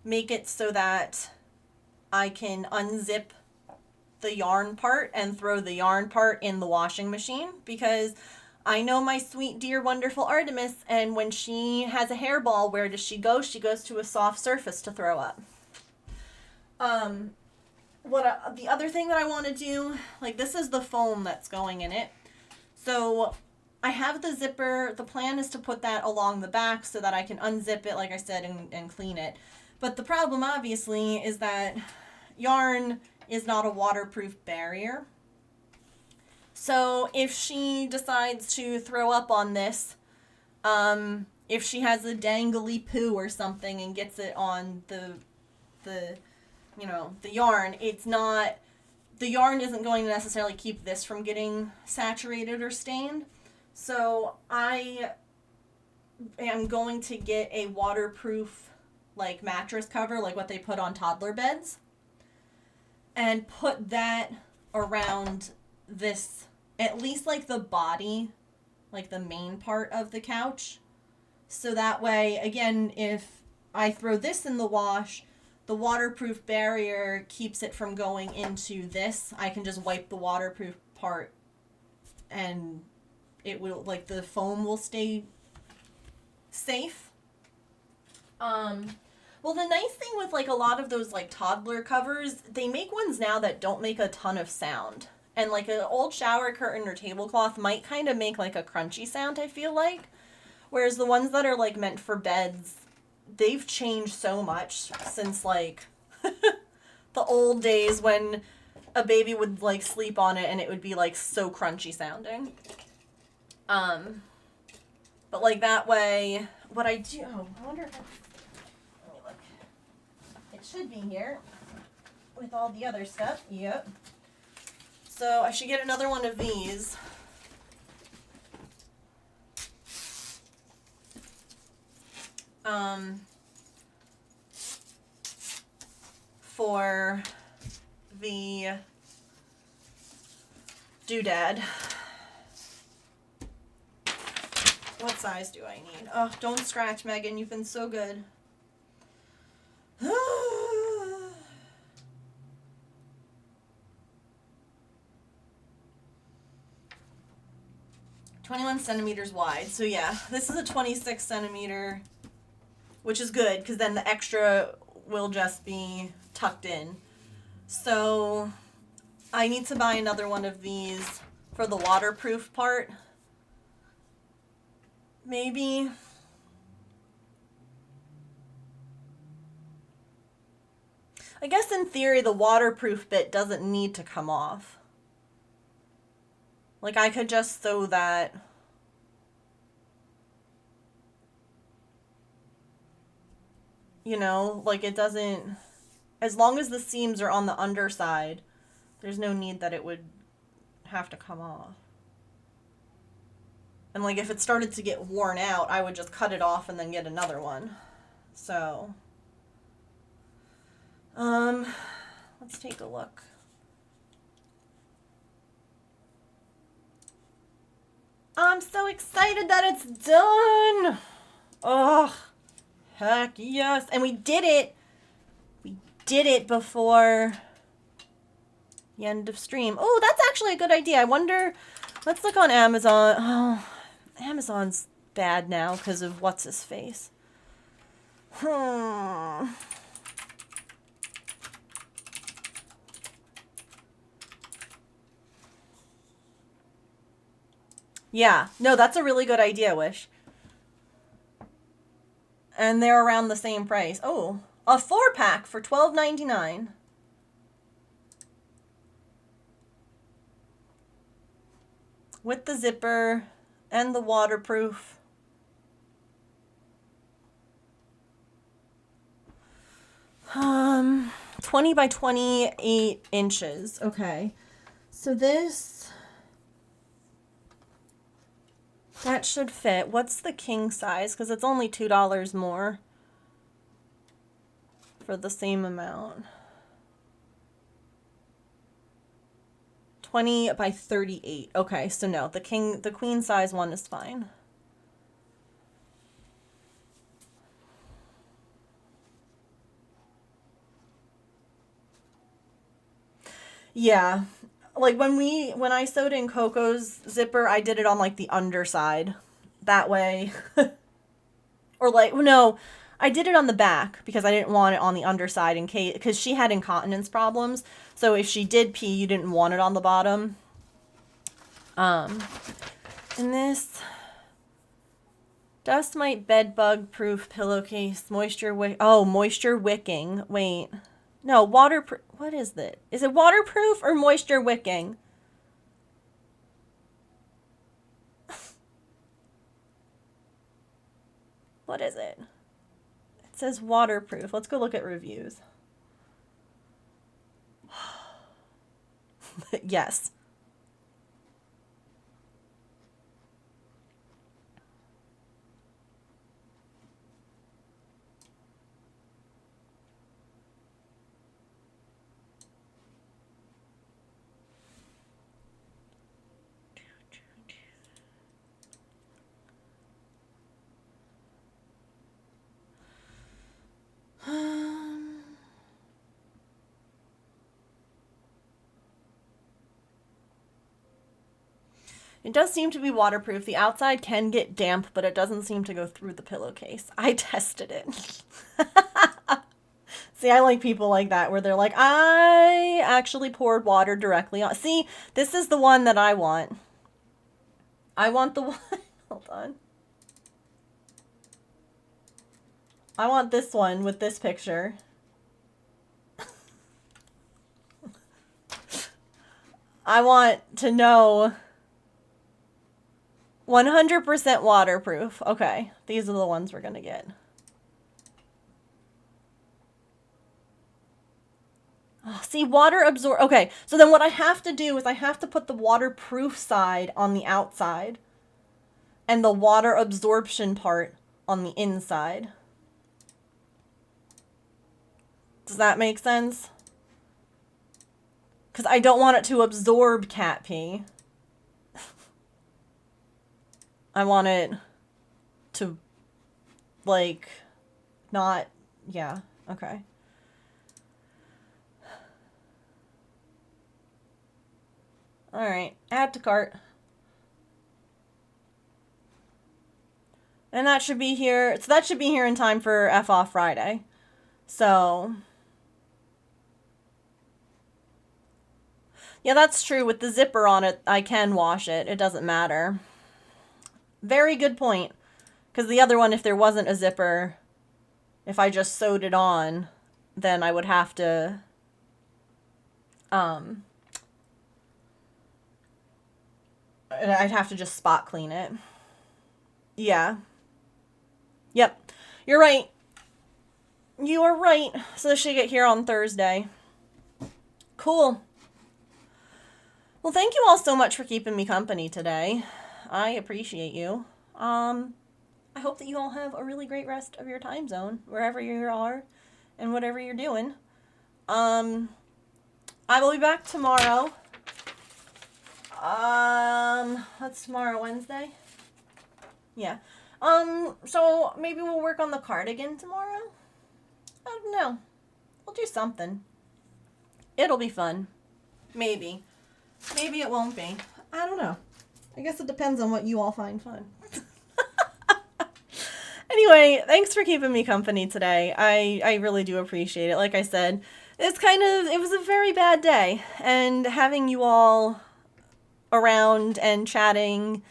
make it so that I can unzip the yarn part and throw the yarn part in the washing machine, because I know my sweet, dear, wonderful Artemis, and when she has a hairball, where does she go? She goes to a soft surface to throw up. The other thing that I want to do, like, this is the foam that's going in it. So I have the zipper. The plan is to put that along the back so that I can unzip it, like I said, and clean it. But the problem, obviously, is that yarn is not a waterproof barrier. So if she decides to throw up on this, if she has a dangly poo or something and gets it on the yarn, the yarn isn't going to necessarily keep this from getting saturated or stained. So I am going to get a waterproof, like, mattress cover, like what they put on toddler beds, and put that around this, at least like the body, like the main part of the couch. So that way, again, if I throw this in the wash, the waterproof barrier keeps it from going into this. I can just wipe the waterproof part and it will, like, the foam will stay safe. Well, the nice thing with, like, a lot of those, like, toddler covers, they make ones now that don't make a ton of sound. And, like, an old shower curtain or tablecloth might kind of make, like, a crunchy sound, I feel like. Whereas the ones that are, like, meant for beds, they've changed so much since, like, the old days when a baby would, like, sleep on it and it would be, like, so crunchy sounding. But, like, that way, what I do... Oh, I wonder if it should be here with all the other stuff. Yep. So I should get another one of these. For the doodad. What size do I need? Oh, don't scratch, Megan. You've been so good. 21 centimeters wide. So yeah, this is a 26 centimeter, which is good because then the extra will just be tucked in. So I need to buy another one of these for the waterproof part. Maybe I guess in theory the waterproof bit doesn't need to come off. Like I could just sew that. You know, like it doesn't, as long as the seams are on the underside, there's no need that it would have to come off. And like if it started to get worn out, I would just cut it off and then get another one. So, let's take a look. I'm so excited that it's done. Ugh. Heck yes. And we did it. We did it before the end of stream. Oh, that's actually a good idea. I wonder, let's look on Amazon. Oh, Amazon's bad now because of what's his face. Yeah, no, that's a really good idea, Wish. And they're around the same price. Oh, a 4-pack for $12.99. With the zipper and the waterproof. Um, 20 by 28 inches. Okay. So this, that should fit. What's the king size? Because it's only $2 more for the same amount. 20 by 38. Okay, so no, the queen size one is fine. Yeah. Like when I sewed in Coco's zipper, I did it on like the underside. That way. Or like, no, I did it on the back because I didn't want it on the underside in case, because she had incontinence problems. So if she did pee, you didn't want it on the bottom. And this dust mite bed bug proof pillowcase, moisture wicking. Wait. No, waterproof. What is it? Is it waterproof or moisture wicking? What is it? It says waterproof. Let's go look at reviews. Yes. It does seem to be waterproof. The outside can get damp, but it doesn't seem to go through the pillowcase. I tested it. See, I like people like that, where they're like, I actually poured water directly on. See, this is the one that I want. I want the one, hold on. I want this one with this picture. I want to know 100% waterproof. Okay, these are the ones we're gonna get. Oh, see, water absorb. Okay, so then what I have to do is I have to put the waterproof side on the outside and the water absorption part on the inside. Does that make sense? Because I don't want it to absorb cat pee. I want it to, like, not, yeah, okay. Alright, add to cart. And that should be here, so that should be here in time for F off Friday. So, yeah, that's true. With the zipper on it, I can wash it. It doesn't matter. Very good point. Because the other one, if there wasn't a zipper, if I just sewed it on, then I would have to I'd have to just spot clean it. Yeah. Yep. You're right. You are right. So this should get here on Thursday. Cool. Well, thank you all so much for keeping me company today. I appreciate you. I hope that you all have a really great rest of your time zone, wherever you are and whatever you're doing. I will be back tomorrow. That's tomorrow, Wednesday? Yeah. So maybe we'll work on the cardigan tomorrow? I don't know. We'll do something. It'll be fun. Maybe. Maybe it won't be. I don't know. I guess it depends on what you all find fun. Anyway, thanks for keeping me company today. I really do appreciate it. Like I said, it was a very bad day. And having you all around and chatting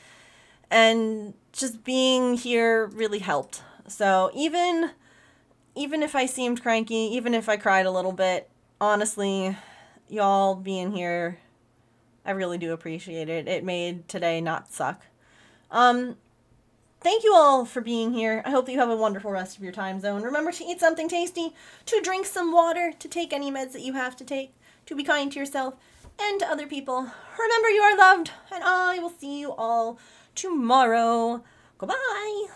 and just being here really helped. So even if I seemed cranky, even if I cried a little bit, honestly, y'all being here, I really do appreciate it. It made today not suck. Thank you all for being here. I hope that you have a wonderful rest of your time zone. Remember to eat something tasty, to drink some water, to take any meds that you have to take, to be kind to yourself and to other people. Remember you are loved, and I will see you all tomorrow. Goodbye.